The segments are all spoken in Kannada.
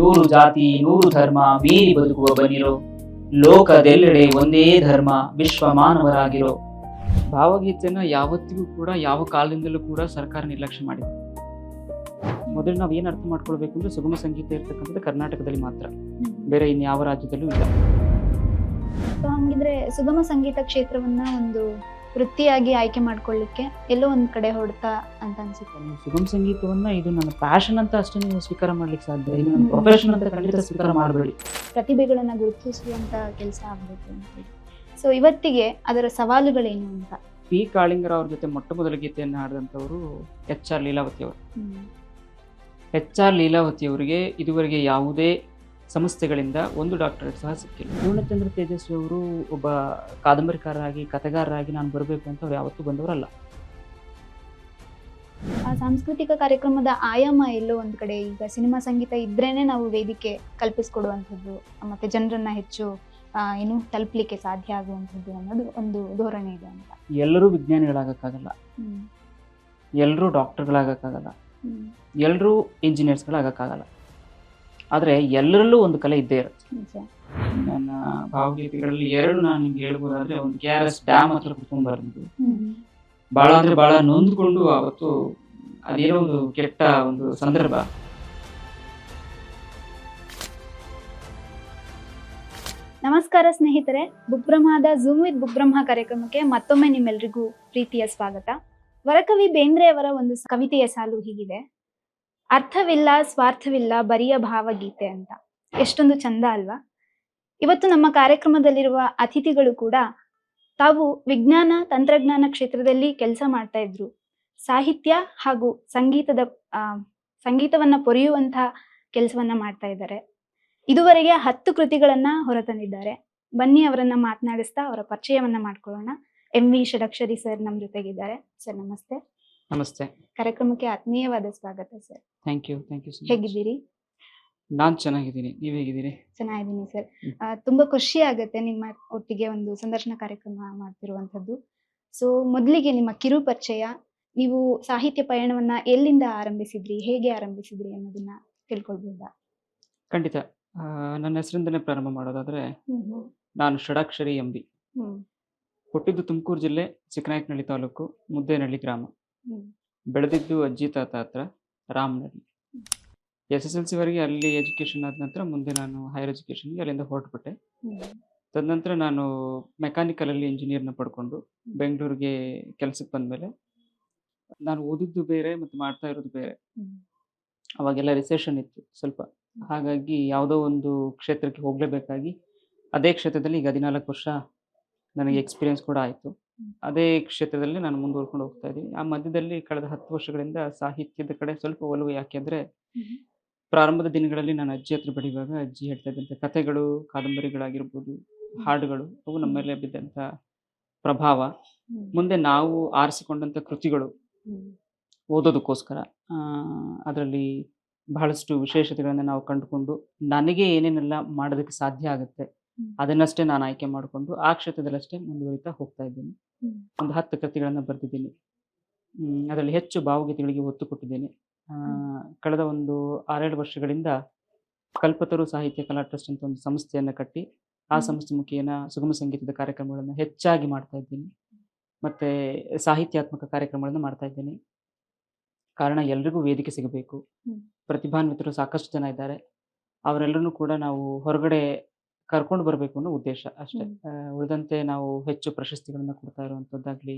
ನೂರು ಜಾತಿ ನೂರು ಧರ್ಮ ಮೀರಿ ಬದುಕುವ ಬನ್ನಿರೋ, ಲೋಕದೆಲ್ಲೆಡೆ ಒಂದೇ ಧರ್ಮ ವಿಶ್ವ ಮಾನವರಾಗಿರೋ. ಭಾವಗೀತೆಯನ್ನ ಯಾವತ್ತಿಗೂ ಕೂಡ ಯಾವ ಕಾಲದಿಂದಲೂ ಕೂಡ ಸರ್ಕಾರ ನಿರ್ಲಕ್ಷ್ಯ ಮಾಡಿದೆ. ಮೊದಲು ನಾವು ಏನು ಅರ್ಥ ಮಾಡ್ಕೊಳ್ಬೇಕು ಅಂದ್ರೆ ಸುಗಮ ಸಂಗೀತ ಇರ್ತಕ್ಕಂಥದ್ದು ಕರ್ನಾಟಕದಲ್ಲಿ ಮಾತ್ರ, ಬೇರೆ ಇನ್ಯಾವ ರಾಜ್ಯದಲ್ಲೂ ಇಲ್ಲ. ಸೊ ಹಂಗಿದ್ರೆ ಸುಗಮ ಸಂಗೀತ ಕ್ಷೇತ್ರವನ್ನ ಒಂದು ವೃತ್ತಿಯಾಗಿ ಆಯ್ಕೆ ಮಾಡ್ಕೊಳ್ಳಿಕ್ಕೆ ಎಲ್ಲೋ ಒಂದ್ ಕಡೆ ಹೊಡ್ತಾ ಅಂತ ಅನ್ಸುತ್ತೆ. ಸುಗಮ ಸಂಗೀತವನ್ನ ಇದು ನನ್ನ ಪ್ಯಾಷನ್ ಅಂತ ಅಷ್ಟೇ ನೀವು ಸ್ವೀಕಾರ ಮಾಡ್ಲಿಕ್ಕೆ ಸಾಧ್ಯ, ಇದು ನನ್ನ ಪ್ರೊಫೆಷನ್ ಅಂತ ಖಂಡಿತ ಸ್ವೀಕಾರ ಮಾಡಬೇಡಿ. ಪ್ರತಿಭೆಗಳನ್ನ ಗುರುತಿಸುವಂತ ಕೆಲಸ ಆಗ್ಬೇಕು ಅಂತ ಹೇಳಿ. ಸೊ ಇವತ್ತಿಗೆ ಅದರ ಸವಾಲುಗಳೇನು ಅಂತ. ಪಿ ಕಾಳಿಂಗರ ಅವ್ರ ಜೊತೆ ಮೊಟ್ಟ ಮೊದಲ ಗೀತೆಯನ್ನು ಹಾಡಿದಂಥವರು HR ಲೀಲಾವತಿ ಅವರು. HR ಲೀಲಾವತಿ ಅವರಿಗೆ ಇದುವರೆಗೆ ಯಾವುದೇ ಸಂಸ್ಥೆಗಳಿಂದ ಒಂದು ಡಾಕ್ಟರೇಟ್ ಸಹ ಸಿಕ್ಕಿಲ್ಲ. ಪೂರ್ಣಚಂದ್ರ ತೇಜಸ್ವಿ ಅವರು ಒಬ್ಬ ಕಾದಂಬರಿಕಾರರಾಗಿ ಕಥೆಗಾರರಾಗಿ ನಾನು ಬರಬೇಕು ಅಂತ ಅವ್ರು ಯಾವತ್ತೂ ಬಂದವರಲ್ಲ. ಆ ಸಾಂಸ್ಕೃತಿಕ ಕಾರ್ಯಕ್ರಮದ ಆಯಾಮ ಎಲ್ಲೋ ಒಂದ್ ಕಡೆ ಈಗ ಸಿನಿಮಾ ಸಂಗೀತ ಇದ್ರೇನೆ ನಾವು ವೇದಿಕೆ ಕಲ್ಪಿಸ್ಕೊಡುವಂಥದ್ದು ಮತ್ತೆ ಜನರನ್ನ ಹೆಚ್ಚು ಏನು ತಲುಪಲಿಕ್ಕೆ ಸಾಧ್ಯ ಆಗುವಂಥದ್ದು ಅನ್ನೋದು ಒಂದು ಧೋರಣೆ ಇದೆ ಅಂತ. ಎಲ್ಲರೂ ವಿಜ್ಞಾನಿಗಳಾಗಕ್ಕಾಗಲ್ಲ, ಎಲ್ಲರೂ ಡಾಕ್ಟರ್ಗಳಾಗಕ್ಕಾಗಲ್ಲ, ಎಲ್ಲರೂ ಇಂಜಿನಿಯರ್ಸ್ಗಳಾಗಕ್ಕಾಗಲ್ಲ. ಆದರೆ ಎಲ್ಲರಲ್ಲೂ ಒಂದು ಕಲೆ ಇದ್ದೇ ಇರುತ್ತೆ. ನನ್ನ ಭಾವಗೀತೆಗಳಲ್ಲಿ ಎರಡು ನಾನು ನಿಮ್ಗೆ ಹೇಳ್ಬೋದಾದ್ರೆ, ಒಂದು KRS ಡ್ಯಾಮ್ ಹತ್ರ ಕುತ್ಕೊಂಡು ಬರೋದು, ಭಾಳ ಅಂದ್ರೆ ಭಾಳ ನೊಂದ್ಕೊಂಡು ಅವತ್ತು ಅದೇನೋ ಒಂದು ಕೆಟ್ಟ ಒಂದು ಸಂದರ್ಭ. ನಮಸ್ಕಾರ ಸ್ನೇಹಿತರೆ, ಬುಕ್ಬ್ರಹ್ಮದ ಝೂಮ್ ವಿತ್ ಬುಕ್ಬ್ರಹ್ಮ ಕಾರ್ಯಕ್ರಮಕ್ಕೆ ಮತ್ತೊಮ್ಮೆ ನಿಮ್ಮೆಲ್ರಿಗೂ ಪ್ರೀತಿಯ ಸ್ವಾಗತ. ವರಕವಿ ಬೇಂದ್ರೆಯವರ ಒಂದು ಕವಿತೆಯ ಸಾಲು ಹೀಗಿದೆ: ಅರ್ಥವಿಲ್ಲ ಸ್ವಾರ್ಥವಿಲ್ಲ ಬರಿಯ ಭಾವಗೀತೆ ಅಂತ. ಎಷ್ಟೊಂದು ಚಂದ ಅಲ್ವಾ? ಇವತ್ತು ನಮ್ಮ ಕಾರ್ಯಕ್ರಮದಲ್ಲಿರುವ ಅತಿಥಿಗಳು ಕೂಡ ತಾವು ವಿಜ್ಞಾನ ತಂತ್ರಜ್ಞಾನ ಕ್ಷೇತ್ರದಲ್ಲಿ ಕೆಲಸ ಮಾಡ್ತಾ ಇದ್ರು. ಸಾಹಿತ್ಯ ಹಾಗೂ ಸಂಗೀತವನ್ನ ಪೊರೆಯುವಂತಹ ಕೆಲಸವನ್ನ ಮಾಡ್ತಾ ಇದ್ದಾರೆ. ಇದುವರೆಗೆ 10 ಕೃತಿಗಳನ್ನ ಹೊರತಂದಿದ್ದಾರೆ. ಬನ್ನಿ ಅವರನ್ನ ಮಾತನಾಡಿಸ್ತಾ ಅವರ ಪರಿಚಯವನ್ನ ಮಾಡ್ಕೊಳ್ಳೋಣ. MV ಷಡಕ್ಷರಿ ಸರ್ ನಮ್ಮ ಜೊತೆಗಿದ್ದಾರೆ. ಸರ್ ನಮಸ್ತೆ. ನಮಸ್ತೆ. ಕಾರ್ಯಕ್ರಮಕ್ಕೆ ಆತ್ಮೀಯವಾದ ಸ್ವಾಗತ ಸರ್. Thank you. ಹೇಗಿದ್ದೀರಿ? ನಾನು ಚೆನ್ನಾಗಿದ್ದೀನಿ, ನೀವು ಹೇಗಿದ್ದೀರಿ? ಚೆನ್ನಾಗಿದ್ದೀನಿ ಸರ್. ತುಂಬಾ ಖುಷಿ ಆಗುತ್ತೆ ನಿಮ್ಮ ಒಟ್ಟಿಗೆ ಒಂದು ಸಂದರ್ಶನ ಕಾರ್ಯಕ್ರಮ ಮಾಡ್ತಿರುವಂತದ್ದು. ಸೊ ಮೊದಲಿಗೆ ನಿಮ್ಮ ಕಿರು ಪರಿಚಯ, ನೀವು ಸಾಹಿತ್ಯ ಪಯಣವನ್ನ ಎಲ್ಲಿಂದ ಆರಂಭಿಸಿದ್ರಿ, ಹೇಗೆ ಆರಂಭಿಸಿದ್ರಿ ಅನ್ನೋದನ್ನ ತಿಳ್ಕೊಳ್ಬಹುದಾ? ಖಂಡಿತ. ನನ್ನ ಹೆಸರಿಂದನೇ ಪ್ರಾರಂಭ ಮಾಡೋದಾದ್ರೆ, ನಾನು ಷಡಾಕ್ಷರಿ MB. ಹುಟ್ಟಿದ್ದು ತುಮಕೂರು ಜಿಲ್ಲೆ ಚಿಕ್ಕನಾಯಕನಹಳ್ಳಿ ತಾಲೂಕು ಮುದ್ದೇನಹಳ್ಳಿ ಗ್ರಾಮ. ಬೆಳೆದಿದ್ದು ಅಜ್ಜಿ ತಾತ ಹತ್ರ ರಾಮನಹಳ್ಳಿ. SSLC ವರೆಗೆ ಅಲ್ಲಿ ಎಜುಕೇಶನ್ ಆದ ನಂತರ ಮುಂದೆ ನಾನು ಹೈಯರ್ ಎಜುಕೇಷನ್ಗೆ ಅಲ್ಲಿಂದ ಹೊರಟುಬಿಟ್ಟೆ. ತದನಂತರ ನಾನು ಮೆಕ್ಯಾನಿಕಲಲ್ಲಿ ಇಂಜಿನಿಯರ್ನ ಪಡ್ಕೊಂಡು ಬೆಂಗಳೂರಿಗೆ ಕೆಲಸಕ್ಕೆ ಬಂದಮೇಲೆ, ನಾನು ಓದಿದ್ದು ಬೇರೆ ಮತ್ತು ಮಾಡ್ತಾ ಇರೋದು ಬೇರೆ. ಅವಾಗೆಲ್ಲ ರಿಸೆಷನ್ ಇತ್ತು ಸ್ವಲ್ಪ, ಹಾಗಾಗಿ ಯಾವುದೋ ಒಂದು ಕ್ಷೇತ್ರಕ್ಕೆ ಹೋಗಲೇಬೇಕಾಗಿ ಅದೇ ಕ್ಷೇತ್ರದಲ್ಲಿ ಈಗ 14 ವರ್ಷ ನನಗೆ ಎಕ್ಸ್ಪೀರಿಯನ್ಸ್ ಕೂಡ ಆಯಿತು. ಅದೇ ಕ್ಷೇತ್ರದಲ್ಲಿ ನಾನು ಮುಂದುವರ್ಕೊಂಡು ಹೋಗ್ತಾ ಇದ್ದೀನಿ. ಆ ಮಧ್ಯದಲ್ಲಿ ಕಳೆದ 10 ವರ್ಷಗಳಿಂದ ಸಾಹಿತ್ಯದ ಕಡೆ ಸ್ವಲ್ಪ ಒಲವು. ಯಾಕೆಂದರೆ ಪ್ರಾರಂಭದ ದಿನಗಳಲ್ಲಿ ನಾನು ಅಜ್ಜಿ ಹತ್ರ ಬೆಳೆಯುವಾಗ ಅಜ್ಜಿ ಹೇಳ್ತಾ ಇದ್ದಂಥ ಕಥೆಗಳು, ಕಾದಂಬರಿಗಳಾಗಿರ್ಬೋದು, ಹಾಡುಗಳು, ಅವು ನಮ್ಮ ಮೇಲೆ ಬಿದ್ದಂಥ ಪ್ರಭಾವ, ಮುಂದೆ ನಾವು ಆರಿಸಿಕೊಂಡಂಥ ಕೃತಿಗಳು ಓದೋದಕ್ಕೋಸ್ಕರ ಅದರಲ್ಲಿ ಬಹಳಷ್ಟು ವಿಶೇಷತೆಗಳನ್ನು ನಾವು ಕಂಡುಕೊಂಡು ನನಗೆ ಏನೇನೆಲ್ಲ ಮಾಡೋದಕ್ಕೆ ಸಾಧ್ಯ ಆಗುತ್ತೆ ಅದನ್ನಷ್ಟೇ ನಾನು ಆಯ್ಕೆ ಮಾಡಿಕೊಂಡು ಆ ಕ್ಷೇತ್ರದಲ್ಲಷ್ಟೇ ಮುಂದುವರಿತಾ ಹೋಗ್ತಾ ಇದ್ದೀನಿ. ಒಂದು 10 ಕೃತಿಗಳನ್ನು ಬರೆದಿದ್ದೀನಿ. ಅದರಲ್ಲಿ ಹೆಚ್ಚು ಭಾವಗೀತೆಗಳಿಗೆ ಒತ್ತು ಕೊಟ್ಟಿದ್ದೇನೆ. ಕಳೆದ ಒಂದು 6-7 ವರ್ಷಗಳಿಂದ ಕಲ್ಪತರು ಸಾಹಿತ್ಯ ಕಲಾ ಟ್ರಸ್ಟ್ ಅಂತ ಒಂದು ಸಂಸ್ಥೆಯನ್ನು ಕಟ್ಟಿ ಆ ಸಂಸ್ಥೆ ಮುಖೇನ ಸುಗಮ ಸಂಗೀತದ ಕಾರ್ಯಕ್ರಮಗಳನ್ನು ಹೆಚ್ಚಾಗಿ ಮಾಡ್ತಾ ಇದ್ದೀನಿ. ಮತ್ತು ಸಾಹಿತ್ಯಾತ್ಮಕ ಕಾರ್ಯಕ್ರಮಗಳನ್ನು ಮಾಡ್ತಾ ಇದ್ದೀನಿ. ಕಾರಣ ಎಲ್ರಿಗೂ ವೇದಿಕೆ ಸಿಗಬೇಕು. ಪ್ರತಿಭಾನ್ವಿತರು ಸಾಕಷ್ಟು ಜನ ಇದ್ದಾರೆ, ಅವರೆಲ್ಲರೂ ಕೂಡ ನಾವು ಹೊರಗಡೆ ಕರ್ಕೊಂಡು ಬರಬೇಕು ಅನ್ನೋ ಉದ್ದೇಶ ಅಷ್ಟೇ. ಉಳಿದಂತೆ ನಾವು ಹೆಚ್ಚು ಪ್ರಶಸ್ತಿಗಳನ್ನು ಕೊಡ್ತಾ ಇರುವಂಥದ್ದಾಗಲಿ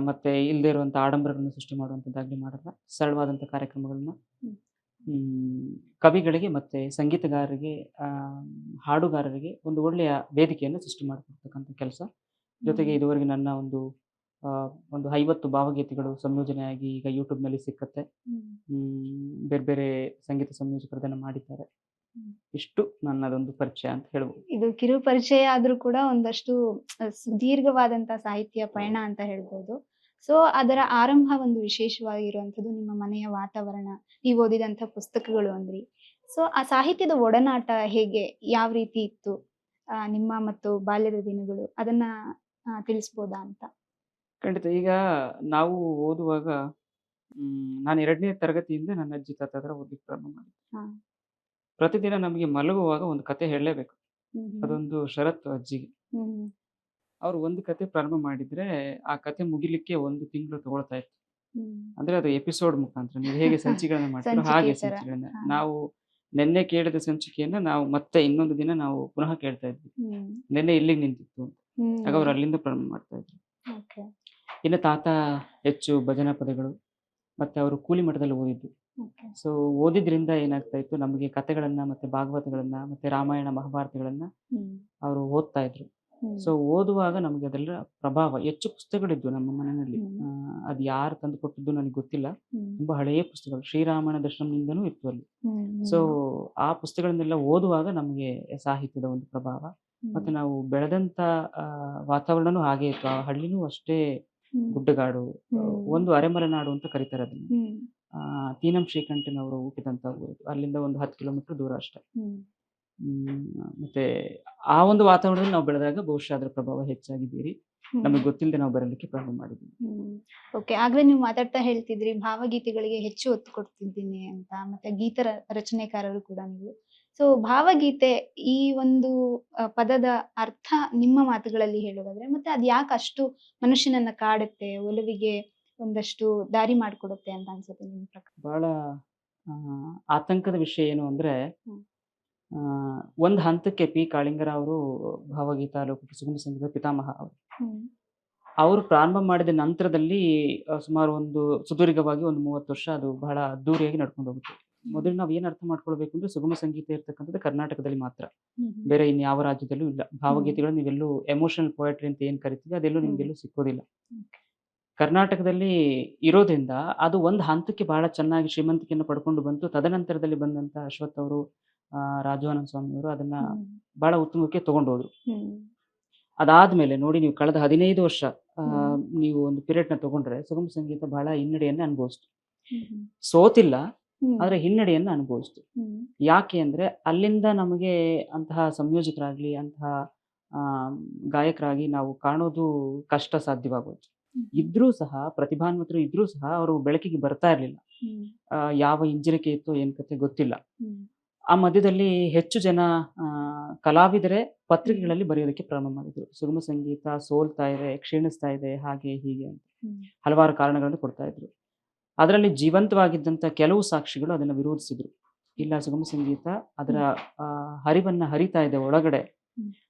ಮತ್ತು ಇಲ್ಲದೇ ಇರುವಂಥ ಆಡಂಬರಗಳನ್ನು ಸೃಷ್ಟಿ ಮಾಡುವಂಥದ್ದಾಗಲಿ ಮಾಡಲ್ಲ. ಸರಳವಾದಂಥ ಕಾರ್ಯಕ್ರಮಗಳನ್ನ ಕವಿಗಳಿಗೆ ಮತ್ತು ಸಂಗೀತಗಾರರಿಗೆ, ಹಾಡುಗಾರರಿಗೆ ಒಂದು ಒಳ್ಳೆಯ ವೇದಿಕೆಯನ್ನು ಸೃಷ್ಟಿ ಮಾಡಿಕೊಡ್ತಕ್ಕಂಥ ಕೆಲಸ. ಜೊತೆಗೆ ಇದುವರೆಗೆ ನನ್ನ ಒಂದು 50 ಭಾವಗೀತೆಗಳು ಸಂಯೋಜನೆಯಾಗಿ ಈಗ ಯೂಟ್ಯೂಬ್ನಲ್ಲಿ ಸಿಕ್ಕತ್ತೆ. ಬೇರೆ ಬೇರೆ ಸಂಗೀತ ಸಂಯೋಜಕರು ಅದನ್ನು ಮಾಡಿದ್ದಾರೆ. ಇಷ್ಟು ನನ್ನದೊಂದು ಪರಿಚಯ ಅಂತ ಹೇಳ್ಬೋದು. ಇದು ಕಿರು ಪರಿಚಯ ಆದ್ರೂ ಕೂಡ ಒಂದಷ್ಟು ಸುದೀರ್ಘವಾದಂತ ಸಾಹಿತ್ಯ ಪಯಣ ಅಂತ ಹೇಳ್ಬೋದು. ಸೊ ಅದರ ಆರಂಭ ಒಂದು ವಿಶೇಷವಾಗಿರುವಂಥದ್ದು ನಿಮ್ಮ ಮನೆಯ ವಾತಾವರಣ, ನೀವು ಓದಿದಂಥ ಪುಸ್ತಕಗಳು ಅಂದ್ರಿ. ಸೊ ಆ ಸಾಹಿತ್ಯದ ಒಡನಾಟ ಹೇಗೆ, ಯಾವ ರೀತಿ ಇತ್ತು ನಿಮ್ಮ ಮತ್ತು ಬಾಲ್ಯದ ದಿನಗಳು, ಅದನ್ನ ತಿಳಿಸ್ಬೋದಾ ಅಂತ? ಖಂಡಿತ. ಈಗ ನಾವು ಓದುವಾಗ ನಾನು 2ನೇ ತರಗತಿಯಿಂದ ನನ್ನ ಅಜ್ಜಿ ತಾತ ಹತ್ರ ಓದಲಿಕ್ಕೆ ಪ್ರಾರಂಭ ಮಾಡಿದೆ. ಪ್ರತಿದಿನ ನಮಗೆ ಮಲಗುವಾಗ ಒಂದು ಕತೆ ಹೇಳಲೇಬೇಕು. ಹ್ಮ್. ಅದೊಂದು ಷರತ್ತು ಅಜ್ಜಿಗೆ. ಹ್ಮ್. ಅವ್ರು ಒಂದು ಕತೆ ಪ್ರಾರಂಭ ಮಾಡಿದ್ರೆ, ಆ ಕತೆ ಮುಗಿಲಿಕ್ಕೆ 1 ತಿಂಗಳು ತಗೊಳ್ತಾ ಇತ್ತು. ಹ್ಮ್. ಅಂದ್ರೆ ಅದು ಎಪಿಸೋಡ್ ಮುಖಾಂತರ ನೀವು ಹೇಗೆ ಸಂಚಿಕೆಗಳನ್ನ ಮಾಡ್ತೀರೋ ಸಂಚಿಕೆ ಹಾಗೆ ತರ. ಸಂಚಿಕೆಗಳನ್ನ. ಹಾ. ನಾವು ನಿನ್ನೆ ಕೇಳಿದ ಸಂಚಿಕೆಯನ್ನ ನಾವು ಮತ್ತೆ ಇನ್ನೊಂದು ದಿನ ನಾವು ಪುನಃ ಕೇಳ್ತಾ ಇದ್ವಿ. ಹ್ಮ್. ನಿನ್ನೆ ಇಲ್ಲಿಗೆ ನಿಂತಿತ್ತು ಅಂತ. ಆಗ ಅವ್ರು ಹ್ಮ್. ಅಲ್ಲಿಂದ ಪ್ರಾರಂಭ ಮಾಡ್ತಾ ಇದ್ರು. ಓಕೆ. ಇನ್ನು ತಾತ ಹೆಚ್ಚು ಭಜನಾ ಪದಗಳು ಮತ್ತೆ ಅವರು ಕೂಲಿ ಮಠದಲ್ಲಿ ಓದಿದ್ದು. ಓಕೆ. ಸೊ ಓದಿದ್ರಿಂದ ಏನಾಗ್ತಾ ಇತ್ತು, ನಮಗೆ ಕಥೆಗಳನ್ನ ಮತ್ತೆ ಭಾಗವತಗಳನ್ನ ಮತ್ತೆ ರಾಮಾಯಣ ಮಹಾಭಾರತಗಳನ್ನ ಹ್ಮ್. ಅವರು ಓದ್ತಾ ಇದ್ರು. ಹ್ಮ್. ಸೊ ಓದುವಾಗ ನಮಗೆ ಅದೆಲ್ಲರ ಪ್ರಭಾವ ಹೆಚ್ಚು ಪುಸ್ತಕಗಳಿದ್ವು ನಮ್ಮ ಮನೆಯಲ್ಲಿ. ಅದು ಯಾರು ತಂದು ಕೊಟ್ಟಿದ್ದು ನನಗೆ ಗೊತ್ತಿಲ್ಲ. ಹ್ಮ್. ತುಂಬಾ ಹಳೆಯ ಪುಸ್ತಕಗಳು ಶ್ರೀರಾಮನ ದರ್ಶನಂನಿಂದನೂ ಇತ್ತು ಅಲ್ಲಿ. ಹ್ಮ್. ಸೊ ಆ ಪುಸ್ತಕಗಳನ್ನೆಲ್ಲ ಓದುವಾಗ ನಮಗೆ ಸಾಹಿತ್ಯದ ಒಂದು ಪ್ರಭಾವ ಮತ್ತೆ ನಾವು ಬೆಳೆದಂತ ವಾತಾವರಣನೂ ಹಾಗೆ ಇತ್ತು. ಆ ಹಳ್ಳಿನೂ ಅಷ್ಟೇ ಗುಡ್ಡಗಾಡು, ಒಂದು ಅರೆಮಲೆನಾಡು ಅಂತ ಕರೀತಾರೆ ಅದನ್ನ. ತೀನಂ ಶ್ರೀಕಂಠನವರು ಹುಟ್ಟಿದಂತ ಊರು. ಅಲ್ಲಿಂದ ಒಂದು 10 ಕಿಲೋಮೀಟರ್ ದೂರ ಅಷ್ಟೇ. ಮತ್ತೆ ಆ ಒಂದು ವಾತಾವರಣದಲ್ಲಿ ನಾವು ಬೆಳೆದಾಗ ಬಹುಶಃ ಅದರ ಪ್ರಭಾವ ಹೆಚ್ಚಾಗಿ ಬೀರಿ ನಮಗೆ ಗೊತ್ತಿಲ್ಲದೆ ನಾವು ಬರಲಿಕ್ಕೆ ಪ್ರಾರಂಭ ಮಾಡಿದ್ವಿ. ಓಕೆ. ಆಗ್ಲೇ ನೀವು ಮಾತಾಡ್ತಾ ಹೇಳ್ತಿದ್ರಿ ಭಾವಗೀತೆಗಳಿಗೆ ಹೆಚ್ಚು ಒತ್ತು ಕೊಡ್ತಿದ್ದೀನಿ ಅಂತ, ಮತ್ತೆ ಗೀತ ರಚನೆಕಾರರು ಕೂಡ ನೀವು. ಸೊ ಭಾವಗೀತೆ ಈ ಒಂದು ಪದದ ಅರ್ಥ ನಿಮ್ಮ ಮಾತುಗಳಲ್ಲಿ ಹೇಳೋದಾದ್ರೆ, ಮತ್ತೆ ಅದ್ ಯಾಕೆ ಅಷ್ಟು ಮನುಷ್ಯನನ್ನ ಕಾಡುತ್ತೆ, ಒಲವಿಗೆ ಒಂದಷ್ಟು ದಾರಿ ಮಾಡಿಕೊಡುತ್ತೆ ಅಂತ ಅನ್ಸುತ್ತೆ ನಿಮ್ ಪ್ರಕಾರ? ಬಹಳ ಆತಂಕದ ವಿಷಯ ಏನು ಅಂದ್ರೆ, ಹ್ಮ್. ಒಂದು ಹಂತಕ್ಕೆ ಪಿ ಕಾಳಿಂಗರ ಅವರು ಭಾವಗೀತಾ ಲೋಕಕ್ಕೆ ಸುಗಮ ಸಂಗೀತದ ಪಿತಾಮಹ ಅವರು. ಅವರು ಪ್ರಾರಂಭ ಮಾಡಿದ ನಂತರದಲ್ಲಿ ಸುಮಾರು ಒಂದು ಸುದೀರ್ಘವಾಗಿ ಒಂದು 30 ವರ್ಷ ಅದು ಬಹಳ ಅದ್ದೂರಿಯಾಗಿ ನಡ್ಕೊಂಡು ಹೋಗುತ್ತೆ. ಮೊದಲು ನಾವು ಏನು ಅರ್ಥ ಮಾಡ್ಕೊಳ್ಬೇಕು ಅಂದ್ರೆ, ಸುಗಮ ಸಂಗೀತ ಇರ್ತಕ್ಕಂಥದ್ದು ಕರ್ನಾಟಕದಲ್ಲಿ ಮಾತ್ರ, ಬೇರೆ ಇನ್ಯಾವ ರಾಜ್ಯದಲ್ಲೂ ಇಲ್ಲ. ಭಾವಗೀತೆಗಳು ನೀವೆಲ್ಲೂ ಎಮೋಷನಲ್ ಪೊಯೆಟ್ರಿ ಅಂತ ಏನ್ ಕರಿತೀವಿ ಅದೆಲ್ಲೂ ನಿಮ್ಗೆಲ್ಲೂ ಸಿಕ್ಕೋದಿಲ್ಲ. ಕರ್ನಾಟಕದಲ್ಲಿ ಇರೋದ್ರಿಂದ ಅದು ಒಂದು ಹಂತಕ್ಕೆ ಬಹಳ ಚೆನ್ನಾಗಿ ಶ್ರೀಮಂತಿಕೆಯನ್ನು ಪಡ್ಕೊಂಡು ಬಂತು. ತದನಂತರದಲ್ಲಿ ಬಂದಂತ ಅಶ್ವಥ್ ಅವರು, ರಾಜು ಆನಂದ್ ಸ್ವಾಮಿ ಅವರು ಅದನ್ನ ಬಹಳ ಉತ್ತುಂಗಕ್ಕೆ ತಗೊಂಡು ಹೋದ್ರು. ಅದಾದ್ಮೇಲೆ ನೋಡಿ, ನೀವು ಕಳೆದ 15 ವರ್ಷ ನೀವು ಒಂದು ಪೀರಿಯಡ್ ನ ತಗೊಂಡ್ರೆ ಸುಗಮ ಸಂಗೀತ ಬಹಳ ಹಿನ್ನಡೆಯನ್ನ ಅನುಭವಿಸ್ತು. ಸೋತಿಲ್ಲ, ಆದ್ರೆ ಹಿನ್ನಡೆಯನ್ನ ಅನುಭವಿಸ್ತು. ಯಾಕೆ ಅಂದ್ರೆ ಅಲ್ಲಿಂದ ನಮಗೆ ಅಂತಹ ಸಂಯೋಜಕರಾಗ್ಲಿ ಅಂತಹ ಗಾಯಕರಾಗಿ ನಾವು ಕಾಣೋದು ಕಷ್ಟ ಸಾಧ್ಯವಾಗೋಯ್ತು. ಇದ್ರೂ ಸಹ ಪ್ರತಿಭಾನ್ವಿತರು ಇದ್ರೂ ಸಹ ಅವರು ಬೆಳಕಿಗೆ ಬರ್ತಾ ಇರ್ಲಿಲ್ಲ. ಯಾವ ಹಿಂಜರಿಕೆ ಇತ್ತು ಏನ್ ಕತೆ ಗೊತ್ತಿಲ್ಲ. ಆ ಮಧ್ಯದಲ್ಲಿ ಹೆಚ್ಚು ಜನ ಕಲಾವಿದರೇ ಪತ್ರಿಕೆಗಳಲ್ಲಿ ಬರೆಯೋದಕ್ಕೆ ಪ್ರಾರಂಭ ಮಾಡಿದ್ರು. ಸುಗಮ ಸಂಗೀತ ಸೋಲ್ತಾ ಇದೆ, ಕ್ಷೀಣಿಸ್ತಾ ಇದೆ, ಹಾಗೆ ಹೀಗೆ ಅಂತ ಹಲವಾರು ಕಾರಣಗಳನ್ನು ಕೊಡ್ತಾ ಇದ್ರು. ಅದರಲ್ಲಿ ಜೀವಂತವಾಗಿದ್ದಂತ ಕೆಲವು ಸಾಕ್ಷಿಗಳು ಅದನ್ನ ವಿರೋಧಿಸಿದ್ರು. ಇಲ್ಲ, ಸುಗಮ ಸಂಗೀತ ಅದರ ಹರಿವನ್ನ ಹರಿತಾ ಇದೆ ಒಳಗಡೆ,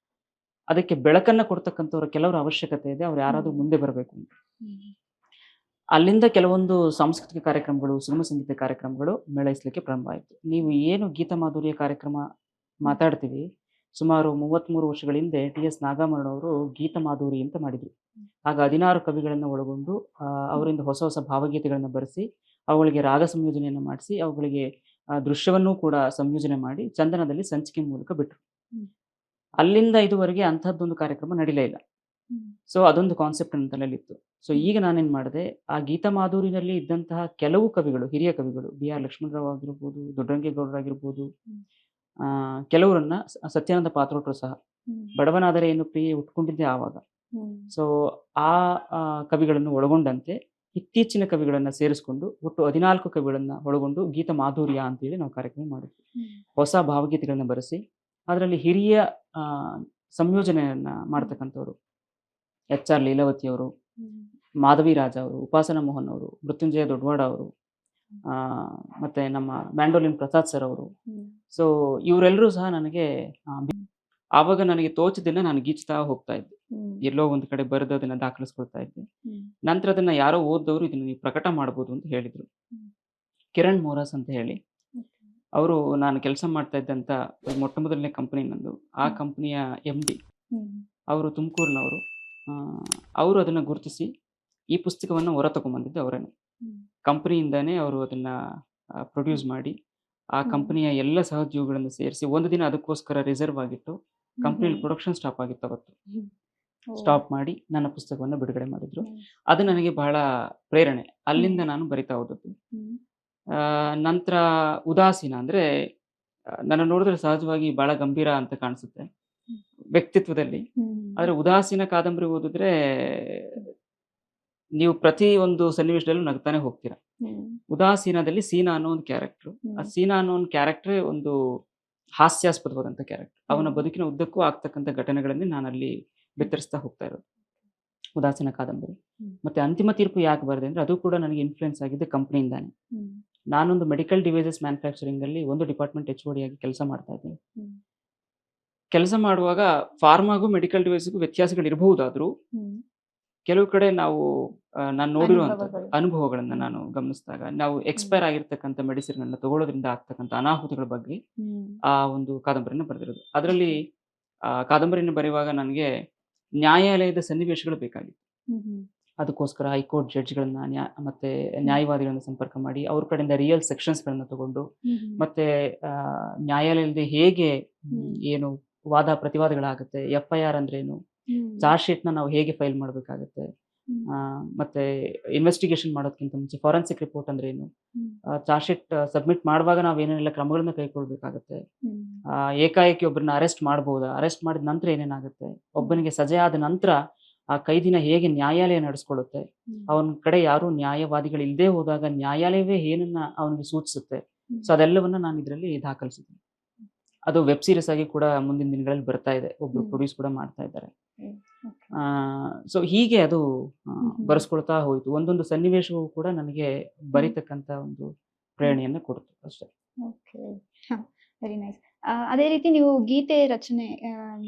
ಅದಕ್ಕೆ ಬೆಳಕನ್ನ ಕೊಡ್ತಕ್ಕಂಥವ್ರ ಕೆಲವರ ಅವಶ್ಯಕತೆ ಇದೆ, ಅವ್ರು ಯಾರಾದ್ರೂ ಮುಂದೆ ಬರಬೇಕು ಅಂತ. ಅಲ್ಲಿಂದ ಕೆಲವೊಂದು ಸಾಂಸ್ಕೃತಿಕ ಕಾರ್ಯಕ್ರಮಗಳು, ಸುಗಮ ಸಂಗೀತ ಕಾರ್ಯಕ್ರಮಗಳು ಮೇಳೈಸಲಿಕ್ಕೆ ಪ್ರಾರಂಭ ಆಯಿತು. ನೀವು ಏನು ಗೀತ ಮಾಧುರ್ಯ ಕಾರ್ಯಕ್ರಮ ಮಾತಾಡ್ತೀವಿ, ಸುಮಾರು 33 ವರ್ಷಗಳ ಹಿಂದೆ TS ನಾಗಾಮರನವರು ಗೀತ ಮಾಧುರಿ ಅಂತ ಮಾಡಿದ್ರು. ಆಗ 16 ಕವಿಗಳನ್ನು ಒಳಗೊಂಡು ಅವರಿಂದ ಹೊಸ ಹೊಸ ಭಾವಗೀತೆಗಳನ್ನು ಬರೆಸಿ ಅವುಗಳಿಗೆ ರಾಗ ಸಂಯೋಜನೆಯನ್ನು ಮಾಡಿಸಿ ಅವುಗಳಿಗೆ ದೃಶ್ಯವನ್ನೂ ಕೂಡ ಸಂಯೋಜನೆ ಮಾಡಿ ಚಂದನದಲ್ಲಿ ಸಂಚಿಕೆ ಮೂಲಕ ಬಿಟ್ರು. ಅಲ್ಲಿಂದ ಇದುವರೆಗೆ ಅಂತಹದ್ದೊಂದು ಕಾರ್ಯಕ್ರಮ ನಡೀಲೇ ಇಲ್ಲ. ಸೊ ಅದೊಂದು ಕಾನ್ಸೆಪ್ಟ್ ನನ್ನ ತಲೆಯಲ್ಲಿತ್ತು. ಸೊ ಈಗ ನಾನೇನ್ ಮಾಡಿದೆ, ಆ ಗೀತ ಮಾಧುರಿನಲ್ಲಿ ಇದ್ದಂತಹ ಕೆಲವು ಕವಿಗಳು, ಹಿರಿಯ ಕವಿಗಳು, BR ಲಕ್ಷ್ಮಣರಾವ್ ಆಗಿರ್ಬೋದು, ದೊಡ್ಡರಂಗೇಗೌಡರಾಗಿರ್ಬೋದು, ಕೆಲವರನ್ನ ಸತ್ಯಾನಂದ ಪಾತ್ರೋಟ್ರು ಸಹ, ಬಡವನಾದರೆ ಏನು ಪ್ರಿಯೆ ಉಟ್ಕೊಂಡಿದ್ದೆ ಆವಾಗ. ಸೊ ಆ ಕವಿಗಳನ್ನು ಒಳಗೊಂಡಂತೆ ಇತ್ತೀಚಿನ ಕವಿಗಳನ್ನ ಸೇರಿಸ್ಕೊಂಡು ಒಟ್ಟು 14 ಕವಿಗಳನ್ನ ಒಳಗೊಂಡು ಗೀತ ಮಾಧುರ್ಯ ಅಂತೇಳಿ ನಾವು ಕಾರ್ಯಕ್ರಮ ಮಾಡಿದ್ವಿ. ಹೊಸ ಭಾವಗೀತೆಗಳನ್ನ ಬರೆಸಿ ಅದರಲ್ಲಿ ಹಿರಿಯ ಸಂಯೋಜನೆಯನ್ನ ಮಾಡ್ತಕ್ಕಂಥವ್ರು HR ಲೀಲಾವತಿ ಅವರು, ಮಾಧವಿ ರಾಜ ಅವರು, ಉಪಾಸನಾ ಮೋಹನ್ ಅವರು, ಮೃತ್ಯುಂಜಯ ದೊಡ್ಡವಾಡ ಅವರು, ಮತ್ತೆ ನಮ್ಮ ಮ್ಯಾಂಡೋಲಿನ್ ಪ್ರಸಾದ್ ಸರ್ ಅವರು. ಸೊ ಇವರೆಲ್ಲರೂ ಸಹ ನನಗೆ ಆವಾಗ ನನಗೆ ತೋಚಿದ್ದನ್ನ ನಾನು ಗೀಚ್ತಾ ಹೋಗ್ತಾ ಇದ್ದೆ. ಎಲ್ಲೋ ಒಂದು ಕಡೆ ಬರೆದು ಅದನ್ನ ದಾಖಲಿಸ್ಕೊಳ್ತಾ ಇದ್ದೆ. ನಂತರ ಅದನ್ನ ಯಾರೋ ಓದ್ದವರು ಇದನ್ನ ನೀವು ಪ್ರಕಟ ಮಾಡ್ಬೋದು ಅಂತ ಹೇಳಿದ್ರು. ಕಿರಣ್ ಮೋರಸ್ ಅಂತ ಹೇಳಿ ಅವರು, ನಾನು ಕೆಲಸ ಮಾಡ್ತಾ ಇದ್ದಂತ ಮೊಟ್ಟ ಮೊದಲನೇ ಕಂಪನಿ ನಂದು, ಆ ಕಂಪನಿಯ MD ಅವರು ತುಮಕೂರಿನವರು. ಅವರು ಅದನ್ನ ಗುರುತಿಸಿ ಈ ಪುಸ್ತಕವನ್ನು ಹೊರ ತಗೊಂಡ್ಬಂದಿದ್ದು ಅವರೇನೆ. ಕಂಪನಿಯಿಂದಾನೇ ಅವರು ಅದನ್ನ ಪ್ರೊಡ್ಯೂಸ್ ಮಾಡಿ ಆ ಕಂಪನಿಯ ಎಲ್ಲ ಸಹೋದ್ಯೋಗಿಗಳನ್ನು ಸೇರಿಸಿ ಒಂದು ದಿನ ಅದಕ್ಕೋಸ್ಕರ ರಿಸರ್ವ್ ಆಗಿಟ್ಟು ಕಂಪನಿಯಲ್ಲಿ ಪ್ರೊಡಕ್ಷನ್ ಸ್ಟಾಪ್ ಆಗಿತ್ತು. ಅವತ್ತು ಸ್ಟಾಪ್ ಮಾಡಿ ನನ್ನ ಪುಸ್ತಕವನ್ನು ಬಿಡುಗಡೆ ಮಾಡಿದ್ರು. ಅದು ನನಗೆ ಬಹಳ ಪ್ರೇರಣೆ. ಅಲ್ಲಿಂದ ನಾನು ಬರಿತಾ ಹೋದದ್ದು. ನಂತರ ಉದಾಸೀನ ಅಂದ್ರೆ ನನ್ನ ನೋಡಿದ್ರೆ ಸಹಜವಾಗಿ ಬಹಳ ಗಂಭೀರ ಅಂತ ಕಾಣಿಸುತ್ತೆ ವ್ಯಕ್ತಿತ್ವದಲ್ಲಿ. ಆದ್ರೆ ಉದಾಸೀನ ಕಾದಂಬರಿ ಓದಿದ್ರೆ ನೀವು ಪ್ರತಿ ಒಂದು ಸನ್ನಿವೇಶದಲ್ಲೂ ನಗ್ತಾನೆ ಹೋಗ್ತೀರಾ. ಉದಾಸೀನದಲ್ಲಿ ಸೀನಾ ಅನ್ನೋ ಒಂದು ಕ್ಯಾರೆಕ್ಟರ್, ಆ ಸೀನಾ ಅನ್ನೋ ಒಂದು ಕ್ಯಾರೆಕ್ಟರ್ ಒಂದು ಹಾಸ್ಯಾಸ್ಪದವಾದಂಥ ಕ್ಯಾರೆಕ್ಟರ್. ಅವನ ಹ್ಮ್. ಬದುಕಿನ ಉದ್ದಕ್ಕೂ ಆಗ್ತಕ್ಕಂಥ ಘಟನೆಗಳನ್ನೇ ನಾನು ಅಲ್ಲಿ ಬಿತ್ತರಿಸ್ತಾ ಹೋಗ್ತಾ ಇರೋದು. ಉದಾಸೀನ ಕಾದಂಬರಿ. ಹ್ಮ್. ಮತ್ತೆ ಅಂತಿಮ ತೀರ್ಪು ಯಾಕೆ ಬರೆದೆ ಅಂದ್ರೆ ಅದು ಕೂಡ ನನಗೆ ಇನ್ಫ್ಲುಯೆನ್ಸ್ ಆಗಿದ್ದು ಕಂಪನಿಯಿಂದಾನೆ. ಹ್ಮ್. ನಾನೊಂದು ಮೆಡಿಕಲ್ ಡಿವೈಸಸ್ ಮ್ಯಾನುಫ್ಯಾಕ್ಚರಿಂಗ್ ಅಲ್ಲಿ ಒಂದು ಡಿಪಾರ್ಟ್ಮೆಂಟ್ HOD ಆಗಿ ಕೆಲಸ ಮಾಡ್ತಾ ಇದ್ದೀನಿ. ಹ್ಮ್. ಕೆಲಸ ಮಾಡುವಾಗ ಫಾರ್ಮಾಗೂ ಮೆಡಿಕಲ್ ಡಿವೈಸ್ಗೂ ವ್ಯತ್ಯಾಸಗಳಿರಬಹುದಾದ್ರೂ ಹ್ಮ್. ಕೆಲವು ಕಡೆ ನಾವು ನಾನು ನೋಡಿರುವಂಥದ್ದು ಅನುಭವಗಳು. ಅನುಭವಗಳನ್ನ ಹ್ಮ್. ನಾನು ಗಮನಿಸಿದಾಗ ನಾವು ಎಕ್ಸ್ಪೈರ್ ಆಗಿರ್ತಕ್ಕಂಥ ಮೆಡಿಸಿನ್ ಅನ್ನ ತಗೊಳ್ಳೋದ್ರಿಂದ ಆಗ್ತಕ್ಕಂಥ ಅನಾಹುತಗಳ ಬಗ್ಗೆ ಹ್ಮ್. ಆ ಒಂದು ಕಾದಂಬರಿನ ಬರೆದಿರೋದು. ಅದರಲ್ಲಿ ಕಾದಂಬರಿನ ಬರೆಯುವಾಗ ನನಗೆ ನ್ಯಾಯಾಲಯದ ಸನ್ನಿವೇಶಗಳು ಬೇಕಾಗಿತ್ತು. ಹ್ಮ್. ಹ್ಮ್. ಅದಕ್ಕೋಸ್ಕರ ಹೈಕೋರ್ಟ್ ಜಡ್ಜ್ಗಳನ್ನ ಮತ್ತೆ ನ್ಯಾಯವಾದಿಗಳನ್ನ ಸಂಪರ್ಕ ಮಾಡಿ ಅವ್ರ ಕಡೆಯಿಂದ ರಿಯಲ್ ಸೆಕ್ಷನ್ಸ್ಗಳನ್ನ ತಗೊಂಡು ಹ್ಮ್. ಮತ್ತೆ ನ್ಯಾಯಾಲಯದಲ್ಲಿ ಹೇಗೆ ಹ್ಮ್. ಏನು ವಾದ ಪ್ರತಿವಾದಗಳಾಗುತ್ತೆ, FIR ಅಂದ್ರೇನು, ಹ್ಮ್. ಚಾರ್ಜ್ ಶೀಟ್ನ ನಾವು ಹೇಗೆ ಫೈಲ್ ಮಾಡಬೇಕಾಗುತ್ತೆ, ಹ್ಮ್. ಮತ್ತೆ ಇನ್ವೆಸ್ಟಿಗೇಷನ್ ಮಾಡೋದಕ್ಕಿಂತ ಮುಂಚೆ ಫಾರೆನ್ಸಿಕ್ ರಿಪೋರ್ಟ್ ಅಂದ್ರೆ ಏನು, ಹ್ಮ್. ಚಾರ್ಜ್ ಶೀಟ್ ಸಬ್ಮಿಟ್ ಮಾಡುವಾಗ ನಾವು ಏನೇನೆಲ್ಲ ಕ್ರಮಗಳನ್ನ ಕೈಗೊಳ್ಬೇಕಾಗುತ್ತೆ, ಹ್ಮ್. ಏಕಾಏಕಿ ಒಬ್ಬರನ್ನ ಅರೆಸ್ಟ್ ಮಾಡ್ಬೋದಾ, ಅರೆಸ್ಟ್ ಮಾಡಿದ ನಂತರ ಏನೇನಾಗುತ್ತೆ, ಒಬ್ಬನಿಗೆ ಸಜೆ ಆದ ನಂತರ ಆ ಕೈದಿನ ಹೇಗೆ ನ್ಯಾಯಾಲಯ ನಡೆಸ್ಕೊಳ್ಳುತ್ತೆ, ಹ್ಮ್. ಅವನ ಕಡೆ ಯಾರು ನ್ಯಾಯವಾದಿಗಳು ಇಲ್ಲದೆ ಹೋದಾಗ ನ್ಯಾಯಾಲಯವೇ ಏನನ್ನ ಅವನಿಗೆ ಸೂಚಿಸುತ್ತೆ. ಹ್ಮ್. ಸೊ ಅದೆಲ್ಲವನ್ನ ನಾನು ಇದರಲ್ಲಿ ದಾಖಲಿಸಿದ್ದೀನಿ. ಅದು ವೆಬ್ ಸೀರೀಸ್ ಆಗಿ ಕೂಡ ಮುಂದಿನ ದಿನಗಳಲ್ಲಿ ಬರ್ತಾ ಇದೆ. ಒಬ್ರು ಹ್ಮ್. ಪ್ರೊಡ್ಯೂಸ್ ಕೂಡ ಮಾಡ್ತಾ ಇದ್ದಾರೆ. ಹ್ಮ್. Okay. ಸೊ ಹೀಗೆ ಅದು ಹ್ಮ್. ಬರೆಸ್ಕೊಳ್ತಾ ಹೋಯ್ತು. ಒಂದೊಂದು ಸನ್ನಿವೇಶವೂ ಕೂಡ ನನಗೆ ಬರೀತಕ್ಕಂಥ ಒಂದು ಪ್ರೇರಣೆಯನ್ನ ಕೊಡ್ತು ಅಷ್ಟೇ. ಓಕೆ. Very nice. ಅದೇ ರೀತಿ ನೀವು ಗೀತೆ ರಚನೆ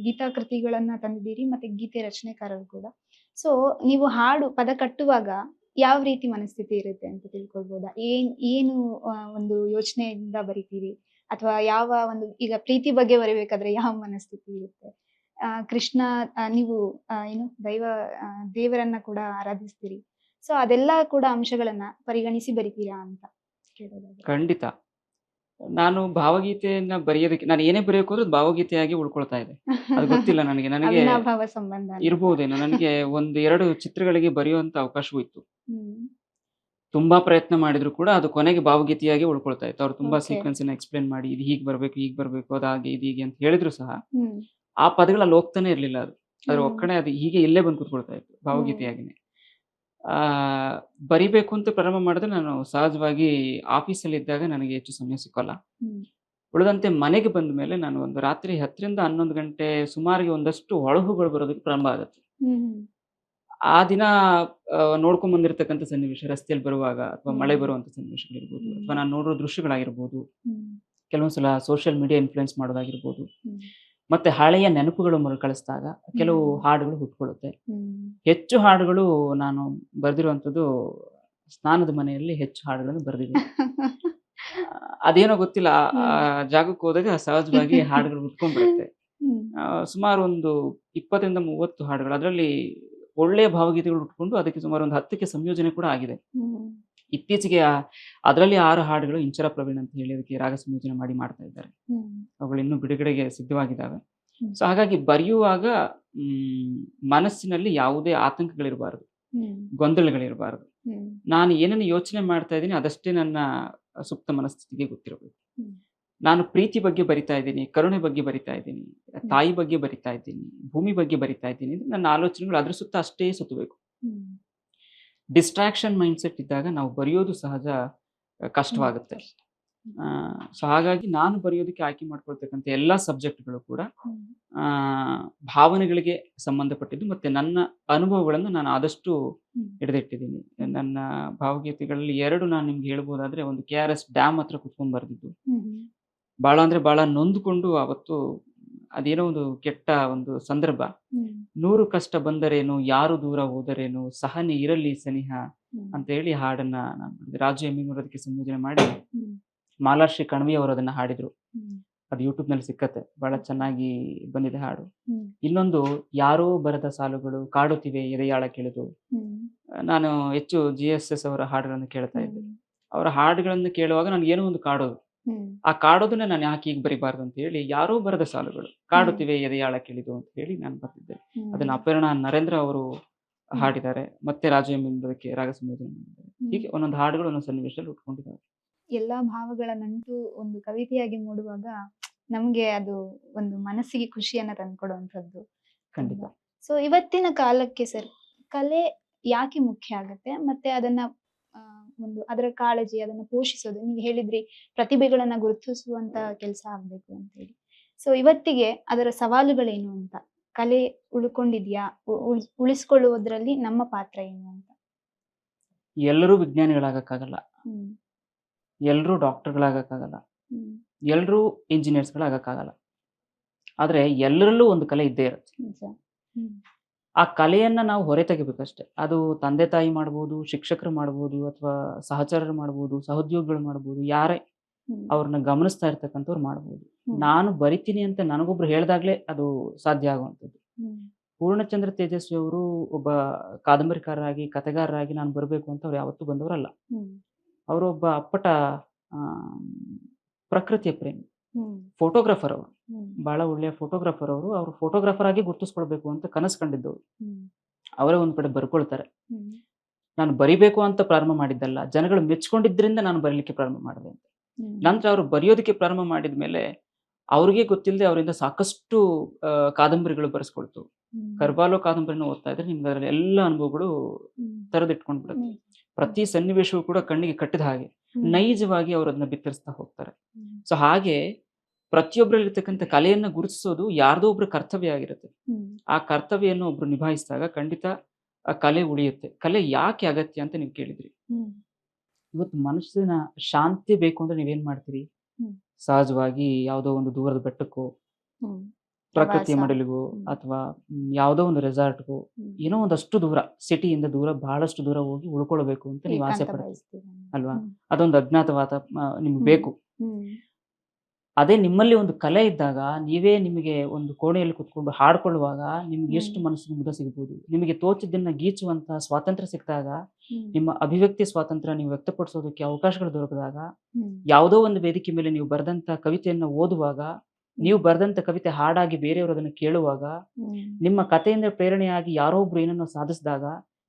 ಗೀತಾ ಕೃತಿಗಳನ್ನ ತಂದಿದ್ದೀರಿ ಮತ್ತೆ ಗೀತೆ ರಚನೆಕಾರರು ಕೂಡ. ಸೊ ನೀವು ಹಾಡು ಪದ ಕಟ್ಟುವಾಗ ಯಾವ ರೀತಿ ಮನಸ್ಥಿತಿ ಇರುತ್ತೆ ಅಂತ ತಿಳ್ಕೊಳ್ಬೋದಾ? ಏನು ಒಂದು ಯೋಚನೆಯಿಂದ ಬರಿತೀರಿ? ಅಥವಾ ಯಾವ ಒಂದು ಈಗ ಪ್ರೀತಿ ಬಗ್ಗೆ ಬರಿಬೇಕಾದ್ರೆ ಯಾವ ಮನಸ್ಥಿತಿ ಇರುತ್ತೆ? ಕೃಷ್ಣ ನೀವು ಏನು ದೇವರನ್ನ ಕೂಡ ಆರಾಧಿಸ್ತೀರಿ. ಸೊ ಅದೆಲ್ಲ ಕೂಡ ಅಂಶಗಳನ್ನ ಪರಿಗಣಿಸಿ ಬರಿತೀರಾ ಅಂತ ಕೇಳೋದಾದ್ರೆ. ಖಂಡಿತ. ನಾನು ಭಾವಗೀತೆಯನ್ನ ಬರೆಯೋದಕ್ಕೆ ನಾನು ಏನೇ ಬರೆಯೋಕೆ ಹೋದ್ರೂ ಅದು ಭಾವಗೀತೆಯಾಗಿ ಉಳ್ಕೊಳ್ತಾ ಇದೆ. ಅದು ಗೊತ್ತಿಲ್ಲ ನನಗೆ. ನನಗೆ ಅವಿನಾಭಾವ ಸಂಬಂಧ ಅಂತ. ಇರ್ಬೋದೇನೋ. ನನಗೆ 1-2 ಚಿತ್ರಗಳಿಗೆ ಬರೆಯುವಂತ ಅವಕಾಶವೂ ಇತ್ತು. ಹ್ಮ್. ತುಂಬಾ ಪ್ರಯತ್ನ ಮಾಡಿದ್ರು ಕೂಡ ಅದು ಕೊನೆಗೆ ಭಾವಗೀತೆಯಾಗಿ ಉಳ್ಕೊಳ್ತಾ ಇತ್ತು. ಅವ್ರು ತುಂಬಾ Okay. ಸೀಕ್ವೆನ್ಸ್ ಅನ್ನ ಎಕ್ಸ್‌ಪ್ಲೇನ್ ಮಾಡಿ ಇದು ಹೀಗೆ ಬರಬೇಕು, ಅದು ಹಾಗೆ, ಇದು ಹೀಗೆ ಅಂತ ಹೇಳಿದ್ರು ಸಹ ಹ್ಮ್. ಆ ಪದಗಳು ಅಲ್ಲಿ ಹೋಗ್ತಾನೆ ಇರ್ಲಿಲ್ಲ ಅದು. ಅದ್ರ ಹ್ಮ್. ಒಕ್ಕಣೆ ಅದು ಹೀಗೆ ಇಲ್ಲೇ ಬಂದು ಕೂತ್ಕೊಳ್ತಾ ಇತ್ತು ಭಾವಗೀತೆಯಾಗಿನೇ. ಬರಿಬೇಕು ಅಂತ ಪ್ರಾರಂಭ ಮಾಡಿದ್ರೆ ನಾನು ಸಹಜವಾಗಿ ಆಫೀಸಲ್ಲಿ ಇದ್ದಾಗ ನನಗೆ ಹೆಚ್ಚು ಸಮಯ ಸಿಕ್ಕಲ್ಲ. ಹ್ಮ್. ಉಳಿದಂತೆ ಮನೆಗೆ ಬಂದ ಮೇಲೆ ನಾನು ಒಂದು ರಾತ್ರಿ 10ರಿಂದ 11 ಗಂಟೆ ಸುಮಾರಿಗೆ ಒಂದಷ್ಟು ಹೊಳಹುಗಳು ಬರೋದಕ್ಕೆ ಪ್ರಾರಂಭ ಆಗುತ್ತೆ. ಹ್ಮ್. ಆ ದಿನ ನೋಡ್ಕೊಂಡ್ ಬಂದಿರತಕ್ಕಂಥ ಸನ್ನಿವೇಶ, ರಸ್ತೆಯಲ್ಲಿ ಬರುವಾಗ ಅಥವಾ ಮಳೆ ಬರುವಂತ ಸನ್ನಿವೇಶಗಳಿರ್ಬೋದು, ಅಥವಾ ನಾನು ನೋಡೋ ದೃಶ್ಯಗಳಾಗಿರ್ಬೋದು, ಹ್ಮ್. ಕೆಲವೊಂದ್ಸಲ ಸೋಷಿಯಲ್ ಮೀಡಿಯಾ ಇನ್ಫ್ಲುಯೆನ್ಸ್ ಮಾಡೋದಾಗಿರ್ಬೋದು, ಹ್ಮ್. ಮತ್ತೆ ಹಳೆಯ ನೆನಪುಗಳು ಮರುಕಳಿಸಿದಾಗ ಕೆಲವು ಹಾಡುಗಳು ಹುಟ್ಕೊಳ್ಳುತ್ತೆ. ಹ್ಮ್. ಹೆಚ್ಚು ಹಾಡುಗಳು ನಾನು ಬರೆದಿರುವಂಥದ್ದು ಸ್ನಾನದ ಮನೆಯಲ್ಲಿ ಹೆಚ್ಚು ಹಾಡುಗಳನ್ನು ಬರೆದಿದ್ದೀನಿ. ಅದೇನೋ ಗೊತ್ತಿಲ್ಲ, ಆ ಜಾಗಕ್ಕೆ ಹೋದಾಗ ಸಹಜವಾಗಿ ಹಾಡುಗಳು ಹುಟ್ಕೊಂಡ್ಬಿಡುತ್ತೆ. ಹ್ಮ್. ಸುಮಾರು ಒಂದು 20ರಿಂದ 30 ಹಾಡುಗಳು. ಅದರಲ್ಲಿ ಒಳ್ಳೆಯ ಭಾವಗೀತೆಗಳು ಹುಟ್ಕೊಂಡು ಅದಕ್ಕೆ ಸುಮಾರು ಒಂದು 10ಕ್ಕೆ ಸಂಯೋಜನೆ ಕೂಡ ಆಗಿದೆ. ಹ್ಮ್. ಇತ್ತೀಚೆಗೆ ಅದರಲ್ಲಿ 6 ಹಾಡುಗಳು ಇಂಚರ ಪ್ರವೀಣ್ ಅಂತ ಹೇಳಿ ಅದಕ್ಕೆ ರಾಗ ಸಂಯೋಜನೆ ಮಾಡಿ ಮಾಡ್ತಾ ಇದ್ದಾರೆ. ಹ್ಮ್. ಅವುಗಳು ಇನ್ನೂ ಬಿಡುಗಡೆಗೆ ಸಿದ್ಧವಾಗಿದ್ದಾವೆ. ಹ್ಮ್. ಸೊ ಹಾಗಾಗಿ ಬರೆಯುವಾಗ ಮನಸ್ಸಿನಲ್ಲಿ ಯಾವುದೇ ಆತಂಕಗಳಿರಬಾರದು, ಹ್ಮ್. ಗೊಂದಲಗಳಿರಬಾರದು. ಹ್ಮ್. ನಾನು ಏನನ್ನು ಯೋಚನೆ ಮಾಡ್ತಾ ಇದ್ದೀನಿ ಅದಷ್ಟೇ ನನ್ನ ಸುಪ್ತ ಮನಸ್ಥಿತಿಗೆ ಗೊತ್ತಿರಬೇಕು. ಹ್ಮ್. ನಾನು ಪ್ರೀತಿ ಬಗ್ಗೆ ಬರಿತಾ ಇದ್ದೀನಿ, ಕರುಣೆ ಬಗ್ಗೆ ಬರಿತಾ ಇದ್ದೀನಿ, ತಾಯಿ ಬಗ್ಗೆ ಬರಿತಾ ಇದ್ದೀನಿ, ಭೂಮಿ ಬಗ್ಗೆ ಬರಿತಾ ಇದ್ದೀನಿ ಅಂದ್ರೆ ನನ್ನ ಆಲೋಚನೆಗಳು ಅದ್ರ ಸುತ್ತ ಅಷ್ಟೇ ಸುತ್ತಬೇಕು. ಹ್ಮ್. ಡಿಸ್ಟ್ರಾಕ್ಷನ್ ಮೈಂಡ್ಸೆಟ್ ಇದ್ದಾಗ ನಾವು ಬರೆಯೋದು ಸಹಜ ಕಷ್ಟವಾಗುತ್ತೆ. ಸೊ ಹಾಗಾಗಿ ನಾನು ಬರೆಯೋದಕ್ಕೆ ಆಯ್ಕೆ ಮಾಡ್ಕೊಳ್ತಕ್ಕಂಥ ಎಲ್ಲ ಸಬ್ಜೆಕ್ಟ್ಗಳು ಕೂಡ ಹ್ಮ್. ಭಾವನೆಗಳಿಗೆ ಸಂಬಂಧಪಟ್ಟಿದ್ದು ಮತ್ತೆ ನನ್ನ ಅನುಭವಗಳನ್ನು ನಾನು ಆದಷ್ಟು ಹ್ಮ್. ಹಿಡಿದಿಟ್ಟಿದ್ದೀನಿ. ನನ್ನ ಭಾವಗೀತೆಗಳಲ್ಲಿ 2 ನಾನು ನಿಮ್ಗೆ ಹೇಳ್ಬೋದಾದ್ರೆ, ಒಂದು KRS ಡ್ಯಾಮ್ ಹತ್ರ ಕುತ್ಕೊಂಡ್ ಬರ್ದಿದ್ದು. ಹ್ಮ್. ಬಹಳ ಅಂದ್ರೆ ಬಹಳ ನೊಂದುಕೊಂಡು ಅವತ್ತು ಅದೇನೋ ಒಂದು ಕೆಟ್ಟ ಒಂದು ಸಂದರ್ಭ. ಹ್ಮ್. 100 ಕಷ್ಟ ಬಂದರೇನು, ಯಾರು ದೂರ ಹೋದರೇನು, ಸಹನೆ ಇರಲಿ ಸನಿಹ ಹ್ಮ್. ಅಂತ ಹೇಳಿ ಹಾಡನ್ನ ನಾನು ಮಾಡಿದೆ. ರಾಜು ಎಮ್ಮಿನವರು ಅದಕ್ಕೆ ಸಂಯೋಜನೆ ಮಾಡಿ, ಹ್ಮ್. ಮಾಲಾಶ್ರೀ ಕಣ್ವಿ ಅವರು ಅದನ್ನ ಹಾಡಿದ್ರು. ಹ್ಮ್. ಅದು ಯೂಟ್ಯೂಬ್ನಲ್ಲಿ ಸಿಕ್ಕತ್ತೆ. ಬಹಳ ಚೆನ್ನಾಗಿ ಬಂದಿದೆ ಹಾಡು. ಹ್ಮ್. ಇನ್ನೊಂದು ಯಾರೋ ಬರದ ಸಾಲುಗಳು ಕಾಡುತ್ತಿವೆ ಎದೆಯಾಳ ಕೆಳೆದು. ಹ್ಮ್. ನಾನು ಹೆಚ್ಚು GSS ಅವರ ಹಾಡುಗಳನ್ನು ಕೇಳ್ತಾ ಇದ್ದೆ. ಹ್ಮ್. ಅವರ ಹಾಡುಗಳನ್ನು ಕೇಳುವಾಗ ನನಗೆ ಏನೋ ಒಂದು ಕಾಡೋದು. ಹ್ಮ್. ಆ ಕಾಡೋದನ್ನ ನಾನು ಯಾಕೆ ಹೀಗೆ ಬರಿಬಾರ್ದು ಅಂತ ಹೇಳಿ ಯಾರೋ ಬರದ ಸಾಲುಗಳು ಕಾಡುತ್ತಿವೆ ಎದೆಯಾಳ ಕೆಳಿದು ಅಂತ ಹೇಳಿ ನಾನು ಬರ್ತಿದ್ದೆ. ಅದನ್ನ ಅಪರ್ಣಾ ನರೇಂದ್ರ ಅವರು ಹಾಡಿದ್ದಾರೆ, ಮತ್ತೆ ರಾಜು ಎಂ ಅದಕ್ಕೆ ರಾಗ ಸಂಯೋಜನೆ ಮಾಡಿದ್ದಾರೆ. ಹೀಗೆ ಒಂದೊಂದು ಹಾಡುಗಳು ಒಂದೊಂದು ಸನ್ನಿವೇಶದಲ್ಲಿ ಉಟ್ಕೊಂಡಿದ್ದಾರೆ. ಎಲ್ಲಾ ಭಾವಗಳ ನಂಟು ಒಂದು ಕವಿತೆಯಾಗಿ ಮೂಡುವಾಗ ನಮ್ಗೆ ಅದು ಒಂದು ಮನಸ್ಸಿಗೆ ಖುಷಿಯನ್ನ ತಂದ್ಕೊಡುವಂಥದ್ದು. ಖಂಡಿತ. ಸೊ ಇವತ್ತಿನ ಕಾಲಕ್ಕೆ ಸರ್ ಕಲೆ ಯಾಕೆ ಮುಖ್ಯ ಆಗುತ್ತೆ ಮತ್ತೆ ಅದನ್ನ ಒಂದು ಅದರ ಕಾಳಜಿ, ಅದನ್ನ ಪೋಷಿಸೋದು, ನೀವು ಹೇಳಿದ್ರಿ ಪ್ರತಿಭೆಗಳನ್ನ ಗುರುತಿಸುವಂತ ಕೆಲಸ ಆಗ್ಬೇಕು ಅಂತ ಹೇಳಿ. ಸೊ ಇವತ್ತಿಗೆ ಅದರ ಸವಾಲುಗಳೇನು ಅಂತ, ಕಲೆ ಉಳ್ಕೊಂಡಿದ್ಯಾ, ಉಳಿಸ್ಕೊಳ್ಳುವುದರಲ್ಲಿ ನಮ್ಮ ಪಾತ್ರ ಏನು ಅಂತ? ಎಲ್ಲರೂ ವಿಜ್ಞಾನಿಗಳಾಗಕ್ಕಾಗಲ್ಲ, ಹ್ಮ್ ಎಲ್ಲರೂ ಡಾಕ್ಟರ್ಗಳಾಗಕ್ಕಾಗಲ್ಲ, ಹ್ಮ್ ಎಲ್ಲರೂ ಇಂಜಿನಿಯರ್ಸ್ಗಳಾಗಕ್ಕಾಗಲ್ಲ. ಆದ್ರೆ ಎಲ್ಲರಲ್ಲೂ ಒಂದು ಕಲೆ ಇದ್ದೇ ಇರುತ್ತೆ. ನಿಜ. ಹ್ಮ್ ಆ ಕಲೆಯನ್ನ ನಾವು ಹೊರ ತೆಗಿಬೇಕಷ್ಟೆ. ಅದು ತಂದೆ ತಾಯಿ ಮಾಡ್ಬೋದು, ಶಿಕ್ಷಕರು ಮಾಡ್ಬೋದು, ಅಥವಾ ಸಹಚರರು ಮಾಡ್ಬೋದು, ಸಹೋದ್ಯೋಗಿಗಳು ಮಾಡ್ಬೋದು, ಯಾರೇ ಹ್ಮ್ ಅವ್ರನ್ನ ಗಮನಿಸ್ತಾ ಇರ್ತಕ್ಕಂಥವ್ರು ಮಾಡ್ಬೋದು. ಹ್ಮ್ ನಾನು ಬರಿತೀನಿ ಅಂತ ನನಗೊಬ್ರು ಹೇಳ್ದಾಗ್ಲೇ ಅದು ಸಾಧ್ಯ ಆಗುವಂಥದ್ದು. ಹ್ಮ್ ಪೂರ್ಣಚಂದ್ರ ತೇಜಸ್ವಿ ಅವರು ಒಬ್ಬ ಕಾದಂಬರಿಕಾರರಾಗಿ, ಕಥೆಗಾರರಾಗಿ ನಾನು ಬರಬೇಕು ಅಂತ ಅವ್ರು ಯಾವತ್ತೂ ಬಂದವರಲ್ಲ. ಹ್ಮ್ ಅವರು ಒಬ್ಬ ಅಪ್ಪಟ ಆ, ಪ್ರಕೃತಿಯ ಪ್ರೇಮಿ, ಹ್ಮ್ ಫೋಟೋಗ್ರಾಫರ್ ಅವರು. ಹ್ಮ್ ಬಹಳ ಒಳ್ಳೆಯ ಫೋಟೋಗ್ರಾಫರ್ ಅವರು. ಅವರು ಫೋಟೋಗ್ರಾಫರ್ ಆಗಿ ಗುರುತಿಸ್ಕೊಳ್ಬೇಕು ಅಂತ ಕನಸು ಕಂಡಿದ್ದವರು. ಹ್ಮ್ ಅವರೇ ಒಂದು ಕಡೆ ಬರ್ಕೊಳ್ತಾರೆ, ಹ್ಮ್ ನಾನು ಬರಿಬೇಕು ಅಂತ ಪ್ರಾರಂಭ ಮಾಡಿದ್ದಲ್ಲ, ಜನಗಳು ಮೆಚ್ಕೊಂಡಿದ್ರಿಂದ ನಾನು ಬರೀಲಿಕ್ಕೆ ಪ್ರಾರಂಭ ಮಾಡಿದೆ ಅಂತ. ಹ್ಮ್ ನಂತರ ಅವರು ಬರೆಯೋದಕ್ಕೆ ಪ್ರಾರಂಭ ಮಾಡಿದ ಮೇಲೆ ಅವ್ರಿಗೆ ಗೊತ್ತಿಲ್ಲದೆ ಅವರಿಂದ ಸಾಕಷ್ಟು ಕಾದಂಬರಿಗಳು ಬರೆಸ್ಕೊಳ್ತು. ಹ್ಮ್ ಕರ್ಬಾಲೋ ಕಾದಂಬರಿನ ಓದ್ತಾ ಇದ್ರೆ ನಿಮ್ಗೆ ಅದರಲ್ಲಿ ಎಲ್ಲ ಅನುಭವಗಳು ಹ್ಮ್ ತೆರೆದಿಟ್ಕೊಂಡು ಬಿಡುತ್ತೆ. ಹ್ಮ್ ಪ್ರತಿ ಸನ್ನಿವೇಶವೂ ಕೂಡ ಕಣ್ಣಿಗೆ ಕಟ್ಟಿದ ಹಾಗೆ ಹ್ಮ್ ನೈಜವಾಗಿ ಅವರು ಅದನ್ನ ಬಿತ್ತರಿಸ್ತಾ ಹೋಗ್ತಾರೆ. ಹ್ಮ್ ಸೊ ಹಾಗೆ ಪ್ರತಿಯೊಬ್ಬರಲ್ಲಿರ್ತಕ್ಕಂಥ ಕಲೆಯನ್ನ ಗುರುತಿಸೋದು ಯಾರ್ದೋ ಒಬ್ರು ಕರ್ತವ್ಯ ಆಗಿರುತ್ತೆ. ಹ್ಮ್ ಆ ಕರ್ತವ್ಯವನ್ನು ಒಬ್ರು ನಿಭಾಯಿಸಿದಾಗ ಖಂಡಿತ ಆ ಕಲೆ ಉಳಿಯುತ್ತೆ. ಕಲೆ ಯಾಕೆ ಅಗತ್ಯ ಅಂತ ನೀವು ಕೇಳಿದ್ರಿ. ಹ್ಮ್ ಇವತ್ತು ಮನಸ್ಸಿನ ಶಾಂತಿ ಬೇಕು ಅಂದ್ರೆ ನೀವೇನ್ ಮಾಡ್ತೀರಿ? ಹ್ಮ್ ಸಹಜವಾಗಿ ಯಾವುದೋ ಒಂದು ದೂರದ ಬೆಟ್ಟಕ್ಕೋ, ಹ್ಮ್ ಪ್ರಕೃತಿಯ ಪ್ರವಾಸ. ಮಡಲಿಗೋ, ಹ್ಮ್ ಅಥವಾ ಯಾವುದೋ ಒಂದು ರೆಸಾರ್ಟ್‌ಗೋ, ಹ್ಮ್ ಏನೋ ಒಂದಷ್ಟು ದೂರ, ಸಿಟಿಯಿಂದ ದೂರ, ಬಹಳಷ್ಟು ದೂರ ಹೋಗಿ ಉಳ್ಕೊಳ್ಬೇಕು ಅಂತ ನೀವು ಆಸೆ ಏಕಾಂತ ಪಡ್ತೀರಿ ಬಯಸ್ತೀರ. ಅಲ್ವಾ? ಹ್ಮ್ ಅದೊಂದು ಅಜ್ಞಾತವಾದ ನಿಮ್ಗೆ ಹ್ಮ್ ಬೇಕು. ಹ್ಮ್ ಅದೇ ನಿಮ್ಮಲ್ಲಿ ಒಂದು ಕಲೆ ಇದ್ದಾಗ ನೀವೇ ನಿಮಗೆ ಒಂದು ಕೋಣೆಯಲ್ಲಿ ಕುತ್ಕೊಂಡು ಹಾಡ್ಕೊಳ್ಳುವಾಗ ನಿಮ್ಗೆ ಎಷ್ಟು ಹ್ಮ್ ಮನಸ್ಸಿಗೆ ಮುದ ಸಿಗ್ಬೋದು. ನಿಮಗೆ ತೋಚಿದ್ದನ್ನ ಗೀಚುವಂತಹ ಸ್ವಾತಂತ್ರ್ಯ ಸಿಕ್ಕಿದಾಗ, ಹ್ಮ್ ನಿಮ್ಮ ಅಭಿವ್ಯಕ್ತಿ ಸ್ವಾತಂತ್ರ್ಯ ನೀವು ವ್ಯಕ್ತಪಡಿಸೋದಕ್ಕೆ ಅವಕಾಶಗಳು ದೊರಕಿದಾಗ, ಹ್ಮ್ ಯಾವುದೋ ಒಂದು ವೇದಿಕೆ ಮೇಲೆ ನೀವು ಬರೆದಂತ ಕವಿತೆಯನ್ನ ಓದುವಾಗ, ನೀವು ಬರೆದಂತ ಕವಿತೆ ಹಾಡಾಗಿ ಬೇರೆಯವರು ಅದನ್ನು ಕೇಳುವಾಗ, ಹ್ಮ್ ನಿಮ್ಮ ಕಥೆಯಿಂದ ಪ್ರೇರಣೆಯಾಗಿ ಯಾರೋ ಒಬ್ರು ಏನನ್ನೋ ಸಾಧಿಸಿದಾಗ,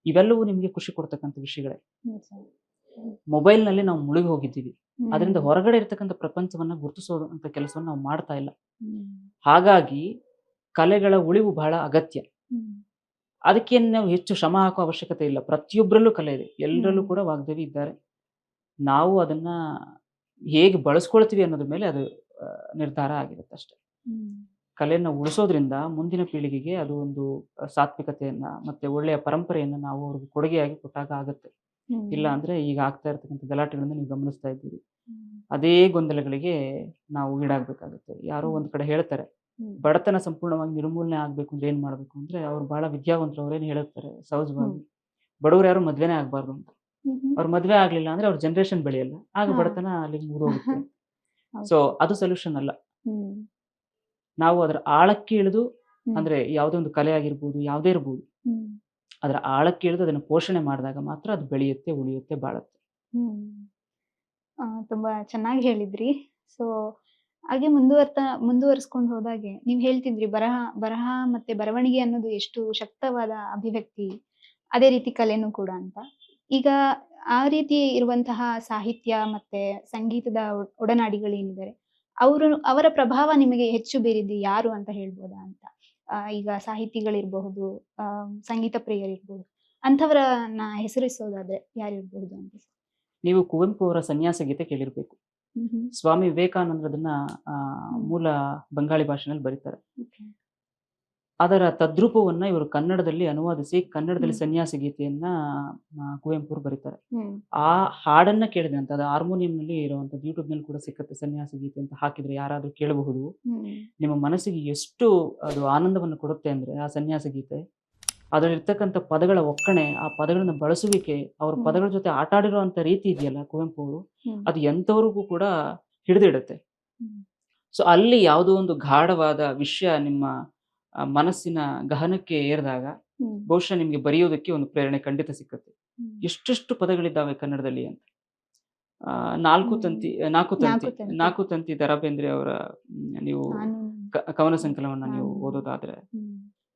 ಇವೆಲ್ಲವೂ ನಿಮಗೆ ಖುಷಿ ಕೊಡ್ತಕ್ಕಂಥ ವಿಷಯಗಳೇ. ನಿಜ. ಹ್ಮ್ ಮೊಬೈಲ್‌ನಲ್ಲಿ ನಾವು ಮುಳುಗಿ ಹೋಗಿದ್ದೀವಿ. ಅದರಿಂದ ಹ್ಮ್ ಹೊರಗಡೆ ಇರ್ತಕ್ಕಂಥ ಪ್ರಪಂಚವನ್ನ ಗುರುತಿಸೋದು ಅಂತ ಕೆಲಸವನ್ನ ನಾವು ಮಾಡ್ತಾ ಇಲ್ಲ. ಹ್ಮ್ ಹಾಗಾಗಿ ಕಲೆಗಳ ಉಳಿವು ಬಹಳ ಅಗತ್ಯ. ಹ್ಮ್ ಅದಕ್ಕೇನು ನಾವು ಹೆಚ್ಚು ಶ್ರಮ ಹಾಕೋ ಅವಶ್ಯಕತೆ ಇಲ್ಲ. ಪ್ರತಿಯೊಬ್ಬರಲ್ಲೂ ಕಲೆ ಇದೆ. ಎಲ್ಲರಲ್ಲೂ ಹ್ಮ್ ಕೂಡ ವಾಗ್ದೇವಿ ಇದ್ದಾರೆ. ನಾವು ಅದನ್ನ ಹೇಗೆ ಬಳಸ್ಕೊಳ್ತೀವಿ ಅನ್ನೋದ್ರ ಮೇಲೆ ಅದು ನಿರ್ಧಾರ ಆಗಿರುತ್ತೆ ಅಷ್ಟೇ. ಹ್ಮ್ ಕಲೆಯನ್ನ ಉಳಿಸೋದ್ರಿಂದ ಮುಂದಿನ ಪೀಳಿಗೆಗೆ ಅದು ಒಂದು ಸಾತ್ವಿಕತೆಯನ್ನ ಮತ್ತೆ ಒಳ್ಳೆಯ ಪರಂಪರೆಯನ್ನ ನಾವು ಅವ್ರಿಗೆ ಕೊಡುಗೆಯಾಗಿ ಕೊಟ್ಟಾಗ ಆಗುತ್ತೆ. ಹ್ಮ್ ಇಲ್ಲ ಅಂದ್ರೆ ಈಗ ಆಗ್ತಾ ಇರ್ತಕ್ಕಂಥ ಗಲಾಟೆಗಳನ್ನ ನೀವು ಗಮನಿಸ್ತಾ ಇದ್ದೀರಿ. ಹ್ಮ್ ಅದೇ ಗೊಂದಲಗಳಿಗೆ ನಾವು ಈಡಾಗಬೇಕಾಗುತ್ತೆ. ಯಾರೋ ಒಂದ್ ಕಡೆ ಹೇಳ್ತಾರೆ, ಹ್ಮ್ ಬಡತನ ಸಂಪೂರ್ಣವಾಗಿ ನಿರ್ಮೂಲನೆ ಆಗ್ಬೇಕು ಅಂದ್ರೆ ಏನ್ ಮಾಡ್ಬೇಕು ಅಂದ್ರೆ, ಅವ್ರು ಬಹಳ ವಿದ್ಯಾವಂತರು, ಅವ್ರೇನು ಹೇಳ್ತಾರೆ ಸಹಜವಾಗಿ, ಬಡವರು ಯಾರು ಮದ್ವೆನೇ ಆಗ್ಬಾರ್ದು ಅಂತ. ಹ್ಮ್ ಹ್ಮ್ ಅವ್ರ ಮದ್ವೆ ಆಗ್ಲಿಲ್ಲ ಅಂದ್ರೆ ಅವ್ರ ಜನರೇಷನ್ ಬೆಳೆಯಲ್ಲ, ಆಗ ಹಾ. ಬಡತನ ಅಲ್ಲಿಗೆ ಮುಗಿದೋಗುತ್ತೆ. ಹೌದು. ಸೊ ಅದು ಸೊಲ್ಯೂಷನ್ ಅಲ್ಲ. ಹ್ಮ್ ನಾವು ಅದರ ಆಳಕ್ಕೆ ಇಳಿದು, ಹ್ಮ್ ಅಂದ್ರೆ ಯಾವುದೋ ಒಂದು ಕಲೆ ಆಗಿರ್ಬೋದು, ಯಾವುದೇ ಇರ್ಬೋದು, ಹ್ಮ್ ಅದರ ಆಳಕ್ಕೆ ಇಳಿದು ಅದನ್ನು ಪೋಷಣೆ ಮಾಡಿದಾಗ ಮಾತ್ರ ಅದು ಬೆಳೆಯುತ್ತೆ, ಉಳಿಯುತ್ತೆ, ಬಾಳುತ್ತೆ. ಹ್ಮ್ ತುಂಬಾ ಚೆನ್ನಾಗಿ ಹೇಳಿದ್ರಿ. ಸೊ ಹಾಗೆ ಮುಂದುವರಿಸ್ಕೊಂಡು ಹೋದಾಗೆ ನೀವು ಹೇಳ್ತಿದ್ರಿ, ಬರಹ ಬರಹ ಮತ್ತೆ ಬರವಣಿಗೆ ಅನ್ನೋದು ಎಷ್ಟು ಶಕ್ತವಾದ ಅಭಿವ್ಯಕ್ತಿ, ಅದೇ ರೀತಿ ಕಲೆನೂ ಕೂಡ ಅಂತ. ಈಗ ಆ ರೀತಿ ಇರುವಂತಹ ಸಾಹಿತ್ಯ ಮತ್ತೆ ಸಂಗೀತದ ಒಡನಾಡಿಗಳೇನಿದ್ದಾರೆ, ಅವರ ಪ್ರಭಾವ ನಿಮಗೆ ಹೆಚ್ಚು ಬೀರಿದ್ದು ಯಾರು ಅಂತ ಹೇಳ್ಬೋದಾ ಅಂತ? ಈಗ ಸಾಹಿತಿಗಳಿರಬಹುದು, ಸಂಗೀತ ಪ್ರಿಯರಿರ್ಬಹುದು, ಅಂಥವರನ್ನ ಹೆಸರಿಸೋದಾದ್ರೆ ಯಾರಿರ್ಬಹುದು ಅಂತ? ನೀವು ಕುವೆಂಪು ಅವರ ಸನ್ಯಾಸ ಗೀತೆ ಕೇಳಿರ್ಬೇಕು. ಹ್ಮ್ ಹ್ಮ್ ಸ್ವಾಮಿ ವಿವೇಕಾನಂದರು ಅದನ್ನ ಹ್ಮ್. ಮೂಲ ಬಂಗಾಳಿ ಭಾಷೆನಲ್ಲಿ ಬರೀತಾರೆ. Okay. ಅದರ ತದ್ರೂಪವನ್ನ ಇವರು ಕನ್ನಡದಲ್ಲಿ ಅನುವಾದಿಸಿ, ಕನ್ನಡದಲ್ಲಿ ಹ್ಮ್. ಸನ್ಯಾಸ ಗೀತೆಯನ್ನ ಕುವೆಂಪು ಅವರು ಬರೀತಾರೆ. ಹ್ಮ್ ಆ ಹಾಡನ್ನ ಕೇಳಿದೆ ಅಂತ, ಅದು ಹಾರ್ಮೋನಿಯಂನಲ್ಲಿ ಇರುವಂಥದ್ದು, ಯೂಟ್ಯೂಬ್ನಲ್ಲಿ ಕೂಡ ಸಿಕ್ಕತ್ತೆ. ಸನ್ಯಾಸ ಗೀತೆ ಅಂತ ಹಾಕಿದ್ರೆ ಯಾರಾದ್ರೂ ಕೇಳಬಹುದು. ಹ್ಮ್ ನಿಮ್ಮ ಮನಸ್ಸಿಗೆ ಎಷ್ಟು ಅದು ಆನಂದವನ್ನು ಕೊಡುತ್ತೆ ಅಂದ್ರೆ ಆ ಸನ್ಯಾಸ ಗೀತೆ, ಅದರಲ್ಲಿರ್ತಕ್ಕಂಥ ಪದಗಳ ಒಕ್ಕಣೆ, ಆ ಪದಗಳನ್ನ ಬಳಸುವಿಕೆ, ಅವ್ರ ಹ್ಮ್. ಪದಗಳ ಜೊತೆ ಆಟ ಆಡಿರುವಂತ ರೀತಿ ಇದೆಯಲ್ಲ ಕುವೆಂಪು ಅವರು, ಹ್ಮ್ ಅದು ಎಂಥವ್ರಿಗೂ ಕೂಡ ಹಿಡಿದಿಡುತ್ತೆ. ಹ್ಮ್ ಸೊ ಅಲ್ಲಿ ಯಾವುದೋ ಒಂದು ಗಾಢವಾದ ವಿಷಯ ನಿಮ್ಮ ಮನಸ್ಸಿನ ಗಹನಕ್ಕೆ ಏರಿದಾಗ ಹ್ಮ್ ಬಹುಶಃ ನಿಮ್ಗೆ ಬರೆಯೋದಕ್ಕೆ ಒಂದು ಪ್ರೇರಣೆ ಖಂಡಿತ ಸಿಕ್ಕತ್ತೆ. ಹ್ಮ್. ಎಷ್ಟೆಷ್ಟು ಪದಗಳಿದ್ದಾವೆ ಕನ್ನಡದಲ್ಲಿ ಅಂತ. ನಾಲ್ಕು ತಂತಿ ನಾಲ್ಕು ತಂತಿ ನಾಲ್ಕು ತಂತಿ. ನಾಲ್ಕು ತಂತಿ ದ ರಾ ಬೇಂದ್ರೆ ಅವರ ನೀವು ನಾನು ಕವನ ಸಂಕಲನವನ್ನ ನೀವು ನಾನು- ಓದೋದಾದ್ರೆ ಹ್ಮ್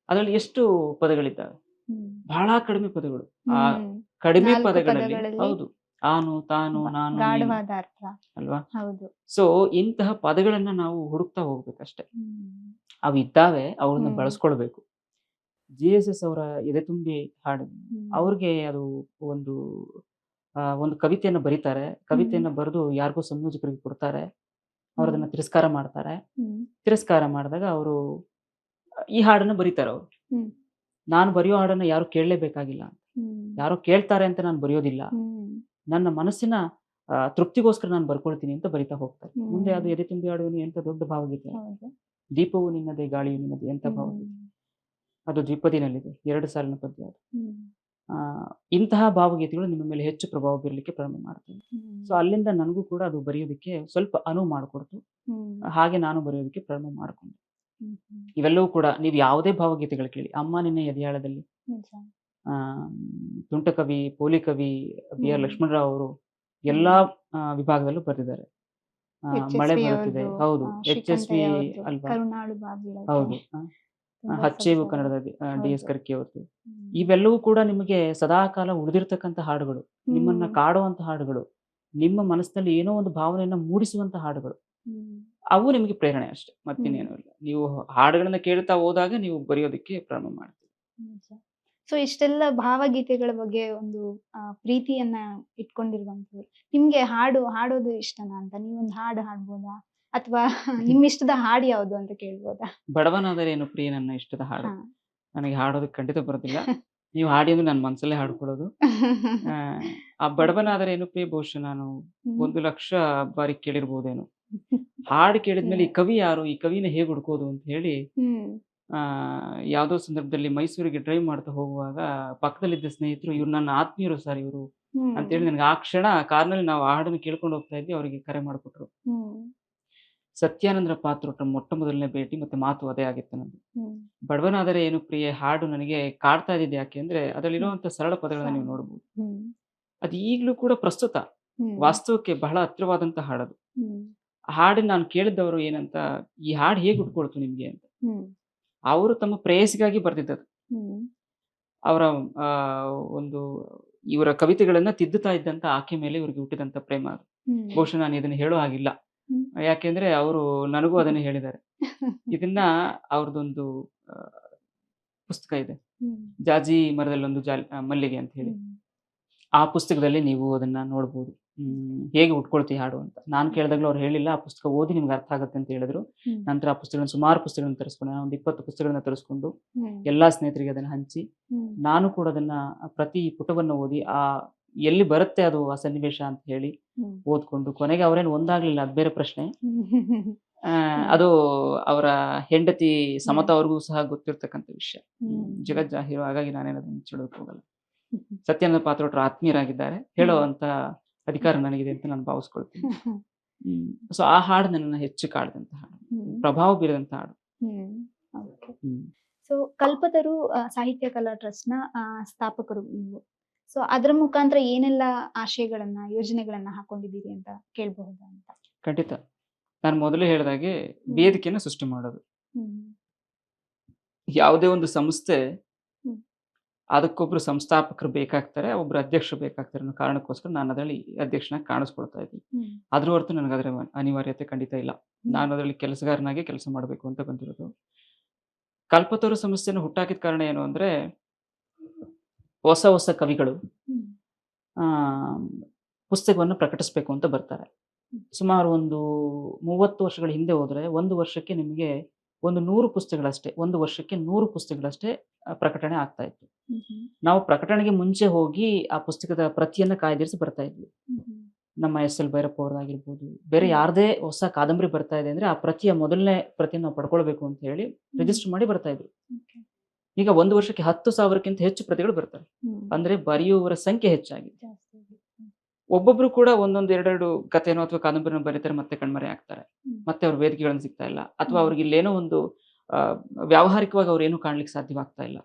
ಅದರಲ್ಲಿ ಎಷ್ಟು ಪದಗಳಿದ್ದಾವೆ? ಹ್ಮ್ ಬಹಳ ಕಡಿಮೆ ಪದಗಳು. ಆ ಹ್ಮ್. ಕಡಿಮೆ 4 ಪದಗಳಲ್ಲಿ ಪದಗಳಲ್ಲಿ ಹೌದು, ಆನು, ತಾನು, ನಾನು, ನೀನು ಗಾಢವಾದ ಅರ್ಥ. ಅಲ್ವಾ? ಹೌದು. ಸೊ ಇಂತಹ ಪದಗಳನ್ನ ನಾವು ಹುಡುಕ್ತಾ ಹೋಗ್ಬೇಕಷ್ಟೆ. ಹ್ಮ್ ಅವು ಇದ್ದಾವೆ, ಅವ್ರನ್ನ ಹ್ಮ್. ಬಳಸ್ಕೊಳ್ಬೇಕು. JSS ಅವರ ಎದೆ ತುಂಬಿ ಹಾಡು, ಹ್ಮ್. ಅವ್ರಿಗೆ ಅದು ಒಂದು ಒಂದು ಕವಿತೆಯನ್ನು ಬರೀತಾರೆ. ಕವಿತೆಯನ್ನು ಬರೆದು ಯಾರಿಗೋ ಸಂಯೋಜಕರಿಗೆ ಕೊಡ್ತಾರೆ. ಅವ್ರು ಅದನ್ನ ತಿರಸ್ಕಾರ ಮಾಡ್ತಾರೆ. ತಿರಸ್ಕಾರ ಮಾಡಿದಾಗ ಅವರು ಈ ಹಾಡನ್ನ ಬರೀತಾರೆ ಅವರು. ನಾನು ಬರೆಯೋ ಹಾಡನ್ನ ಯಾರು ಕೇಳಲೇಬೇಕಾಗಿಲ್ಲ. ಯಾರೋ ಕೇಳ್ತಾರೆ ಅಂತ ನಾನು ಬರೆಯೋದಿಲ್ಲ. ನನ್ನ ಮನಸ್ಸಿನ ತೃಪ್ತಿಗೋಸ್ಕರ ನಾನು ಬರ್ಕೊಳ್ತೀನಿ ಅಂತ ಬರಿತಾ ಹೋಗ್ತಾರೆ. ಮುಂದೆ ಅದು ಎದೆ ತುಂಬಿ ಹಾಡುವನು ಎಂತ ದೊಡ್ಡ ಭಾವಗೀತೆ. ದೀಪವು ನಿನ್ನದೇ ಗಾಳಿಯು ನಿನ್ನದೇ ಎಂತ ಭಾವಗೀತೆ. ಅದು ದ್ವಿಪದಿನಲ್ಲಿದೆ, 2 ಸಾಲಿನ ಪದ್ಯ ಅದು. ಇಂತಹ ಭಾವಗೀತೆಗಳು ನಿಮ್ಮ ಮೇಲೆ ಹೆಚ್ಚು ಪ್ರಭಾವ ಬೀರಲಿಕ್ಕೆ ಪ್ರಾರಂಭ ಮಾಡ್ತವೆ. ಸೊ ಅಲ್ಲಿಂದ ನನಗೂ ಕೂಡ ಅದು ಬರೆಯೋದಕ್ಕೆ ಸ್ವಲ್ಪ ಅನುವು ಮಾಡಿಕೊಡ್ತು. ಹಾಗೆ ನಾನು ಬರೆಯೋದಕ್ಕೆ ಪ್ರಾರಂಭ ಮಾಡ್ಕೊಂಡೆ. ಇವೆಲ್ಲವೂ ಕೂಡ ನೀವು ಯಾವುದೇ ಭಾವಗೀತೆಗಳು ಕೇಳಿ, ಅಮ್ಮ ನಿನ್ನೆ ಎದೆಯಾಳದಲ್ಲಿ, ತುಂಟಕವಿ, ಪೋಲಿ ಕವಿ ಬಿ ಆರ್ ಲಕ್ಷ್ಮಣರಾವ್ ಅವರು ಎಲ್ಲಾ ವಿಭಾಗದಲ್ಲೂ ಬರೆದಿದ್ದಾರೆ. ಮಳೆ ಬರುತ್ತಿದೆ, ಹೌದು, HSV ಅಲ್ವಾ, ಹೌದು, ಹಚ್ಚೇವು ಕನ್ನಡದ DS ಕರ್ಕಿ ಅವ್ರದ್ದು. ಇವೆಲ್ಲವೂ ಕೂಡ ನಿಮಗೆ ಸದಾಕಾಲ ಉಳಿದಿರ್ತಕ್ಕಂಥ ಹಾಡುಗಳು, ನಿಮ್ಮನ್ನ ಕಾಡುವಂತ ಹಾಡುಗಳು, ನಿಮ್ಮ ಮನಸ್ಸಿನಲ್ಲಿ ಏನೋ ಒಂದು ಭಾವನೆಯನ್ನ ಮೂಡಿಸುವಂತ ಹಾಡುಗಳು. ಅವು ನಿಮಗೆ ಪ್ರೇರಣೆ ಅಷ್ಟೇ, ಮತ್ತಿನ್ನೇನು ಇಲ್ಲ. ನೀವು ಹಾಡುಗಳನ್ನ ಕೇಳ್ತಾ ಹೋದಾಗ ನೀವು ಬರೆಯೋದಕ್ಕೆ ಪ್ರಾರಂಭ ಮಾಡ್ತೀವಿ. ಸೊ ಇಷ್ಟೆಲ್ಲ ಭಾವಗೀತೆಗಳ ಬಗ್ಗೆ ಒಂದು ಪ್ರೀತಿಯನ್ನ ಇಟ್ಕೊಂಡಿರುವಂತವ್ರು, ನಿಮ್ಗೆ ಹಾಡೋದು ಇಷ್ಟನಾ ಅಂತ ನೀವೊಂದು ಹಾಡು ಹಾಡ್ಬೋದಾ, ಅಥವಾ ನಿಮ್ ಇಷ್ಟದ ಹಾಡು ಯಾವ್ದು ಅಂತ ಕೇಳ್ಬೋದಾ? ಬಡವನಾದರೇನು ಪ್ರಿಯ ನನ್ನ ಇಷ್ಟದ ಹಾಡು. ನನಗೆ ಹಾಡೋದಕ್ಕೆ ಖಂಡಿತ ಬರೋದಿಲ್ಲ. ನೀವು ಹಾಡಿ ಅಂದ್ರೆ ನನ್ನ ಮನಸ್ಸಲ್ಲೇ ಹಾಡ್ಕೊಳ್ಳೋದು. ಆ ಬಡವನಾದರೇನು ಪ್ರಿಯ ಬಹುಶಃ ನಾನು 1,00,000 ಬಾರಿ ಕೇಳಿರ್ಬೋದೇನೋ. ಹಾಡು ಕೇಳಿದ್ಮೇಲೆ ಈ ಕವಿ ಯಾರು, ಈ ಕವಿನ ಹೇಗೆ ಹುಡ್ಕೋದು ಅಂತ ಹೇಳಿ ಯಾವ್ದೋ ಸಂದರ್ಭದಲ್ಲಿ ಮೈಸೂರಿಗೆ ಡ್ರೈವ್ ಮಾಡ್ತಾ ಹೋಗುವಾಗ ಪಕ್ಕದಲ್ಲಿದ್ದ ಸ್ನೇಹಿತರು, ಇವ್ರು ನನ್ನ ಆತ್ಮೀಯರು ಸರ್ ಇವರು ಅಂತೇಳಿ ನನಗೆ ಆ ಕ್ಷಣ ಕಾರ್ನಲ್ಲಿ ನಾವು ಆ ಹಾಡನ್ನು ಕೇಳ್ಕೊಂಡು ಹೋಗ್ತಾ ಇದ್ವಿ, ಅವರಿಗೆ ಕರೆ ಮಾಡಿಕೊಟ್ರು. ಸತ್ಯಾನಂದ್ರ ಪಾತ್ರೋಟ ಮೊಟ್ಟ ಮೊದಲನೇ ಭೇಟಿ ಮತ್ತೆ ಮಾತು ಅದೇ ಆಗಿತ್ತು ನಂದು. ಬಡವನಾದರೆ ಏನು ಪ್ರಿಯ ಹಾಡು ನನಗೆ ಕಾಡ್ತಾ ಇದ್ದಿದ್ದು ಯಾಕೆ ಅಂದ್ರೆ ಅದರಲ್ಲಿರುವಂತ ಸರಳ ಪದಗಳನ್ನ ನೀವು ನೋಡ್ಬೋದು. ಅದು ಈಗಲೂ ಕೂಡ ಪ್ರಸ್ತುತ ವಾಸ್ತವಕ್ಕೆ ಬಹಳ ಹತ್ತಿರವಾದಂತ ಹಾಡದು. ಹಾಡನ್ನ ನಾನು ಕೇಳಿದ್ದವರು ಏನಂತ, ಈ ಹಾಡು ಹೇಗೆ ಹುಟ್ಕೊಳ್ತು ನಿಮ್ಗೆ ಅಂತ. ಅವರು ತಮ್ಮ ಪ್ರೇಯಸಿಗಾಗಿ ಬರ್ದಿದ್ದದು. ಅವರ ಒಂದು ಇವರ ಕವಿತೆಗಳನ್ನ ತಿದ್ದುತ್ತಾ ಇದ್ದಂತ ಆಕೆ ಮೇಲೆ ಇವ್ರಿಗೆ ಹುಟ್ಟಿದಂತ ಪ್ರೇಮ ಅದು. ಬಹುಶಃ ನಾನು ಇದನ್ನ ಹೇಳೋ ಹಾಗಿಲ್ಲ, ಯಾಕೆಂದ್ರೆ ಅವರು ನನಗೂ ಅದನ್ನ ಹೇಳಿದ್ದಾರೆ. ಇದನ್ನ ಅವ್ರದ್ದೊಂದು ಪುಸ್ತಕ ಇದೆ, ಜಾಜಿ ಮರದಲ್ಲೊಂದು ಮಲ್ಲಿಗೆ ಅಂತ ಹೇಳಿ. ಆ ಪುಸ್ತಕದಲ್ಲಿ ನೀವು ಅದನ್ನ ನೋಡ್ಬೋದು, ಹೇಗೆ ಉಟ್ಕೊಳ್ತೀವಿ ಹಾಡು ಅಂತ. ನಾನು ಕೇಳಿದಾಗ್ಲೂ ಅವ್ರು ಹೇಳಿಲ್ಲ, ಆ ಪುಸ್ತಕ ಓದಿ ನಿಮ್ಗೆ ಅರ್ಥ ಆಗುತ್ತೆ ಅಂತ ಹೇಳಿದ್ರು. ನಂತರ ಆ ಪುಸ್ತಕಗಳನ್ನ ಸುಮಾರು ಪುಸ್ತಕಗಳನ್ನ ತರಿಸ್ಕೊಂಡು, ನಾನು ಒಂದು 20 ಪುಸ್ತಕಗಳನ್ನ ತರಿಸ್ಕೊಂಡು ಎಲ್ಲಾ ಸ್ನೇಹಿತರಿಗೆ ಅದನ್ನ ಹಂಚಿ, ನಾನು ಕೂಡ ಅದನ್ನ ಪ್ರತಿ ಪುಟವನ್ನು ಓದಿ ಎಲ್ಲಿ ಬರುತ್ತೆ ಅದು ಆ ಸನ್ನಿವೇಶ ಅಂತ ಹೇಳಿ ಓದ್ಕೊಂಡು, ಕೊನೆಗೆ ಅವರೇನು ಒಂದಾಗ್ಲಿಲ್ಲ, ಅದು ಬೇರೆ ಪ್ರಶ್ನೆ. ಅದು ಅವರ ಹೆಂಡತಿ ಸಮತಾ ಅವ್ರಿಗೂ ಸಹ ಗೊತ್ತಿರ್ತಕ್ಕಂಥ ವಿಷಯ, ಜಗಜ್ಜಾಹೀರು. ಹಾಗಾಗಿ ನಾನೇನದನ್ನು ಮುಚ್ಚಿಡೋದಕ್ಕೆ ಹೋಗಲ್ಲ. ಸತ್ಯಾನಂದ ಪಾತ್ರೋಟರು ಆತ್ಮೀಯರಾಗಿದ್ದಾರೆ, ಹೇಳುವಂತ ಅಧಿಕಾರ ನನಗಿದೆ ಅಂತ ನಾನು ಭಾವಿಸ್ಕೊಳ್ತೀನಿ. ಸೊ ಆ ಹಾಡು ನನ್ನನ್ನು ಹೆಚ್ಚು ಕಾಡ್ದಂತ ಹಾಡು, ಪ್ರಭಾವ ಬೀರದಂತ ಹಾಡು. ಸೊ ಕಲ್ಪತರು ಸಾಹಿತ್ಯ ಕಲಾ ಟ್ರಸ್ಟ್ ನ ಸ್ಥಾಪಕರು ನೀವು. ಸೊ ಅದರ ಮುಖಾಂತರ ಏನೆಲ್ಲ ಆಶಯಗಳನ್ನ, ಯೋಜನೆಗಳನ್ನ ಹಾಕೊಂಡಿದ್ದೀರಿ ಅಂತ ಕೇಳಬಹುದಾ ಅಂತ? ಖಂಡಿತ. ನಾನು ಮೊದಲೇ ಹೇಳಿದಾಗೆ ವೇದಿಕೆಯನ್ನು ಸೃಷ್ಟಿ ಮಾಡೋದು. ಯಾವುದೇ ಒಂದು ಸಂಸ್ಥೆ ಅದಕ್ಕೊಬ್ರು ಸಂಸ್ಥಾಪಕರು ಬೇಕಾಗ್ತಾರೆ, ಒಬ್ರು ಅಧ್ಯಕ್ಷರು ಬೇಕಾಗ್ತಾರೆ ಅನ್ನೋ ಕಾರಣಕ್ಕೋಸ್ಕರ ನಾನು ಅದರಲ್ಲಿ ಅಧ್ಯಕ್ಷನಾಗಿ ಕಾಣಿಸ್ಕೊಳ್ತಾ ಇದ್ದೀನಿ. ಅದ್ರ ಹೊರತು ನನಗೆ ಅದರ ಅನಿವಾರ್ಯತೆ ಖಂಡಿತ ಇಲ್ಲ. ನಾನು ಅದರಲ್ಲಿ ಕೆಲಸಗಾರನಾಗಿ ಕೆಲಸ ಮಾಡಬೇಕು ಅಂತ ಬಂದಿರೋದು. ಕಲ್ಪತರು ಸಂಸ್ಥೆಯನ್ನು ಹುಟ್ಟಾಕಿದ ಕಾರಣ ಏನು ಅಂದ್ರೆ, ಹೊಸ ಹೊಸ ಕವಿಗಳು ಪುಸ್ತಕವನ್ನು ಪ್ರಕಟಿಸಬೇಕು ಅಂತ ಬರ್ತಾರೆ. ಸುಮಾರು ಒಂದು 30 ವರ್ಷಗಳ ಹಿಂದೆ ಹೋದ್ರೆ ಒಂದು ವರ್ಷಕ್ಕೆ ನಿಮಗೆ ಒಂದು 100 ಪುಸ್ತಕಗಳಷ್ಟೇ, ಒಂದು ವರ್ಷಕ್ಕೆ 100 ಪುಸ್ತಕಗಳಷ್ಟೇ ಪ್ರಕಟಣೆ ಆಗ್ತಾ ಇತ್ತು. ನಾವು ಪ್ರಕಟಣೆಗೆ ಮುಂಚೆ ಹೋಗಿ ಆ ಪುಸ್ತಕದ ಪ್ರತಿಯನ್ನ ಕಾಯ್ದಿರಿಸಿ ಬರ್ತಾ ಇದ್ವಿ. ನಮ್ಮ SL ಭೈರಪ್ಪ ಅವ್ರದ್ದಾಗಿರ್ಬೋದು, ಬೇರೆ ಯಾರದೇ ಹೊಸ ಕಾದಂಬರಿ ಬರ್ತಾ ಇದೆ ಅಂದ್ರೆ ಆ ಪ್ರತಿಯ ಮೊದಲನೇ ಪ್ರತಿಯನ್ನು ನಾವು ಪಡ್ಕೊಳ್ಬೇಕು ಅಂತ ಹೇಳಿ ರಿಜಿಸ್ಟರ್ ಮಾಡಿ ಬರ್ತಾ ಇದ್ವಿ. ಈಗ ಒಂದು ವರ್ಷಕ್ಕೆ 10,000ಕ್ಕಿಂತ ಹೆಚ್ಚು ಪ್ರತಿಗಳು ಬರ್ತಾರೆ. ಅಂದ್ರೆ ಬರೆಯುವವರ ಸಂಖ್ಯೆ ಹೆಚ್ಚಾಗಿದೆ. ಒಬ್ಬೊಬ್ರು ಕೂಡ ಒಂದೊಂದು 2 ಕಥೆನೋ ಅಥವಾ ಕಾದಂಬರಿನೋ ಬರೀತಾರೆ, ಮತ್ತೆ ಕಣ್ಮರೆ ಆಗ್ತಾರೆ, ಮತ್ತೆ ಅವ್ರ ವೇದಿಕೆಗಳನ್ನು ಸಿಗ್ತಾ ಇಲ್ಲ, ಅಥವಾ ಅವ್ರಿಗೆ ಇಲ್ಲೇನೋ ಒಂದು ವ್ಯಾವಹಾರಿಕವಾಗಿ ಅವ್ರು ಏನೂ ಕಾಣ್ಲಿಕ್ಕೆ ಸಾಧ್ಯವಾಗ್ತಾ ಇಲ್ಲ.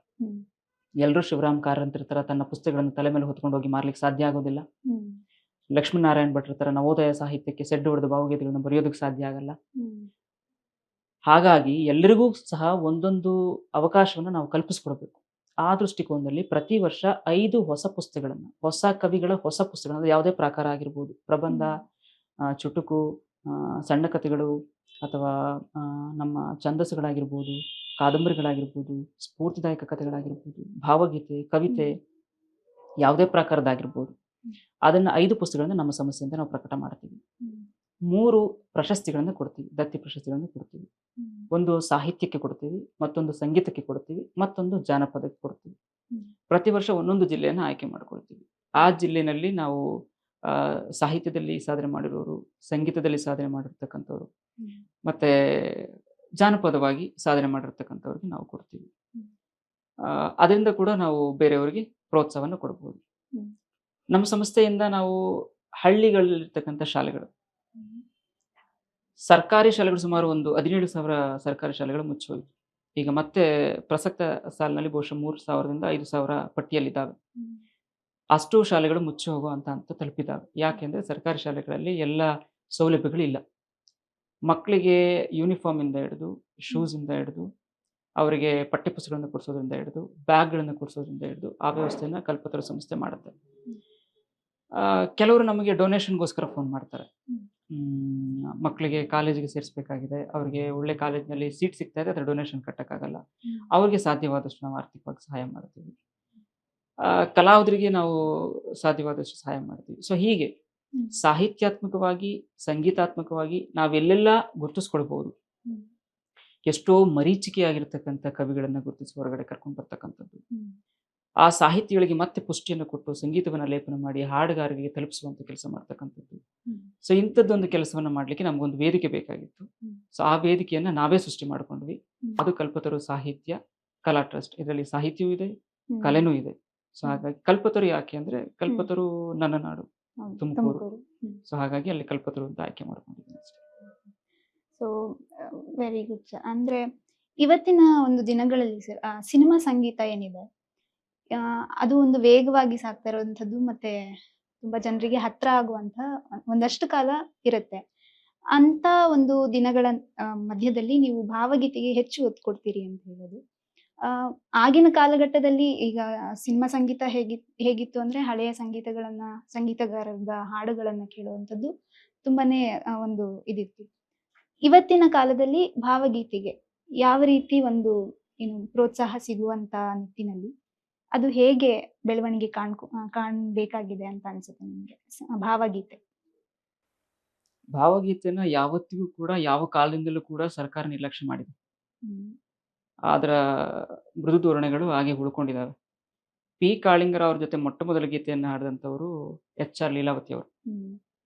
ಎಲ್ಲರೂ ಶಿವರಾಮ್ ಕಾರಂತರ ತರ ತನ್ನ ಪುಸ್ತಕಗಳನ್ನು ತಲೆ ಮೇಲೆ ಹೊತ್ಕೊಂಡು ಹೋಗಿ ಮಾರ್ಲಿಕ್ಕೆ ಸಾಧ್ಯ ಆಗೋದಿಲ್ಲ. ಲಕ್ಷ್ಮೀನಾರಾಯಣ ಭಟ್ರ ತರ ನವೋದಯ ಸಾಹಿತ್ಯಕ್ಕೆ ಸೆಡ್ಡು ಹೊಡೆದ ಭಾವಗೀತೆಗಳನ್ನು ಬರೆಯೋದಕ್ಕೆ ಸಾಧ್ಯ ಆಗಲ್ಲ. ಹಾಗಾಗಿ ಎಲ್ಲರಿಗೂ ಸಹ ಒಂದೊಂದು ಅವಕಾಶವನ್ನು ನಾವು ಕಲ್ಪಿಸ್ಕೊಡ್ಬೇಕು. ಆ ದೃಷ್ಟಿಕೋನದಲ್ಲಿ ಪ್ರತಿ ವರ್ಷ 5 ಹೊಸ ಪುಸ್ತಕಗಳನ್ನು, ಹೊಸ ಕವಿಗಳ ಹೊಸ ಪುಸ್ತಕಗಳು, ಯಾವುದೇ ಪ್ರಕಾರ ಆಗಿರ್ಬೋದು, ಪ್ರಬಂಧ, ಚುಟುಕು, ಸಣ್ಣ ಕಥೆಗಳು, ಅಥವಾ ನಮ್ಮ ಛಂದಸ್ಸುಗಳಾಗಿರ್ಬೋದು, ಕಾದಂಬರಿಗಳಾಗಿರ್ಬೋದು, ಸ್ಫೂರ್ತಿದಾಯಕ ಕಥೆಗಳಾಗಿರ್ಬೋದು, ಭಾವಗೀತೆ, ಕವಿತೆ, ಯಾವುದೇ ಪ್ರಕಾರದಾಗಿರ್ಬೋದು, ಅದನ್ನ 5 ಪುಸ್ತಕಗಳನ್ನ ನಮ್ಮ ಸಂಸ್ಥೆಯಿಂದ ನಾವು ಪ್ರಕಟ ಮಾಡ್ತೀವಿ. 3 ಪ್ರಶಸ್ತಿಗಳನ್ನ ಕೊಡ್ತೀವಿ, ದತ್ತಿ ಪ್ರಶಸ್ತಿಗಳನ್ನ ಕೊಡ್ತೀವಿ. ಒಂದು ಸಾಹಿತ್ಯಕ್ಕೆ ಕೊಡ್ತೀವಿ, ಮತ್ತೊಂದು ಸಂಗೀತಕ್ಕೆ ಕೊಡ್ತೀವಿ, ಮತ್ತೊಂದು ಜಾನಪದಕ್ಕೆ ಕೊಡ್ತೀವಿ. ಪ್ರತಿ ವರ್ಷ ಒಂದೊಂದು ಜಿಲ್ಲೆಯನ್ನು ಆಯ್ಕೆ ಮಾಡ್ಕೊಳ್ತೀವಿ. ಆ ಜಿಲ್ಲೆನಲ್ಲಿ ನಾವು ಸಾಹಿತ್ಯದಲ್ಲಿ ಸಾಧನೆ ಮಾಡಿರೋರು, ಸಂಗೀತದಲ್ಲಿ ಸಾಧನೆ ಮಾಡಿರ್ತಕ್ಕಂಥವ್ರು, ಮತ್ತೆ ಜಾನಪದವಾಗಿ ಸಾಧನೆ ಮಾಡಿರ್ತಕ್ಕಂಥವ್ರಿಗೆ ನಾವು ಕೊಡ್ತೀವಿ. ಅದರಿಂದ ಕೂಡ ನಾವು ಬೇರೆಯವರಿಗೆ ಪ್ರೋತ್ಸಾಹವನ್ನು ಕೊಡ್ಬೋದು. ನಮ್ಮ ಸಂಸ್ಥೆಯಿಂದ ನಾವು ಹಳ್ಳಿಗಳಲ್ಲಿರ್ತಕ್ಕಂಥ ಶಾಲೆಗಳು, ಸರ್ಕಾರಿ ಶಾಲೆಗಳು ಸುಮಾರು ಒಂದು 17,000 ಸರ್ಕಾರಿ ಶಾಲೆಗಳು ಮುಚ್ಚೋಯ್ತು. ಈಗ ಮತ್ತೆ ಪ್ರಸಕ್ತ ಸಾಲಿನಲ್ಲಿ ಬಹುಶಃ 3,000ದಿಂದ 5,000 ಪಟ್ಟಿಯಲ್ಲಿದ್ದಾವೆ. ಅಷ್ಟು ಶಾಲೆಗಳು ಮುಚ್ಚಿ ಹೋಗುವಂತ ಅಂತ ತಲುಪಿದ್ದಾವೆ. ಯಾಕೆಂದ್ರೆ ಸರ್ಕಾರಿ ಶಾಲೆಗಳಲ್ಲಿ ಎಲ್ಲ ಸೌಲಭ್ಯಗಳಿಲ್ಲ. ಮಕ್ಕಳಿಗೆ ಯೂನಿಫಾರ್ಮ್ ಇಂದ ಹಿಡಿದು, ಶೂಸ್ ಇಂದ ಹಿಡಿದು, ಅವರಿಗೆ ಪಠ್ಯಪುಸ್ತಕಗಳನ್ನು ಕೊಡಿಸೋದ್ರಿಂದ ಹಿಡಿದು, ಬ್ಯಾಗ್ಗಳನ್ನು ಕೊಡಿಸೋದ್ರಿಂದ ಹಿಡಿದು ಆ ವ್ಯವಸ್ಥೆಯನ್ನ ಕಲ್ಪತರು ಸಂಸ್ಥೆ ಮಾಡುತ್ತೆ. ಕೆಲವರು ನಮಗೆ ಡೊನೇಷನ್ಗೋಸ್ಕರ ಫೋನ್ ಮಾಡ್ತಾರೆ. ಮಕ್ಕಳಿಗೆ ಕಾಲೇಜಿಗೆ ಸೇರಿಸಬೇಕಾಗಿದೆ, ಅವರಿಗೆ ಒಳ್ಳೆ ಕಾಲೇಜಿನಲ್ಲಿ ಸೀಟ್ ಸಿಗ್ತಾ ಇದೆ, ಅದರ ಡೊನೇಷನ್ ಕಟ್ಟಕ್ಕಾಗಲ್ಲ, ಅವ್ರಿಗೆ ಸಾಧ್ಯವಾದಷ್ಟು ನಾವು ಆರ್ಥಿಕವಾಗಿ ಸಹಾಯ ಮಾಡ್ತೀವಿ. ಕಲಾವಿದರಿಗೆ ನಾವು ಸಾಧ್ಯವಾದಷ್ಟು ಸಹಾಯ ಮಾಡ್ತೀವಿ. ಸೊ ಹೀಗೆ ಸಾಹಿತ್ಯಾತ್ಮಕವಾಗಿ, ಸಂಗೀತಾತ್ಮಕವಾಗಿ ನಾವೆಲ್ಲೆಲ್ಲ ಗುರುತಿಸ್ಕೊಳ್ಬಹುದು. ಎಷ್ಟೋ ಮರೀಚಿಕೆಯಾಗಿರ್ತಕ್ಕಂಥ ಕವಿಗಳನ್ನ ಗುರುತಿಸಿ ಹೊರಗಡೆ ಕರ್ಕೊಂಡು ಬರ್ತಕ್ಕಂಥದ್ದು, ಆ ಸಾಹಿತ್ಯಗಳಿಗೆ ಮತ್ತೆ ಪುಷ್ಟಿಯನ್ನು ಕೊಟ್ಟು ಸಂಗೀತವನ್ನ ಲೇಪನ ಮಾಡಿ ಹಾಡುಗಾರರಿಗೆ ತಲುಪಿಸುವಂತ ಕೆಲಸ ಮಾಡ್ತಕ್ಕಂಥದ್ದು. ಸೊ ಇಂಥದ್ದೊಂದು ಕೆಲಸವನ್ನ ಮಾಡ್ಲಿಕ್ಕೆ ನಮಗೊಂದು ವೇದಿಕೆ ಬೇಕಾಗಿತ್ತು. ಸೊ ಆ ವೇದಿಕೆಯನ್ನ ನಾವೇ ಸೃಷ್ಟಿ ಮಾಡ್ಕೊಂಡ್ವಿ. ಅದು ಕಲ್ಪತರು ಸಾಹಿತ್ಯ ಕಲಾ ಟ್ರಸ್ಟ್. ಇದರಲ್ಲಿ ಸಾಹಿತ್ಯವೂ ಇದೆ, ಕಲೆನೂ ಇದೆ. ಸೊ ಹಾಗಾಗಿ ಕಲ್ಪತರು ಯಾಕೆ ಅಂದ್ರೆ ಕಲ್ಪತರು ನನ್ನ ನಾಡು ತುಮಕೂರು. ಸೊ ಹಾಗಾಗಿ ಅಲ್ಲಿ ಕಲ್ಪತರು ಅಂತ ಆಯ್ಕೆ ಮಾಡ್ಕೊಂಡಿದ್ದೀನಿ ಅಷ್ಟೇ. So very good sir. ಅಂದ್ರೆ ಇವತ್ತಿನ ಒಂದು ದಿನಗಳಲ್ಲಿ ಸರ್ ಸಿನಿಮಾ ಸಂಗೀತ ಏನಿದೆ, ಅದು ಒಂದು ವೇಗವಾಗಿ ಸಾಗ್ತಾ ಇರುವಂಥದ್ದು, ಮತ್ತೆ ತುಂಬಾ ಜನರಿಗೆ ಹತ್ರ ಆಗುವಂತ ಒಂದಷ್ಟು ಕಾಲ ಇರುತ್ತೆ. ಅಂತ ಒಂದು ದಿನಗಳ ಮಧ್ಯದಲ್ಲಿ ನೀವು ಭಾವಗೀತೆಗೆ ಹೆಚ್ಚು ಒತ್ತು ಕೊಡ್ತೀರಿ ಅಂತ ಹೇಳೋದು. ಆಗಿನ ಕಾಲಘಟ್ಟದಲ್ಲಿ ಈಗ ಸಿನಿಮಾ ಸಂಗೀತ ಹೇಗಿತ್ತು ಅಂದ್ರೆ ಹಳೆಯ ಸಂಗೀತಗಾರರ ಹಾಡುಗಳನ್ನ ಕೇಳುವಂಥದ್ದು ತುಂಬಾನೇ ಒಂದು ಇದಿತ್ತು. ಇವತ್ತಿನ ಕಾಲದಲ್ಲಿ ಭಾವಗೀತೆಗೆ ಯಾವ ರೀತಿ ಒಂದು ಪ್ರೋತ್ಸಾಹ ಸಿಗುವಂತ ನಿಟ್ಟಿನಲ್ಲಿ ಅದು ಹೇಗೆ ಬೆಳವಣಿಗೆ ಕಾಣ್ಬೇಕಾಗಿದೆ ಅಂತ ಅನ್ಸುತ್ತೆ ನಿಮ್ಗೆ ಭಾವಗೀತೆ? ಭಾವಗೀತೆನ ಯಾವತ್ತಿಗೂ ಕೂಡ ಯಾವ ಕಾಲದಿಂದಲೂ ಕೂಡ ಸರ್ಕಾರ ನಿರ್ಲಕ್ಷ್ಯ ಮಾಡಿದೆ. ಅದರ ಮೃದು ಧೋರಣೆಗಳು ಹಾಗೆ ಉಳ್ಕೊಂಡಿದ್ದಾವೆ. ಪಿ ಕಾಳಿಂಗರ ಅವ್ರ ಜೊತೆ ಮೊಟ್ಟ ಮೊದಲ ಗೀತೆಯನ್ನು ಹಾಡಿದಂಥವರು HR ಲೀಲಾವತಿ ಅವರು.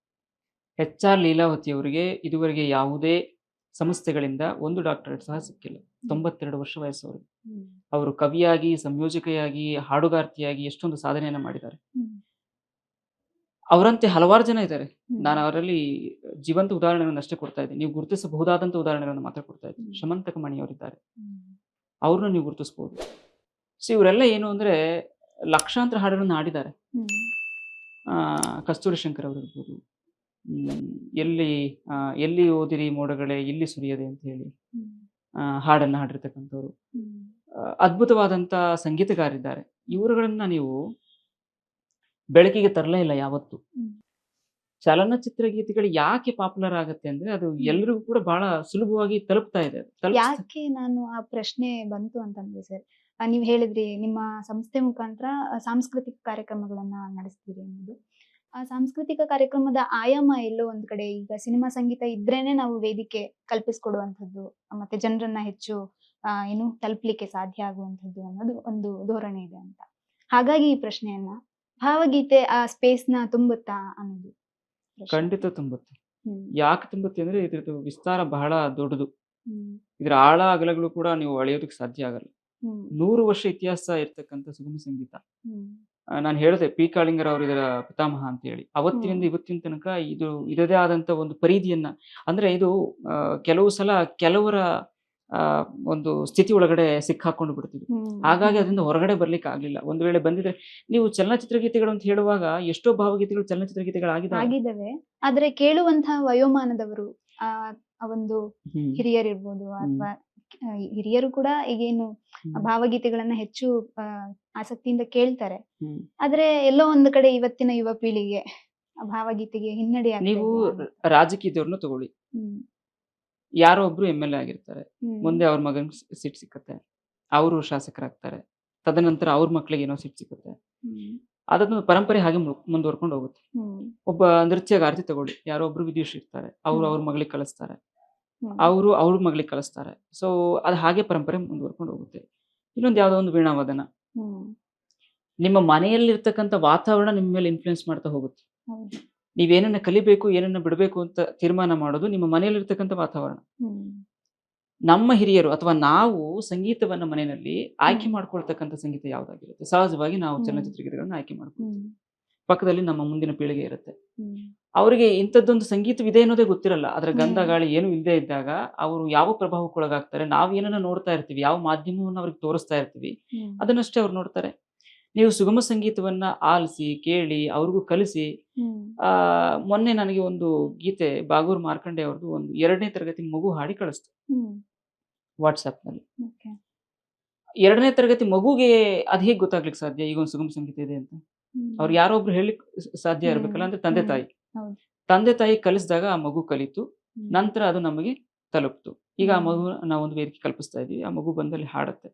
HR ಲೀಲಾವತಿ ಅವರಿಗೆ ಇದುವರೆಗೆ ಯಾವುದೇ ಸಂಸ್ಥೆಗಳಿಂದ ಒಂದು ಡಾಕ್ಟರೇಟ್ ಸಹ ಸಿಕ್ಕಿಲ್ಲ. 92 ವರ್ಷ ವಯಸ್ಸವರು. ಅವರು ಕವಿಯಾಗಿ, ಸಂಯೋಜಕೆಯಾಗಿ, ಹಾಡುಗಾರ್ತಿಯಾಗಿ ಎಷ್ಟೊಂದು ಸಾಧನೆಯನ್ನ ಮಾಡಿದ್ದಾರೆ. ಅವರಂತೆ ಹಲವಾರು ಜನ ಇದ್ದಾರೆ. ನಾನು ಅವರಲ್ಲಿ ಜೀವಂತ ಉದಾಹರಣೆಗಳನ್ನು ಅಷ್ಟೇ ಕೊಡ್ತಾ ಇದ್ದೀನಿ. ನೀವು ಗುರುತಿಸಬಹುದಾದಂತ ಉದಾಹರಣೆಗಳನ್ನು ಮಾತ್ರ ಕೊಡ್ತಾ ಇದ್ದೀನಿ. ಶಮಂತಕ ಮಣಿಯವರಿದ್ದಾರೆ, ಅವ್ರನ್ನ ನೀವು ಗುರುತಿಸಬಹುದು. ಸೊ ಇವರೆಲ್ಲ ಏನು ಅಂದ್ರೆ ಲಕ್ಷಾಂತರ ಹಾಡುಗಳನ್ನು ಹಾಡಿದ್ದಾರೆ. ಕಸ್ತೂರಿ ಶಂಕರ್ ಅವರು ಇರ್ಬೋದು, ಎಲ್ಲಿ ಓದಿರಿ ಮೋಡಗಳೇ ಇಲ್ಲಿ ಸುರಿಯದೆ ಅಂತ ಹೇಳಿ ಹಾಡನ್ನ ಹಾಡಿರ್ತಕ್ಕಂಥವ್ರು, ಅದ್ಭುತವಾದಂತ ಸಂಗೀತಗಾರಿದ್ದಾರೆ. ಇವರುಗಳನ್ನ ನೀವು ಬೆಳಕಿಗೆ ತರಲೇ ಇಲ್ಲ ಯಾವತ್ತು. ಚಲನಚಿತ್ರ ಗೀತೆಗಳು ಯಾಕೆ ಪಾಪ್ಯುಲರ್ ಆಗುತ್ತೆ ಅಂದ್ರೆ ಅದು ಎಲ್ರಿಗೂ ಕೂಡ ಬಹಳ ಸುಲಭವಾಗಿ ತಲುಪ್ತಾ ಇದೆ. ಯಾಕೆ ನಾನು ಆ ಪ್ರಶ್ನೆ ಬಂತು ಅಂತಂದ್ರೆ ಸರ್, ನೀವು ಹೇಳಿದ್ರಿ ನಿಮ್ಮ ಸಂಸ್ಥೆ ಮುಖಾಂತರ ಸಾಂಸ್ಕೃತಿಕ ಕಾರ್ಯಕ್ರಮಗಳನ್ನ ನಡೆಸ್ತೀರಿ ಅನ್ನೋದು. ಆ ಸಾಂಸ್ಕೃತಿಕ ಕಾರ್ಯಕ್ರಮದ ಆಯಾಮ ಎಲ್ಲೋ ಒಂದ್ ಕಡೆ ಈಗ ಸಿನಿಮಾ ಸಂಗೀತ ಇದ್ರೇನೆ ನಾವು ವೇದಿಕೆ ಕಲ್ಪಿಸ್ಕೊಡುವಂಥದ್ದು, ಮತ್ತೆ ಜನರನ್ನ ಹೆಚ್ಚು ತಲುಪಲಿಕ್ಕೆ ಸಾಧ್ಯ ಆಗುವಂಥದ್ದು ಅನ್ನೋದು ಒಂದು ಧೋರಣೆ ಇದೆ ಅಂತ. ಹಾಗಾಗಿ ಈ ಪ್ರಶ್ನೆಯನ್ನ, ಭಾವಗೀತೆ ಆ ಸ್ಪೇಸ್ ನ ತುಂಬುತ್ತಾ ಅನ್ನೋದು. ಖಂಡಿತ ತುಂಬುತ್ತೆ. ಯಾಕೆ ತುಂಬುತ್ತೆ ಅಂದ್ರೆ ಇದ್ರದ್ದು ವಿಸ್ತಾರ ಬಹಳ ದೊಡ್ಡದು. ಇದ್ರ ಆಳ ಅಗಲಗಳು ಕೂಡ ನೀವು ಅಳೆಯೋದಕ್ಕೆ ಸಾಧ್ಯ ಆಗಲ್ಲ. 100 ವರ್ಷ ಇತಿಹಾಸ ಇರ್ತಕ್ಕಂಥ ಸುಗಮ ಸಂಗೀತ. ನಾನು ಹೇಳಿದೆ ಪಿ ಕಾಳಿಂಗರ್ ಅವರು ಇದರ ಪಿತಾಮಹ ಅಂತ ಹೇಳಿ. ಅವತ್ತಿನಿಂದ ಇವತ್ತಿನ ತನಕ ಇದು ಇದದೇ ಆದಂತ ಒಂದು ಪರಿಧಿಯನ್ನ, ಅಂದ್ರೆ ಇದು ಕೆಲವು ಸಲ ಕೆಲವರ ಒಂದು ಸ್ಥಿತಿ ಒಳಗಡೆ ಸಿಕ್ಕಾಕೊಂಡು ಬಿಡ್ತಿದ್ವಿ. ಹಾಗಾಗಿ ಅದರಿಂದ ಹೊರಗಡೆ ಬರ್ಲಿಕ್ಕೆ ಆಗ್ಲಿಲ್ಲ. ಒಂದು ವೇಳೆ ಬಂದಿದ್ರೆ, ನೀವು ಚಲನಚಿತ್ರ ಗೀತೆಗಳು ಅಂತ ಹೇಳುವಾಗ ಎಷ್ಟೋ ಭಾವಗೀತೆಗಳು ಚಲನಚಿತ್ರ ಗೀತೆಗಳಾಗಿದ್ದಾವೆ. ಆದ್ರೆ ಕೇಳುವಂತಹ ವಯೋಮಾನದವರು ಒಂದು ಹಿರಿಯರಿರ್ಬೋದು ಅಥವಾ ಹಿರಿಯರು ಕೂಡ ಈಗೇನು ಭಾವಗೀತೆಗಳನ್ನ ಹೆಚ್ಚು ಆಸಕ್ತಿಯಿಂದ ಕೇಳ್ತಾರೆ. ಆದ್ರೆ ಎಲ್ಲೋ ಒಂದು ಕಡೆ ಇವತ್ತಿನ ಯುವ ಪೀಳಿಗೆ ಭಾವಗೀತೆಗೆ ಹಿನ್ನಡೆ. ನೀವು ರಾಜಕೀಯದವ್ರನ್ನ ತಗೊಳ್ಳಿ, ಯಾರೋ ಒಬ್ರು MLA ಆಗಿರ್ತಾರೆ, ಮುಂದೆ ಅವ್ರ ಮಗನ್ ಸೀಟ್ ಸಿಕ್ಕತ್ತೆ, ಅವರು ಶಾಸಕರಾಗ್ತಾರೆ, ತದನಂತರ ಅವ್ರ ಮಕ್ಳಿಗೆ ಏನೋ ಸೀಟ್ ಸಿಕ್ಕತ್ತೆ. ಅದೊಂದು ಪರಂಪರೆ ಹಾಗೆ ಮುಂದುವರ್ಕೊಂಡು ಹೋಗುತ್ತೆ. ಒಬ್ಬ ನೃತ್ಯಗಾರ್ತಿ ತಗೊಳ್ಳಿ, ಯಾರೋ ಒಬ್ರು ವಿದ್ಯುಷಿ ಇರ್ತಾರೆ, ಅವ್ರ ಮಗಳಿಗೆ ಕಲಿಸ್ತಾರೆ, ಅವ್ರ ಮಗಳಿಗೆ ಕಲಿಸ್ತಾರೆ. ಸೊ ಅದು ಹಾಗೆ ಪರಂಪರೆ ಮುಂದುವರ್ಕೊಂಡು ಹೋಗುತ್ತೆ. ಇನ್ನೊಂದು ಯಾವುದೋ ಒಂದು ವೀಣಾವಾದನ, ನಿಮ್ಮ ಮನೆಯಲ್ಲಿರ್ತಕ್ಕಂಥ ವಾತಾವರಣ ನಿಮ್ಮ ಮೇಲೆ ಇನ್ಫ್ಲುಯೆನ್ಸ್ ಮಾಡ್ತಾ ಹೋಗುತ್ತೆ. ನೀವೇನನ್ನ ಕಲಿಬೇಕು, ಏನನ್ನ ಬಿಡಬೇಕು ಅಂತ ತೀರ್ಮಾನ ಮಾಡೋದು ನಿಮ್ಮ ಮನೆಯಲ್ಲಿರ್ತಕ್ಕಂಥ ವಾತಾವರಣ. ನಮ್ಮ ಹಿರಿಯರು ಅಥವಾ ನಾವು ಸಂಗೀತವನ್ನ ಮನೆಯಲ್ಲಿ ಆಯ್ಕೆ ಮಾಡ್ಕೊಳ್ತಕ್ಕಂಥ ಸಂಗೀತ ಯಾವ್ದಾಗಿರುತ್ತೆ, ಸಹಜವಾಗಿ ನಾವು ಚಲನಚಿತ್ರ ಗೀತೆಗಳನ್ನ ಆಯ್ಕೆ ಮಾಡ್ಕೊಳ್ತೀವಿ. ಪಕ್ಕದಲ್ಲಿ ನಮ್ಮ ಮುಂದಿನ ಪೀಳಿಗೆ ಇರುತ್ತೆ, ಅವರಿಗೆ ಇಂಥದ್ದೊಂದು ಸಂಗೀತವಿದೆ ಅನ್ನೋದೇ ಗೊತ್ತಿರಲ್ಲ. ಅದರ ಗಂಧ ಗಾಳಿ ಏನು ಇಲ್ಲದೆ ಇದ್ದಾಗ ಅವರು ಯಾವ ಪ್ರಭಾವಕ್ಕೊಳಗಾಗ್ತಾರೆ, ನಾವು ಏನನ್ನ ನೋಡ್ತಾ ಇರ್ತೀವಿ, ಯಾವ ಮಾಧ್ಯಮವನ್ನು ಅವ್ರಿಗೆ ತೋರಿಸ್ತಾ ಇರ್ತೀವಿ, ಅದನ್ನಷ್ಟೇ ಅವ್ರು ನೋಡ್ತಾರೆ. ನೀವು ಸುಗಮ ಸಂಗೀತವನ್ನ ಆಲಿಸಿ ಕೇಳಿ ಅವ್ರಿಗೂ ಕಲಿಸಿ. ಮೊನ್ನೆ ನನಗೆ ಒಂದು ಗೀತೆ ಬಾಗೂರ್ ಮಾರ್ಕಂಡೆ ಅವ್ರದ್ದು ಒಂದು 2ನೇ ತರಗತಿ ಮಗು ಹಾಡಿ ಕಳಿಸ್ತು ವಾಟ್ಸ್ಆಪ್ ನಲ್ಲಿ. 2ನೇ ತರಗತಿ ಮಗುಗೆ ಅದ್ ಹೇಗೆ ಗೊತ್ತಾಗ್ಲಿಕ್ಕೆ ಸಾಧ್ಯ ಈಗ ಒಂದು ಸುಗಮ ಸಂಗೀತ ಇದೆ ಅಂತ? ಅವ್ರು ಯಾರೋ ಒಬ್ರು ಹೇಳಿಕ್ ಸಾಧ್ಯ ಇರ್ಬೇಕಲ್ಲ, ಅಂದ್ರೆ ತಂದೆ ತಾಯಿ ಕಲಿಸಿದಾಗ ಆ ಮಗು ಕಲಿತು, ನಂತರ ಅದು ನಮಗೆ ತಲುಪ್ತು. ಈಗ ಆ ಮಗು ನಾವೊಂದು ವೇದಿಕೆ ಕಲ್ಪಿಸ್ತಾ ಇದೀವಿ, ಆ ಮಗು ಬಂದಲ್ಲಿ ಹಾಡುತ್ತೆ.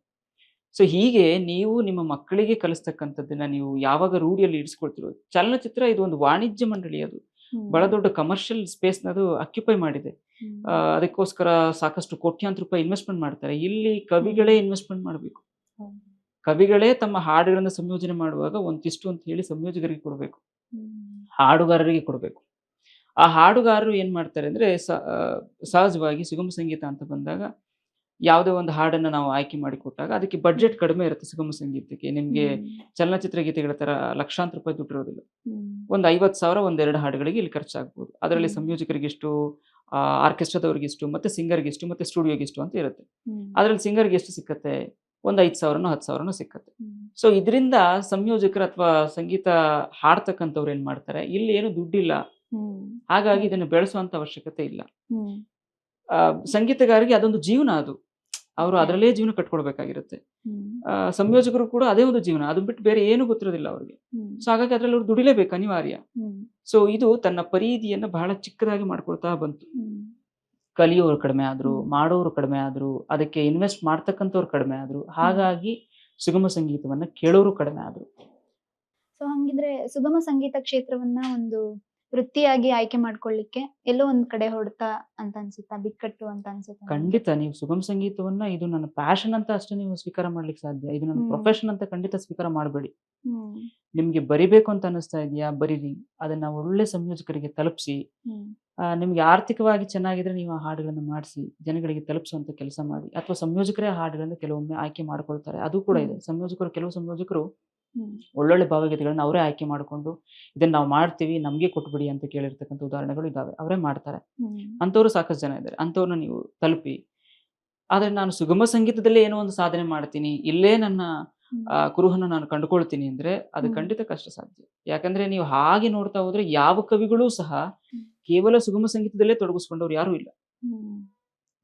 ಸೊ ಹೀಗೆ ನೀವು ನಿಮ್ಮ ಮಕ್ಕಳಿಗೆ ಕಲಿಸ್ತಕ್ಕಂಥದ್ದನ್ನ ನೀವು ಯಾವಾಗ ರೂಢಿಯಲ್ಲಿ ಇಡಿಸ್ಕೊಳ್ತಿರೋ, ಚಲನಚಿತ್ರ ಇದು ಒಂದು ವಾಣಿಜ್ಯ ಮಂಡಳಿ, ಅದು ಬಹಳ ದೊಡ್ಡ ಕಮರ್ಷಿಯಲ್ ಸ್ಪೇಸ್ ಅದು ಅಕ್ಯುಪೈ ಮಾಡಿದೆ. ಅದಕ್ಕೋಸ್ಕರ ಸಾಕಷ್ಟು ಕೋಟ್ಯಾಂತರ ರೂಪಾಯಿ ಇನ್ವೆಸ್ಟ್ಮೆಂಟ್ ಮಾಡ್ತಾರೆ. ಇಲ್ಲಿ ಕವಿಗಳೇ ಇನ್ವೆಸ್ಟ್ಮೆಂಟ್ ಮಾಡಬೇಕು. ಕವಿಗಳೇ ತಮ್ಮ ಹಾಡುಗಳನ್ನ ಸಂಯೋಜನೆ ಮಾಡುವಾಗ ಒಂದಿಷ್ಟು ಅಂತ ಹೇಳಿ ಸಂಯೋಜಕರಿಗೆ ಕೊಡಬೇಕು, ಹಾಡುಗಾರರಿಗೆ ಕೊಡಬೇಕು. ಆ ಹಾಡುಗಾರರು ಏನ್ ಮಾಡ್ತಾರೆ ಅಂದ್ರೆ, ಸಹಜವಾಗಿ ಸುಗಮ ಸಂಗೀತ ಅಂತ ಬಂದಾಗ ಯಾವುದೇ ಒಂದು ಹಾಡನ್ನ ನಾವು ಆಯ್ಕೆ ಮಾಡಿ ಕೊಟ್ಟಾಗ ಅದಕ್ಕೆ ಬಡ್ಜೆಟ್ ಕಡಿಮೆ ಇರುತ್ತೆ. ಸುಗಮ ಸಂಗೀತಕ್ಕೆ ನಿಮ್ಗೆ ಚಲನಚಿತ್ರ ಗೀತೆಗಳ ತರ ಲಕ್ಷಾಂತರ ರೂಪಾಯಿ ದುಡ್ಡಿರೋದಿಲ್ಲ. ಒಂದು 50,000 ಒಂದೆರಡು ಹಾಡುಗಳಿಗೆ ಇಲ್ಲಿ ಖರ್ಚಾಗ್ಬೋದು. ಅದರಲ್ಲಿ ಸಂಯೋಜಕರಿಗೆ ಎಷ್ಟು, ಆರ್ಕೆಸ್ಟ್ರಾದವ್ರಿಗೆ ಎಷ್ಟು, ಮತ್ತೆ ಸಿಂಗರ್ಗೆ ಎಷ್ಟು, ಮತ್ತೆ ಸ್ಟುಡಿಯೋಗೆ ಎಷ್ಟು ಅಂತ ಇರುತ್ತೆ. ಅದ್ರಲ್ಲಿ ಸಿಂಗರ್ಗೆ ಎಷ್ಟು ಸಿಕ್ಕತ್ತೆ, ಒಂದು 5,000 10,000 ಸಿಕ್ಕತ್ತೆ. ಸೊ ಇದರಿಂದ ಸಂಯೋಜಕರು ಅಥವಾ ಸಂಗೀತ ಹಾಡ್ತಕ್ಕಂಥವ್ರು ಏನ್ ಮಾಡ್ತಾರೆ, ಇಲ್ಲಿ ಏನು ದುಡ್ಡಿಲ್ಲ, ಹಾಗಾಗಿ ಇದನ್ನು ಬೆಳೆಸುವಂತ ಅವಶ್ಯಕತೆ ಇಲ್ಲ. ಸಂಗೀತಗಾರರಿಗೆ ಅದೊಂದು ಜೀವನ, ಅದು ಅವರು ಅದರಲ್ಲೇ ಜೀವನ ಕಟ್ಕೊಳ್ಬೇಕಾಗಿರುತ್ತೆ. ಸಂಯೋಜಕರು ಕೂಡ ಅದೇ ಒಂದು ಜೀವನ, ಅದು ಬಿಟ್ಟು ಬೇರೆ ಏನು ಗೊತ್ತಿರೋದಿಲ್ಲ ಅವ್ರಿಗೆ. ಸೊ ಹಾಗಾಗಿ ಅದ್ರಲ್ಲಿ ಅವ್ರು ದುಡಿಲೇಬೇಕು, ಅನಿವಾರ್ಯ. ಸೊ ಇದು ತನ್ನ ಪರಿಧಿಯನ್ನ ಬಹಳ ಚಿಕ್ಕದಾಗಿ ಮಾಡ್ಕೊಳ್ತಾ ಬಂತು. ಕಲಿಯೋರು ಕಡಿಮೆ ಆದ್ರು, ಮಾಡೋರು ಕಡಿಮೆ ಆದ್ರು, ಅದಕ್ಕೆ ಇನ್ವೆಸ್ಟ್ ಮಾಡ್ತಕ್ಕಂಥವ್ರು ಕಡಿಮೆ ಆದ್ರು, ಹಾಗಾಗಿ ಸುಗಮ ಸಂಗೀತವನ್ನ ಕೇಳೋರು ಕಡಿಮೆ ಆದ್ರು. ಸೊ ಹಂಗಿದ್ರೆ ಸುಗಮ ಸಂಗೀತ ಕ್ಷೇತ್ರವನ್ನ ಒಂದು ವೃತ್ತಿಯಾಗಿ ಆಯ್ಕೆ ಮಾಡ್ಕೊಳ್ಳಿಕ್ಕೆ ಎಲ್ಲೋ ಒಂದ್ ಕಡೆ ಹೊಡ್ತಾ ಅಂತ ಅನ್ಸುತ್ತಾ, ಬಿಕ್ಕಟ್ಟು ಅಂತ ಅನ್ಸುತ್ತಾ? ಖಂಡಿತ ನೀವು ಸುಗಮ ಸಂಗೀತವನ್ನ ಇದು ನನ್ನ ಪ್ಯಾಷನ್ ಅಂತ ಅಷ್ಟೇ ನೀವು ಸ್ವೀಕಾರ ಮಾಡ್ಲಿಕ್ಕೆ ಸಾಧ್ಯ. ಇದು ನನ್ನ ಪ್ರೊಫೆಷನ್ ಅಂತ ಖಂಡಿತ ಸ್ವೀಕಾರ ಮಾಡಬೇಡಿ. ನಿಮ್ಗೆ ಬರಿಬೇಕು ಅಂತ ಅನಿಸ್ತಾ ಇದೆಯಾ, ಬರೀರಿ. ಅದನ್ನ ಒಳ್ಳೆ ಸಂಯೋಜಕರಿಗೆ ತಲುಪಿಸಿ. ನಿಮ್ಗೆ ಆರ್ಥಿಕವಾಗಿ ಚೆನ್ನಾಗಿದ್ರೆ ನೀವು ಆ ಹಾಡುಗಳನ್ನ ಮಾಡಿಸಿ ಜನಗಳಿಗೆ ತಲುಪಿಸುವಂತ ಕೆಲಸ ಮಾಡಿ. ಅಥವಾ ಸಂಯೋಜಕರೇ ಆ ಹಾಡುಗಳನ್ನ ಕೆಲವೊಮ್ಮೆ ಆಯ್ಕೆ ಮಾಡ್ಕೊಳ್ತಾರೆ, ಅದು ಕೂಡ ಇದೆ. ಕೆಲವು ಸಂಯೋಜಕರು ಒಳ್ಳೊಳ್ಳೆ ಭಾವಗೀತೆಗಳನ್ನ ಅವರೇ ಆಯ್ಕೆ ಮಾಡಿಕೊಂಡು ಇದನ್ನ ನಾವು ಮಾಡ್ತೀವಿ, ನಮ್ಗೆ ಕೊಟ್ಬಿಡಿ ಅಂತ ಕೇಳಿರ್ತಕ್ಕಂಥ ಉದಾಹರಣೆಗಳು ಇದಾವೆ. ಅವರೇ ಮಾಡ್ತಾರೆ. ಅಂತವ್ರು ಸಾಕಷ್ಟು ಜನ ಇದ್ದಾರೆ. ಅಂತವ್ರನ್ನ ನೀವು ತಲುಪಿ. ಆದ್ರೆ ನಾನು ಸುಗಮ ಸಂಗೀತದಲ್ಲೇ ಏನೋ ಒಂದು ಸಾಧನೆ ಮಾಡ್ತೀನಿ, ಇಲ್ಲೇ ನನ್ನ ಕುರುಹನ್ನು ನಾನು ಕಂಡುಕೊಳ್ತೀನಿ ಅಂದ್ರೆ ಅದು ಖಂಡಿತ ಕಷ್ಟ ಸಾಧ್ಯ. ಯಾಕಂದ್ರೆ ನೀವು ಹಾಗೆ ನೋಡ್ತಾ ಹೋದ್ರೆ ಯಾವ ಕವಿಗಳೂ ಸಹ ಕೇವಲ ಸುಗಮ ಸಂಗೀತದಲ್ಲೇ ತೊಡಗಿಸ್ಕೊಂಡವ್ರು ಯಾರು ಇಲ್ಲ.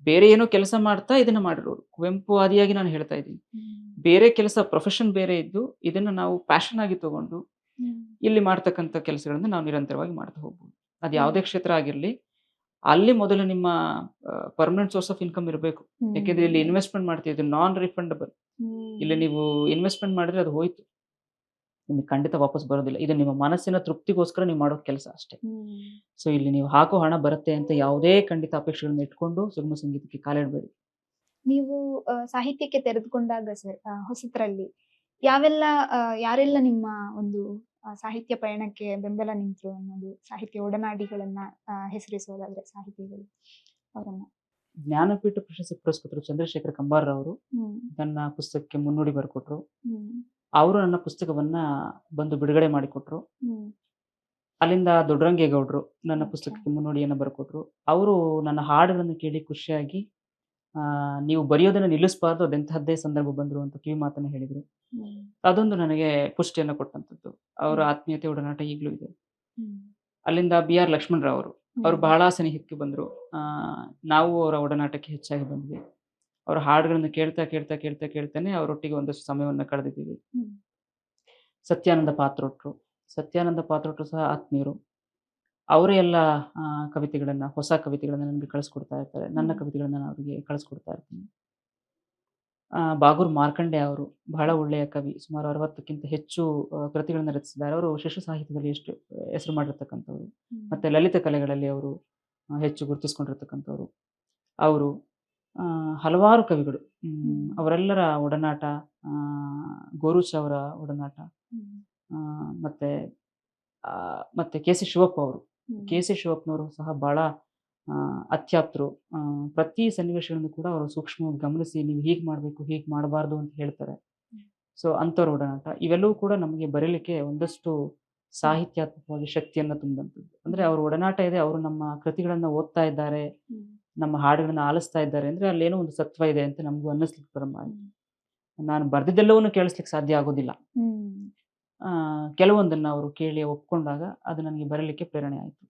ಬೇರೆ ಏನೋ ಕೆಲಸ ಮಾಡ್ತಾ ಇದನ್ನ ಮಾಡಿರೋರು. ಕುವೆಂಪು ಆದಿಯಾಗಿ ನಾನು ಹೇಳ್ತಾ ಇದ್ದೀನಿ, ಬೇರೆ ಕೆಲಸ ಪ್ರೊಫೆಷನ್ ಬೇರೆ ಇದ್ದು ಇದನ್ನ ನಾವು ಪ್ಯಾಷನ್ ಆಗಿ ತಗೊಂಡು ಇಲ್ಲಿ ಮಾಡ್ತಕ್ಕಂಥ ಕೆಲಸಗಳನ್ನ ನಾವು ನಿರಂತರವಾಗಿ ಮಾಡ್ತಾ ಹೋಗ್ಬೋದು. ಅದು ಯಾವುದೇ ಕ್ಷೇತ್ರ ಆಗಿರ್ಲಿ, ಅಲ್ಲಿ ಮೊದಲು ನಿಮ್ಮ ಪರ್ಮನೆಂಟ್ ಸೋರ್ಸ್ ಆಫ್ ಇನ್ಕಮ್ ಇರಬೇಕು. ಯಾಕೆಂದ್ರೆ ಇಲ್ಲಿ ಇನ್ವೆಸ್ಟ್ಮೆಂಟ್ ಮಾಡ್ತಿದ್ದು ನಾನ್ ರಿಫಂಡಬಲ್. ಇಲ್ಲಿ ನೀವು ಇನ್ವೆಸ್ಟ್ಮೆಂಟ್ ಮಾಡಿದ್ರೆ ಅದು ಹೋಯ್ತು, ನಿಮಗೆ ಖಂಡಿತ ವಾಪಸ್ ಬರೋದಿಲ್ಲ. ಇದು ನಿಮ್ಮ ಮನಸ್ಸಿನ ತೃಪ್ತಿಗೋಸ್ಕರ ನೀವು ಮಾಡೋ ಕೆಲಸ ಅಷ್ಟೇ. ಸೊ ಇಲ್ಲಿ ನೀವು ಹಾಕೋ ಹಣ ಬರುತ್ತೆ ಅಂತ ಯಾವುದೇ ಖಂಡಿತ ಅಪೇಕ್ಷೆಗಳನ್ನ ಇಟ್ಕೊಂಡು ಸುಗಮ ಸಂಗೀತಕ್ಕೆ ಕಾಲಿಡಬೇಡಿ. ನೀವು ಸಾಹಿತ್ಯಕ್ಕೆ ತೆರೆದುಕೊಂಡಾಗ ಸರ್, ಹೊಸತರಲ್ಲಿ ಯಾರೆಲ್ಲ ನಿಮ್ಮ ಒಂದು ಸಾಹಿತ್ಯ ಪಯಣಕ್ಕೆ ಬೆಂಬಲ ನಿಂತರು ಅನ್ನೋದು, ಸಾಹಿತ್ಯ ಒಡನಾಡಿಗಳನ್ನ ಹೆಸರಿಸೋದಾದ್ರೆ ಸಾಹಿತಿಗಳು ಅವರನ್ನ? ಜ್ಞಾನಪೀಠ ಪ್ರಶಸ್ತಿ ಪುರಸ್ಕೃತರು ಚಂದ್ರಶೇಖರ ಕಂಬಾರ ಅವರು ನನ್ನ ಪುಸ್ತಕಕ್ಕೆ ಮುನ್ನುಡಿ ಬರ್ಕೊಟ್ರು. ಅವರು ನನ್ನ ಪುಸ್ತಕವನ್ನ ಬಂದು ಬಿಡುಗಡೆ ಮಾಡಿಕೊಟ್ರು. ಅಲ್ಲಿಂದ ದೊಡ್ಡರಂಗೇಗೌಡರು ನನ್ನ ಪುಸ್ತಕಕ್ಕೆ ಮುನ್ನುಡಿಯನ್ನು ಬರ್ಕೊಟ್ರು. ಅವರು ನನ್ನ ಹಾಡುಗಳನ್ನು ಕೇಳಿ ಖುಷಿಯಾಗಿ ನೀವು ಬರೆಯೋದನ್ನ ನಿಲ್ಲಿಸಬಾರ್ದು, ಅದೆಂತಹದ್ದೇ ಸಂದರ್ಭ ಬಂದ್ರು ಅಂತ ಕಿವಿ ಮಾತನ್ನ ಹೇಳಿದ್ರು. ಅದೊಂದು ನನಗೆ ಪುಷ್ಟಿಯನ್ನು ಕೊಟ್ಟಂತದ್ದು. ಅವರ ಆತ್ಮೀಯತೆ ಒಡನಾಟ ಈಗಲೂ ಇದೆ. ಅಲ್ಲಿಂದ BR ಲಕ್ಷ್ಮಣರಾವ್ ಅವರು ಬಹಳ ಸನಿಹಕ್ಕೆ ಬಂದ್ರು. ನಾವು ಅವರ ಒಡನಾಟಕ್ಕೆ ಹೆಚ್ಚಾಗಿ ಬಂದ್ವಿ. ಅವರ ಹಾಡುಗಳನ್ನ ಕೇಳ್ತಾ ಕೇಳ್ತಾ ಕೇಳ್ತಾ ಕೇಳ್ತಾನೆ ಅವರೊಟ್ಟಿಗೆ ಒಂದಷ್ಟು ಸಮಯವನ್ನು ಕಳೆದಿದ್ದೀವಿ. ಸತ್ಯಾನಂದ ಪಾತ್ರೋಟ್ರು ಸಹ ಆತ್ಮೀಯರು. ಅವರೇ ಎಲ್ಲ ಕವಿತೆಗಳನ್ನ, ಹೊಸ ಕವಿತೆಗಳನ್ನ ನನಗೆ ಕಳಿಸ್ಕೊಡ್ತಾ ಇರ್ತಾರೆ. ನನ್ನ ಕವಿತೆಗಳನ್ನ ನಾನು ಅವರಿಗೆ ಕಳಿಸ್ಕೊಡ್ತಾ ಇರ್ತೀನಿ. ಬಾಗೂರು ಮಾರ್ಕಂಡೆ ಅವರು ಬಹಳ ಒಳ್ಳೆಯ ಕವಿ. ಸುಮಾರು 60ಕ್ಕಿಂತ ಹೆಚ್ಚು ಕೃತಿಗಳನ್ನು ರಚಿಸಿದ್ದಾರೆ. ಅವರು ಶಿಶು ಸಾಹಿತ್ಯದಲ್ಲಿ ಎಷ್ಟು ಹೆಸರು ಮಾಡಿರ್ತಕ್ಕಂಥವ್ರು. ಮತ್ತೆ ಲಲಿತ ಕಲೆಗಳಲ್ಲಿ ಅವರು ಹೆಚ್ಚು ಗುರುತಿಸ್ಕೊಂಡಿರ್ತಕ್ಕಂಥವ್ರು. ಅವರು ಹಲವಾರು ಕವಿಗಳು, ಅವರೆಲ್ಲರ ಒಡನಾಟ, ಗೋರುಚ್ ಅವರ ಒಡನಾಟ, ಮತ್ತೆ ಮತ್ತೆ ಕೆ.ಸಿ. ಶಿವಪ್ಪ ಅವರು. ಕೆ.ಸಿ. ಶಿವಪ್ಪನವರು ಸಹ ಬಹಳ ಅತ್ಯಾಪ್ತರು. ಪ್ರತಿ ಸನ್ನಿವೇಶಗಳನ್ನು ಕೂಡ ಅವರು ಸೂಕ್ಷ್ಮವಾಗಿ ಗಮನಿಸಿ ನೀವು ಹೀಗೆ ಮಾಡಬೇಕು, ಹೀಗೆ ಮಾಡಬಾರ್ದು ಅಂತ ಹೇಳ್ತಾರೆ. ಸೊ ಅಂಥವ್ರ ಒಡನಾಟ ಇವೆಲ್ಲವೂ ಕೂಡ ನಮಗೆ ಬರೀಲಿಕ್ಕೆ ಒಂದಷ್ಟು ಸಾಹಿತ್ಯಾತ್ಮಕವಾಗಿ ಶಕ್ತಿಯನ್ನು ತುಂಬಿದಂಥದ್ದು. ಅಂದ್ರೆ ಅವ್ರ ಒಡನಾಟ ಇದೆ. ಅವರು ನಮ್ಮ ಕೃತಿಗಳನ್ನ ಓದ್ತಾ ಇದ್ದಾರೆ, ನಮ್ಮ ಹಾಡುಗಳನ್ನ ಆಲಿಸ್ತಾ ಇದ್ದಾರೆ ಅಂದ್ರೆ ಅಲ್ಲೇನೋ ಒಂದು ಸತ್ವ ಇದೆ ಅಂತ ನಮಗೂ ಅನ್ನಿಸ್ಲಿಕ್ಕೆ ಪ್ರಾರಂಭ ಆಯ್ತು. ನಾನು ಬರ್ದಿದ್ದೆಲ್ಲವನ್ನು ಕೇಳಿಸ್ಲಿಕ್ಕೆ ಸಾಧ್ಯ ಆಗೋದಿಲ್ಲ. ಕೆಲವೊಂದನ್ನು ಅವರು ಕೇಳಿ ಒಪ್ಕೊಂಡಾಗ ಅದು ನನಗೆ ಬರೀಲಿಕ್ಕೆ ಪ್ರೇರಣೆ ಆಯಿತು.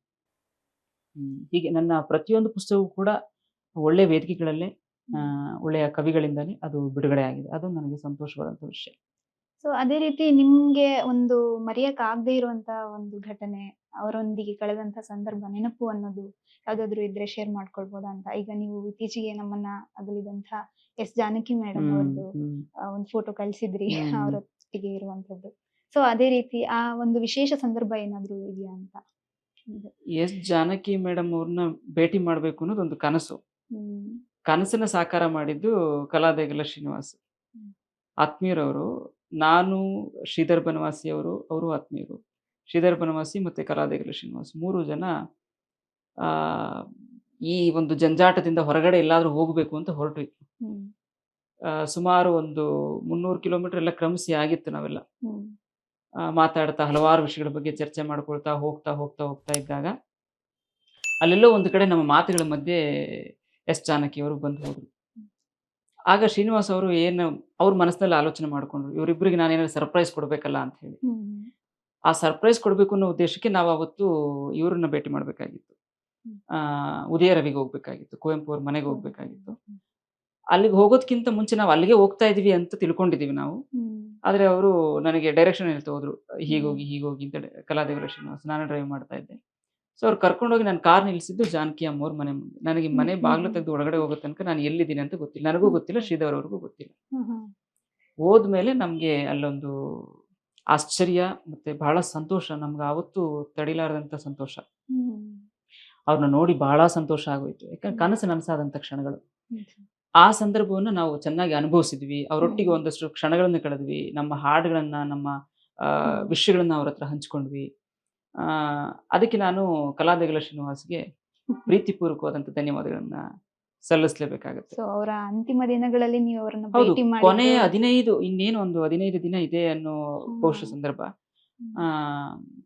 ಹೀಗೆ ನನ್ನ ಪ್ರತಿಯೊಂದು ಪುಸ್ತಕವೂ ಕೂಡ ಒಳ್ಳೆಯ ವೇದಿಕೆಗಳಲ್ಲೇ ಒಳ್ಳೆಯ ಕವಿಗಳಿಂದಲೇ ಅದು ಬಿಡುಗಡೆ ಆಗಿದೆ. ಅದು ನನಗೆ ಸಂತೋಷವಾದಂಥ ವಿಷಯ. ಸೊ ಅದೇ ರೀತಿ ನಿಮ್ಗೆ ಒಂದು ಮರೆಯಕ್ ಆಗದೆ ಇರುವಂತ ಒಂದು ಘಟನೆ, ಅವರೊಂದಿಗೆ ಕಳೆದಂತ ಸಂದರ್ಭ, ನೆನಪು ಅನ್ನೋದು ಯಾವ್ದಾದ್ರು ಇದ್ರೆ ಶೇರ್ ಮಾಡ್ಕೊಳ್ಬೋದಾ ಅಂತ. ಈಗ ನೀವು ಇತ್ತೀಚೆಗೆ ನಮ್ಮನ್ನ ಅಗಲಿದಂತ ಎಸ್ ಜಾನಕಿ ಮೇಡಮ್ ಅವ್ರದ್ದು ಒಂದು ಫೋಟೋ ಕಳ್ಸಿದ್ರಿ, ಅವರೊಟ್ಟಿಗೆ ಇರುವಂತದ್ದು. ಸೊ ಅದೇ ರೀತಿ ಆ ಒಂದು ವಿಶೇಷ ಸಂದರ್ಭ ಏನಾದ್ರು ಇದೆಯಾ ಅಂತ. ಎಸ್ ಜಾನಕಿ ಮೇಡಮ್ ಅವ್ರನ್ನ ಭೇಟಿ ಮಾಡ್ಬೇಕು ಅನ್ನೋದು ಒಂದು ಕನಸು. ಕನಸನ್ನ ಸಾಕಾರ ಮಾಡಿದ್ದು ಕಲಾದೇಗುಲ ಶ್ರೀನಿವಾಸ್ ಆತ್ಮೀಯರವರು. ನಾನು ಶ್ರೀಧರ್ ಬನವಾಸಿ ಅವರು ಆತ್ಮೀಯರು. ಶ್ರೀಧರ್ ಬನವಾಸಿ ಮತ್ತೆ ಕಲಾದೇಗುಲ ಶ್ರೀನಿವಾಸ್ 3 ಜನ ಈ ಒಂದು ಜಂಜಾಟದಿಂದ ಹೊರಗಡೆ ಎಲ್ಲಾದ್ರೂ ಹೋಗ್ಬೇಕು ಅಂತ ಹೊರಟ್ವಿ. ಸುಮಾರು ಒಂದು 300 ಕಿಲೋಮೀಟರ್ ಎಲ್ಲ ಕ್ರಮಿಸಿ ಆಗಿತ್ತು. ನಾವೆಲ್ಲ ಮಾತಾಡ್ತಾ ಹಲವಾರು ವಿಷಯಗಳ ಬಗ್ಗೆ ಚರ್ಚೆ ಮಾಡ್ಕೊಳ್ತಾ ಹೋಗ್ತಾ ಇದ್ದಾಗ ಅಲ್ಲೆಲ್ಲೋ ಒಂದು ಕಡೆ ನಮ್ಮ ಮಾತುಗಳ ಮಧ್ಯೆ ಎಸ್ ಜಾನಕಿ ಅವರು ಬಂದು ಹೋದ್ರು. ಆಗ ಶ್ರೀನಿವಾಸ್ ಅವರು ಅವ್ರ ಮನಸ್ಸಿನಲ್ಲಿ ಆಲೋಚನೆ ಮಾಡ್ಕೊಂಡ್ರು, ಇವರಿಬ್ಬರಿಗೆ ನಾನೇನಾದ್ರು ಸರ್ಪ್ರೈಸ್ ಕೊಡ್ಬೇಕಲ್ಲ ಅಂತ ಹೇಳಿ. ಆ ಸರ್ಪ್ರೈಸ್ ಕೊಡ್ಬೇಕು ಅನ್ನೋ ಉದ್ದೇಶಕ್ಕೆ ನಾವು ಅವತ್ತು ಇವ್ರನ್ನ ಭೇಟಿ ಮಾಡ್ಬೇಕಾಗಿತ್ತು. ಉದಯ ರವಿಗೆ ಹೋಗ್ಬೇಕಾಗಿತ್ತು, ಕುವೆಂಪು ಅವ್ರ ಮನೆಗೆ ಹೋಗ್ಬೇಕಾಗಿತ್ತು. ಅಲ್ಲಿಗೆ ಹೋಗೋದಕ್ಕಿಂತ ಮುಂಚೆ ನಾವು ಅಲ್ಲಿಗೆ ಹೋಗ್ತಾ ಇದೀವಿ ಅಂತ ತಿಳ್ಕೊಂಡಿದೀವಿ ನಾವು. ಆದ್ರೆ ಅವರು ನನಗೆ ಡೈರೆಕ್ಷನ್ ಹೇಳ್ತಾ ಹೋದ್ರು, ಹೀಗೋಗಿ ಅಂತ. ಕಲಾದೇಗುಲ ಶ್ರೀನಿವಾಸ್, ನಾನು ಡ್ರೈವ್ ಮಾಡ್ತಾ ಇದ್ದೆ. ಸೊ ಅವ್ರು ಕರ್ಕೊಂಡೋಗಿ ನಾನು ಕಾರ್ ನಿಲ್ಸಿದ್ದು ಜಾನಕಿ ಅಮ್ಮವ್ರ ಮನೆ ಮುಂದೆ. ನನಗೆ ಮನೆ ಬಾಗ್ಲು ತೆಗೆದು ಒಳಗಡೆ ಹೋಗೋ ತನಕ ನಾನು ಎಲ್ಲಿದ್ದೀನಿ ಅಂತ ಗೊತ್ತಿಲ್ಲ, ನನಗೂ ಗೊತ್ತಿಲ್ಲ, ಶ್ರೀಧರ್ ಅವ್ರಿಗೂ ಗೊತ್ತಿಲ್ಲ. ಹೋದ್ಮೇಲೆ ನಮ್ಗೆ ಅಲ್ಲೊಂದು ಆಶ್ಚರ್ಯ ಮತ್ತೆ ಬಹಳ ಸಂತೋಷ, ನಮ್ಗೆ ಆವತ್ತು ತಡಿಲಾರದಂತ ಸಂತೋಷ. ಅವ್ರನ್ನ ನೋಡಿ ಬಹಳ ಸಂತೋಷ ಆಗೋಯ್ತು. ಯಾಕಂದ್ರೆ ಕನಸು ನನಸಾದಂತ ಕ್ಷಣಗಳು. ಆ ಸಂದರ್ಭವನ್ನು ನಾವು ಚೆನ್ನಾಗಿ ಅನುಭವಿಸಿದ್ವಿ. ಅವರೊಟ್ಟಿಗೆ ಒಂದಷ್ಟು ಕ್ಷಣಗಳನ್ನು ಕಳೆದ್ವಿ. ನಮ್ಮ ಹಾಡುಗಳನ್ನ, ನಮ್ಮ ವಿಷಯಗಳನ್ನ ಅವ್ರ ಹತ್ರ ಹಂಚ್ಕೊಂಡ್ವಿ. ಅದಕ್ಕೆ ನಾನು ಕಲಾದೇಗುಲ ಶ್ರೀನಿವಾಸ್ಗೆ ಪ್ರೀತಿಪೂರ್ವಕವಾದಂತ ಧನ್ಯವಾದಗಳನ್ನ ಸಲ್ಲಿಸಲೇಬೇಕಾಗುತ್ತೆ. ಸೊ ಅವರ ಅಂತಿಮ ದಿನಗಳಲ್ಲಿ ನೀವು ಅವರನ್ನ ಹೌದು, ಭೇಟಿ ಮಾಡಿ ಕೊನೆಯ 15 ಇನ್ನೇನು ಒಂದು 15 ದಿನ ಇದೆ ಅನ್ನೋ ಬಹುಶಃ ಸಂದರ್ಭ.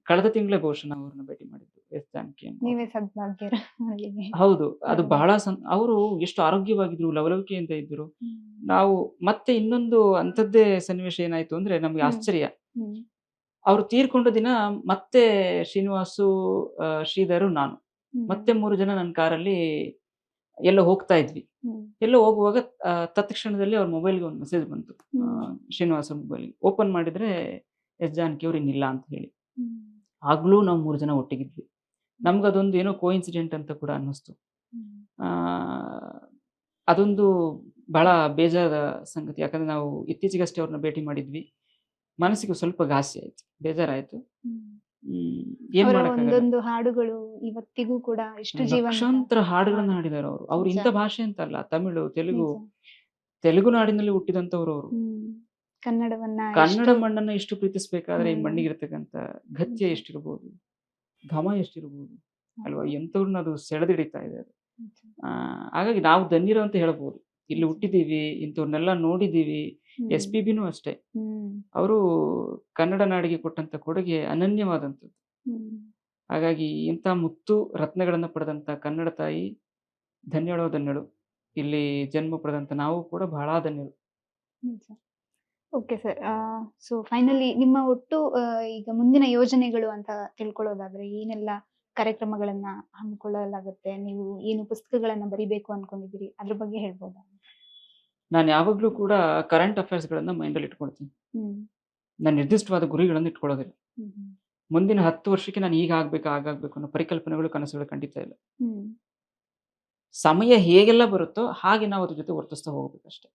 ಕಳೆದ ತಿಂಗಳೇ ಬಹುಶಃ ನಾವು ಅವ್ರನ್ನ ಭೇಟಿ ಮಾಡಿದ್ದು, ಎಸ್ ಜಾನಕಿ ಅಮ್ಮ. ನೀವೇ ಸದ್ಭಾಗ್ಯರು ಅಲ್ಲಿಗೆ. ಹೌದು, ಅದು ಬಹಳ ಅವರು ಎಷ್ಟು ಆರೋಗ್ಯವಾಗಿದ್ರು, ಲವಲವಿಕೆಯಿಂದ ಇದ್ರು. ನಾವು ಮತ್ತೆ ಇನ್ನೊಂದು ಅಂಥದ್ದೇ ಸನ್ನಿವೇಶ ಏನಾಯ್ತು ಅಂದ್ರೆ ನಮ್ಗೆ ಆಶ್ಚರ್ಯ. ಅವ್ರು ತೀರ್ಕೊಂಡ ದಿನ ಮತ್ತೆ ಶ್ರೀನಿವಾಸು, ಶ್ರೀಧರು, ನಾನು ಮತ್ತೆ 3 ಜನ ನನ್ನ ಕಾರಲ್ಲಿ ಎಲ್ಲೋ ಹೋಗ್ತಾ ಇದ್ವಿ. ಎಲ್ಲೋ ಹೋಗುವಾಗ ತತ್ಕ್ಷಣದಲ್ಲಿ ಅವ್ರ ಮೊಬೈಲ್ಗೆ ಒಂದು ಮೆಸೇಜ್ ಬಂತು. ಶ್ರೀನಿವಾಸ ಮೊಬೈಲ್ ಓಪನ್ ಮಾಡಿದ್ರೆ ಎಸ್ ಜಾನಕಿ ಅವ್ರು ಇನ್ನಿಲ್ಲ ಅಂತ ಹೇಳಿ. ಆಗ್ಲೂ ನಾವು 3 ಜನ ಒಟ್ಟಿಗಿದ್ವಿ. ನಮ್ಗದೊಂದು ಏನೋ ಕೋಇನ್ಸಿಡೆಂಟ್ ಅಂತ ಕೂಡ ಅನ್ನಿಸ್ತು. ಅದೊಂದು ಬಹಳ ಬೇಜಾರ ಸಂಗತಿ. ಯಾಕಂದ್ರೆ ನಾವು ಇತ್ತೀಚೆಗಷ್ಟೇ ಅವ್ರನ್ನ ಭೇಟಿ ಮಾಡಿದ್ವಿ. ಮನಸ್ಸಿಗೆ ಸ್ವಲ್ಪ ಘಾಸಿ ಆಯ್ತು, ಬೇಜಾರಾಯ್ತು. ಏನ್ ಮಾಡಕ್ಕಾಗಲ್ಲ. ಒಂದೊಂದು ಹಾಡುಗಳು ಇವತ್ತಿಗೂ ಕೂಡ ಎಷ್ಟು ಲಕ್ಷಾಂತರ ಹಾಡುಗಳನ್ನ ಹಾಡಿದಾರೆ ಅವರು. ಅವ್ರು ಇಂಥ ಭಾಷೆ ಅಂತಲ್ಲ, ತಮಿಳು, ತೆಲುಗು ನಾಡಿನಲ್ಲಿ ಹುಟ್ಟಿದಂತವ್ರು ಅವರು. ಕನ್ನಡ ಮಣ್ಣನ್ನ ಎಷ್ಟು ಪ್ರೀತಿಸ್ಬೇಕಾದ್ರೆ ಈ ಮಣ್ಣಿಗಿರ್ತಕ್ಕಂಥ ಗತ್ಯ ಎಷ್ಟಿರ್ಬೋದು, ಘಮ ಎಷ್ಟಿರ್ಬೋದು ಅಲ್ವಾ, ಎಂಥವ್ರನ್ನ ಅದು ಸೆಳೆದಿಡಿತಾ ಇದೆ ಅದು. ಹಾಗಾಗಿ ನಾವು ಧನ್ಯರು ಅಂತ ಹೇಳ್ಬೋದು. ಇಲ್ಲಿ ಹುಟ್ಟಿದೀವಿ, ಇಂಥವ್ರನ್ನೆಲ್ಲ ನೋಡಿದೀವಿ. SPBನೂ ಅಷ್ಟೇ, ಅವರು ಕನ್ನಡ ನಾಡಿಗೆ ಕೊಟ್ಟಂತ ಕೊಡುಗೆ ಅನನ್ಯವಾದಂಥದ್ದು. ಹಾಗಾಗಿ ಇಂಥ ಮುತ್ತು ರತ್ನಗಳನ್ನ ಪಡೆದಂತ ಕನ್ನಡ ತಾಯಿ ಧನ್ಯಳು. ಇಲ್ಲಿ ಜನ್ಮ ಪಡೆದಂತ ನಾವು ಕೂಡ ಬಹಳ ಧನ್ಯರು. Okay sir. ಸೊ ಫೈನಲಿ ನಿಮ್ಮ ಒಟ್ಟು ಈಗ ಮುಂದಿನ ಯೋಜನೆಗಳು ಅಂತ ತಿಳ್ಕೊಳ್ಳೋದಾದ್ರೆ ಏನೆಲ್ಲ ಕಾರ್ಯಕ್ರಮಗಳನ್ನ ಹಮ್ಮಿಕೊಳ್ಳಲಾಗುತ್ತೆ? ನೀವು ಏನು ಪುಸ್ತಕಗಳನ್ನ ಬರಿಬೇಕು ಅನ್ಕೊಂಡಿದ್ದೀರಿ, ಅದ್ರ ಬಗ್ಗೆ ಹೇಳ್ಬೋದಾ? ನಾನು ಯಾವಾಗ್ಲೂ ಕೂಡ ಕರೆಂಟ್ ಅಫೇರ್ಸ್ಗಳನ್ನ ಮೈಂಡಲ್ಲಿ ಇಟ್ಕೊಳ್ತೀನಿ. ನಾನು ನಿರ್ದಿಷ್ಟವಾದ ಗುರಿಗಳನ್ನು ಇಟ್ಕೊಳ್ಳೋದಿಲ್ಲ. ಮುಂದಿನ 10 ವರ್ಷಕ್ಕೆ ನಾನು ಈಗ ಆಗಾಗ್ಬೇಕು ಅನ್ನೋ ಪರಿಕಲ್ಪನೆಗಳು, ಕನಸುಗಳು ಖಂಡಿತ ಇಲ್ಲ. ಸಮಯ ಹೇಗೆಲ್ಲ ಬರುತ್ತೋ ಹಾಗೆ ನಾವು ಅದ್ರ ಜೊತೆ ವರ್ತಿಸ್ತಾ ಹೋಗ್ಬೇಕಷ್ಟೆ.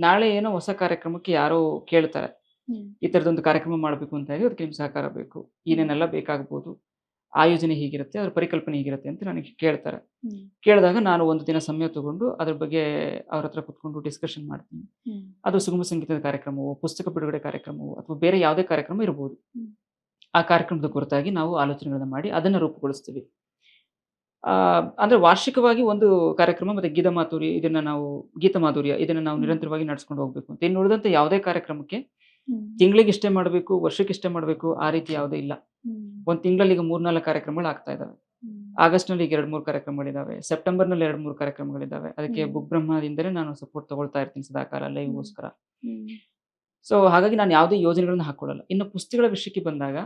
ನಾಳೆ ಏನೋ ಹೊಸ ಕಾರ್ಯಕ್ರಮಕ್ಕೆ ಯಾರೋ ಕೇಳ್ತಾರೆ, ಈ ಥರದೊಂದು ಕಾರ್ಯಕ್ರಮ ಮಾಡಬೇಕು ಅಂತ ಹೇಳಿ, ಅದಕ್ಕೆ ನಿಮ್ಮ ಸಹಕಾರ ಬೇಕು, ಏನೇನೆಲ್ಲ ಬೇಕಾಗ್ಬೋದು, ಆಯೋಜನೆ ಹೀಗಿರುತ್ತೆ, ಅದ್ರ ಪರಿಕಲ್ಪನೆ ಹೀಗಿರುತ್ತೆ ಅಂತ ನನಗೆ ಕೇಳ್ತಾರೆ. ಕೇಳಿದಾಗ ನಾನು ಒಂದು ದಿನ ಸಮಯ ತಗೊಂಡು ಅದ್ರ ಬಗ್ಗೆ ಅವ್ರ ಹತ್ರ ಕುತ್ಕೊಂಡು ಡಿಸ್ಕಷನ್ ಮಾಡ್ತೀನಿ. ಅದು ಸುಗಮ ಸಂಗೀತದ ಕಾರ್ಯಕ್ರಮವೋ, ಪುಸ್ತಕ ಬಿಡುಗಡೆ ಕಾರ್ಯಕ್ರಮವೋ, ಅಥವಾ ಬೇರೆ ಯಾವುದೇ ಕಾರ್ಯಕ್ರಮ ಇರ್ಬೋದು. ಆ ಕಾರ್ಯಕ್ರಮದ ಕುರಿತಾಗಿ ನಾವು ಆಲೋಚನೆಗಳನ್ನ ಮಾಡಿ ಅದನ್ನ ರೂಪುಗೊಳಿಸ್ತೀವಿ. ಅಂದ್ರೆ ವಾರ್ಷಿಕವಾಗಿ ಒಂದು ಕಾರ್ಯಕ್ರಮ ಮತ್ತೆ ಗೀತಮಾಧುರ್ಯ ಇದನ್ನ ನಾವು ನಿರಂತರವಾಗಿ ನಡೆಸ್ಕೊಂಡು ಹೋಗ್ಬೇಕು ಅಂತ. ಇನ್ನು ಉಳಿದಂತೆ ಯಾವುದೇ ಕಾರ್ಯಕ್ರಮಕ್ಕೆ ತಿಂಗಳಿಗೆ ಇಷ್ಟೇ ಮಾಡಬೇಕು, ವರ್ಷಕ್ಕೆ ಇಷ್ಟೇ ಮಾಡಬೇಕು, ಆ ರೀತಿ ಯಾವುದೇ ಇಲ್ಲ. ಒಂದು ತಿಂಗಳಲ್ಲಿ ಈಗ 3-4 ಕಾರ್ಯಕ್ರಮಗಳು ಆಗ್ತಾ ಇದಾವೆ. ಆಗಸ್ಟ್ ನಲ್ಲಿ ಈಗ 2-3 ಕಾರ್ಯಕ್ರಮಗಳಿದಾವೆ, ಸೆಪ್ಟೆಂಬರ್ ನಲ್ಲಿ 2-3 ಕಾರ್ಯಕ್ರಮಗಳಿದಾವೆ. ಅದಕ್ಕೆ ಬುಕ್ ಬ್ರಹ್ಮದಿಂದಲೇ ನಾನು ಸಪೋರ್ಟ್ ತಗೊಳ್ತಾ ಇರ್ತೀನಿ ಸದಾಕಾಲ ಲೈವ್ಗೋಸ್ಕರ. ಸೊ ಹಾಗಾಗಿ ನಾನು ಯಾವುದೇ ಯೋಜನೆಗಳನ್ನ ಹಾಕೊಳ್ಳಲ್ಲ. ಇನ್ನು ಪುಸ್ತಕಗಳ ವಿಷಯಕ್ಕೆ ಬಂದಾಗ,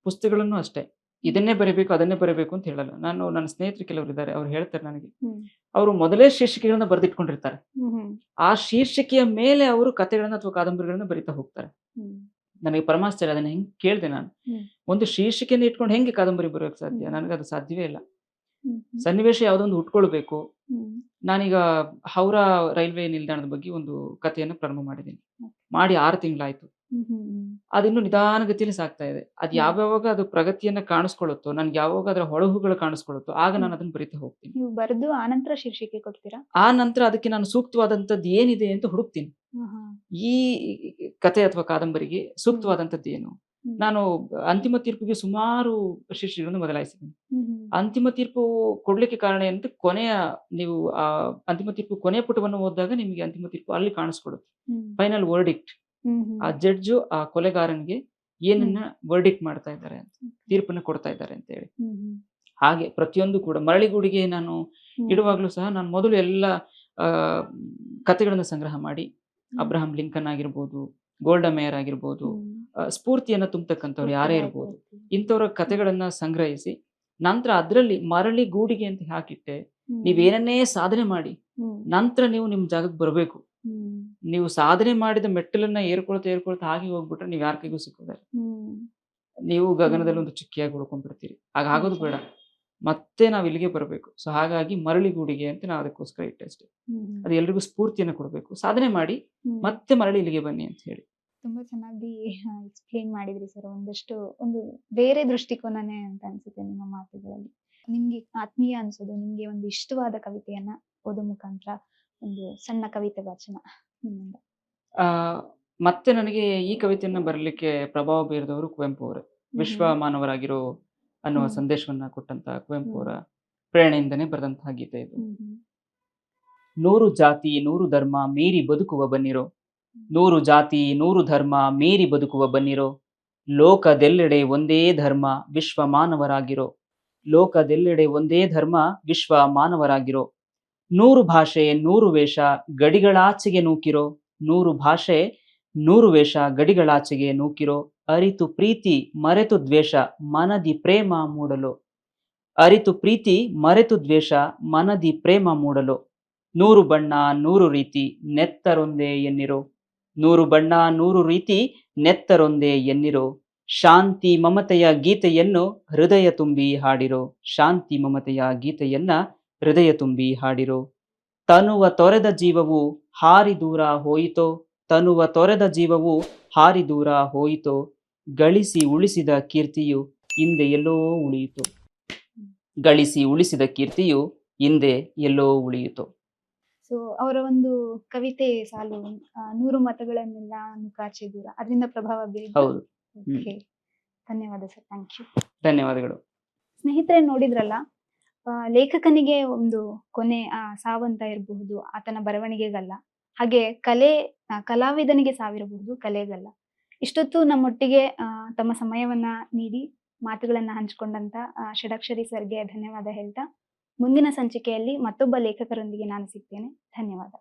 ಪುಸ್ತಕಗಳನ್ನು ಅಷ್ಟೇ ಇದನ್ನೇ ಬರೀಬೇಕು ಅದನ್ನೇ ಬರೀಬೇಕು ಅಂತ ಹೇಳಲ್ಲ. ನಾನು ನನ್ನ ಸ್ನೇಹಿತರು ಕೆಲವರು ಇದ್ದಾರೆ, ಅವ್ರು ಹೇಳ್ತಾರೆ ನನಗೆ, ಅವರು ಮೊದಲೇ ಶೀರ್ಷಿಕೆಗಳನ್ನ ಬರೆದಿಟ್ಕೊಂಡಿರ್ತಾರೆ. ಆ ಶೀರ್ಷಿಕೆಯ ಮೇಲೆ ಅವರು ಕಥೆಗಳನ್ನ ಅಥವಾ ಕಾದಂಬರಿಗಳನ್ನ ಬರಿತಾ ಹೋಗ್ತಾರೆ. ನನಗೆ ಪರಮಾಶ್ಚರ್ಯ, ಅದನ್ನ ಹೆಂಗ್ ಕೇಳಿದೆ ನಾನು, ಒಂದು ಶೀರ್ಷಿಕೆಯನ್ನು ಇಟ್ಕೊಂಡು ಹೆಂಗೆ ಕಾದಂಬರಿ ಬರೋಕ್ ಸಾಧ್ಯ? ನನಗೆ ಅದು ಸಾಧ್ಯವೇ ಇಲ್ಲ. ಸನ್ನಿವೇಶ ಯಾವುದೊಂದು ಉಟ್ಕೊಳ್ಬೇಕು. ನಾನೀಗ ಹೌರಾ ರೈಲ್ವೆ ನಿಲ್ದಾಣದ ಬಗ್ಗೆ ಒಂದು ಕಥೆಯನ್ನು ಪ್ರಾರಂಭ ಮಾಡಿದ್ದೀನಿ. ಮಾಡಿ 6 ತಿಂಗಳಾಯ್ತು. ಅದಿನ್ನು ನಿಧಾನಗತಿಯಲ್ಲಿ ಸಾಗ್ತಾ ಇದೆ. ಅದು ಯಾವಾಗ ಅದು ಪ್ರಗತಿಯನ್ನ ಕಾಣಿಸ್ಕೊಳ್ಳುತ್ತೋ, ನನ್ಗೆ ಯಾವಾಗ ಅದರ ಹೊಳಹುಗಳು ಕಾಣಿಸ್ಕೊಳ್ಳುತ್ತೋ, ಆಗ ನಾನು ಅದನ್ನ ಬರಿತಾ ಹೋಗ್ತೀನಿ. ನೀವು ಬರೆದು ಆನಂತರ ಶೀರ್ಷಿಕೆ ಕೊಡ್ತೀರಾ? ಆ ನಂತರ ಅದಕ್ಕೆ ನಾನು ಸೂಕ್ತವಾದಂಥದ್ದು ಏನಿದೆ ಅಂತ ಹುಡುಕ್ತೀನಿ. ಈ ಕಥೆ ಅಥವಾ ಕಾದಂಬರಿಗೆ ಸೂಕ್ತವಾದಂಥದ್ದು ಏನು? ನಾನು ಅಂತಿಮ ತೀರ್ಪಿಗೆ ಸುಮಾರು ಶೀರ್ಷಿಕೆಗಳನ್ನು ಬದಲಾಯಿಸಿದ್ದೀನಿ. ಅಂತಿಮ ತೀರ್ಪು ಕೊಡ್ಲಿಕ್ಕೆ ಕಾರಣ ಏನಂತ, ನೀವು ಆ ಅಂತಿಮ ತೀರ್ಪು ಕೊನೆಯ ಪುಟವನ್ನು ಓದಿದಾಗ ನಿಮಗೆ ಅಂತಿಮ ತೀರ್ಪು ಅಲ್ಲಿ ಕಾಣಿಸ್ಕೊಡುತ್ತೆ. Final verdict. ಆ ಜಡ್ಜು ಆ ಕೊಲೆಗಾರನಿಗೆ ಏನನ್ನ ವರ್ಡಿಕ್ಟ್ ಮಾಡ್ತಾ ಇದ್ದಾರೆ ಅಂತ, ತೀರ್ಪನ್ನ ಕೊಡ್ತಾ ಇದ್ದಾರೆ ಅಂತ ಹೇಳಿ. ಹಾಗೆ ಪ್ರತಿಯೊಂದು ಕೂಡ ಮರಳಿಗೂಡಿಗೆ ನಾನು ಇಡುವಾಗ್ಲೂ ಸಹ ನಾನು ಮೊದಲು ಎಲ್ಲ ಕಥೆಗಳನ್ನ ಸಂಗ್ರಹ ಮಾಡಿ, ಅಬ್ರಹಾಂ ಲಿಂಕನ್ ಆಗಿರ್ಬೋದು, ಗೋಲ್ಡಾ ಮೇಯರ್ ಆಗಿರ್ಬೋದು, ಸ್ಫೂರ್ತಿಯನ್ನ ತುಂಬತಕ್ಕಂಥವ್ರು ಯಾರೇ ಇರ್ಬೋದು, ಇಂಥವ್ರ ಕಥೆಗಳನ್ನ ಸಂಗ್ರಹಿಸಿ ನಂತರ ಅದರಲ್ಲಿ ಮರಳಿಗೂಡಿಗೆ ಅಂತ ಹಾಕಿಟ್ಟೆ. ನೀವೇನನ್ನೇ ಸಾಧನೆ ಮಾಡಿ ನಂತರ ನೀವು ನಿಮ್ ಜಾಗಕ್ಕೆ ಬರಬೇಕು. ನೀವು ಸಾಧನೆ ಮಾಡಿದ ಮೆಟ್ಟಲನ್ನ ಏರ್ಕೊಳ್ತಾ ಹಾಗೆ ಹೋಗ್ಬಿಟ್ರೆ ನೀವು ಯಾರ ಕೈಗೂ ಸಿಕ್ಕೋದಿಲ್ಲ. ನೀವು ಗಗನದಲ್ಲಿ ಒಂದು ಚುಕ್ಕಿಯಾಗಿ ಉಳ್ಕೊಂಡ್ಬಿಡ್ತೀರಿ. ಆಗೋದು ಬೇಡ, ಮತ್ತೆ ನಾವ್ ಇಲ್ಲಿಗೆ ಬರಬೇಕು. ಸೊ ಹಾಗಾಗಿ ಮರಳಿಗೂಡಿಗೆ ಅಂತ ನಾವು ಅದಕ್ಕೋಸ್ಕರ ಇಟ್ಟೆ ಅಷ್ಟೇ. ಅದು ಎಲ್ರಿಗೂ ಸ್ಫೂರ್ತಿಯನ್ನು ಕೊಡಬೇಕು. ಸಾಧನೆ ಮಾಡಿ ಮತ್ತೆ ಮರಳಿ ಇಲ್ಲಿಗೆ ಬನ್ನಿ ಅಂತ ಹೇಳಿ. ತುಂಬಾ ಚೆನ್ನಾಗಿ ಎಕ್ಸ್ಪ್ಲೇನ್ ಮಾಡಿದ್ರಿ ಸರ್. ಒಂದು ಬೇರೆ ದೃಷ್ಟಿಕೋನನೇ ಅಂತ ಅನ್ಸುತ್ತೆ ನಿಮ್ಮ ಮಾತುಗಳಲ್ಲಿ. ನಿಮ್ಗೆ ಆತ್ಮೀಯ ಅನ್ಸೋದು, ನಿಮ್ಗೆ ಒಂದು ಇಷ್ಟವಾದ ಕವಿತೆಯನ್ನ ಓದೋ ಮುಖಾಂತರ ಒಂದು ಸಣ್ಣ ಕವಿತೆ ವಾಚನ ನಿಮ್ಮಿಂದ. ಮತ್ತೆ ನನಗೆ ಈ ಕವಿತೆಯನ್ನ ಬರಲಿಕ್ಕೆ ಪ್ರಭಾವ ಬೀರಿದವರು ಕುವೆಂಪು ಅವರೇ. ವಿಶ್ವ ಮಾನವರಾಗಿರೋ ಅನ್ನುವ ಸಂದೇಶವನ್ನ ಕೊಟ್ಟಂತ ಕುವೆಂಪು ಅವರ ಪ್ರೇರಣೆಯಿಂದನೇ ಬರೆದಂತಹ ಗೀತೆ ಇದು. 100 ಜಾತಿ 100 ಧರ್ಮ ಮೀರಿ ಬದುಕುವ ಬನ್ನಿರೋ, 100 ಜಾತಿ 100 ಧರ್ಮ ಮೀರಿ ಬದುಕುವ ಬನ್ನಿರೋ, ಲೋಕದೆಲ್ಲೆಡೆ ಒಂದೇ ಧರ್ಮ ವಿಶ್ವ ಮಾನವರಾಗಿರೋ, ಲೋಕದೆಲ್ಲೆಡೆ ಒಂದೇ ಧರ್ಮ ವಿಶ್ವ ಮಾನವರಾಗಿರೋ, 100 ಭಾಷೆ 100 ವೇಷ ಗಡಿಗಳಾಚೆಗೆ ನೂಕಿರೋ, 100 ಭಾಷೆ 100 ವೇಷ ಗಡಿಗಳಾಚೆಗೆ ನೂಕಿರೋ, ಅರಿತು ಪ್ರೀತಿ ಮರೆತು ದ್ವೇಷ ಮನದಿ ಪ್ರೇಮ ಮೂಡಲು, ಅರಿತು ಪ್ರೀತಿ ಮರೆತು ದ್ವೇಷ ಮನದಿ ಪ್ರೇಮ ಮೂಡಲು, 100 ಬಣ್ಣ 100 ರೀತಿ ನೆತ್ತರೊಂದೇ ಎನ್ನಿರೋ, 100 ಬಣ್ಣ 100 ರೀತಿ ನೆತ್ತರೊಂದೇ ಎನ್ನಿರೋ, ಶಾಂತಿ ಮಮತೆಯ ಗೀತೆಯನ್ನು ಹೃದಯ ತುಂಬಿ ಹಾಡಿರೋ, ಶಾಂತಿ ಮಮತೆಯ ಗೀತೆಯನ್ನ ಹೃದಯ ತುಂಬಿ ಹಾಡಿರೋ, ತನುವ ತೊರೆದ ಜೀವವು ಹಾರಿ ದೂರ ಹೋಯಿತೋ, ತನುವ ತೊರೆದ ಜೀವವು ಹಾರಿ ದೂರ ಹೋಯಿತೋ, ಗಳಿಸಿ ಉಳಿಸಿದ ಕೀರ್ತಿಯು ಹಿಂದೆ ಎಲ್ಲೋ ಉಳಿಯಿತು, ಗಳಿಸಿ ಉಳಿಸಿದ ಕೀರ್ತಿಯು ಹಿಂದೆ ಎಲ್ಲೋ ಉಳಿಯಿತು. ಸೊ ಅವರ ಒಂದು ಕವಿತೆ ಸಾಲು 100 ಮತಗಳನ್ನೆಲ್ಲ ನುಕಾಚೆ ದೂರ, ಅದರಿಂದ ಪ್ರಭಾವ ಬೀರಿದೆ. ಹೌದು. ಧನ್ಯವಾದ ಸರ್. Thank you. ಧನ್ಯವಾದಗಳು. ಸ್ನೇಹಿತರೆ, ನೋಡಿದ್ರಲ್ಲ, ಲೇಖಕನಿಗೆ ಒಂದು ಕೊನೆ ಸಾವಂತ ಇರಬಹುದು, ಆತನ ಬರವಣಿಗೆಗಲ್ಲ. ಹಾಗೆ ಕಲಾವಿದನಿಗೆ ಸಾವಿರಬಹುದು, ಕಲೆಗಲ್ಲ. ಇಷ್ಟೊತ್ತು ನಮ್ಮೊಟ್ಟಿಗೆ ತಮ್ಮ ಸಮಯವನ್ನ ನೀಡಿ ಮಾತುಗಳನ್ನ ಹಂಚಿಕೊಂಡಂತ ಷಡಕ್ಷರಿ ಸರ್ಗೆ ಧನ್ಯವಾದ ಹೇಳ್ತಾ, ಮುಂದಿನ ಸಂಚಿಕೆಯಲ್ಲಿ ಮತ್ತೊಬ್ಬ ಲೇಖಕರೊಂದಿಗೆ ನಾನು ಸಿಗ್ತೇನೆ. ಧನ್ಯವಾದ.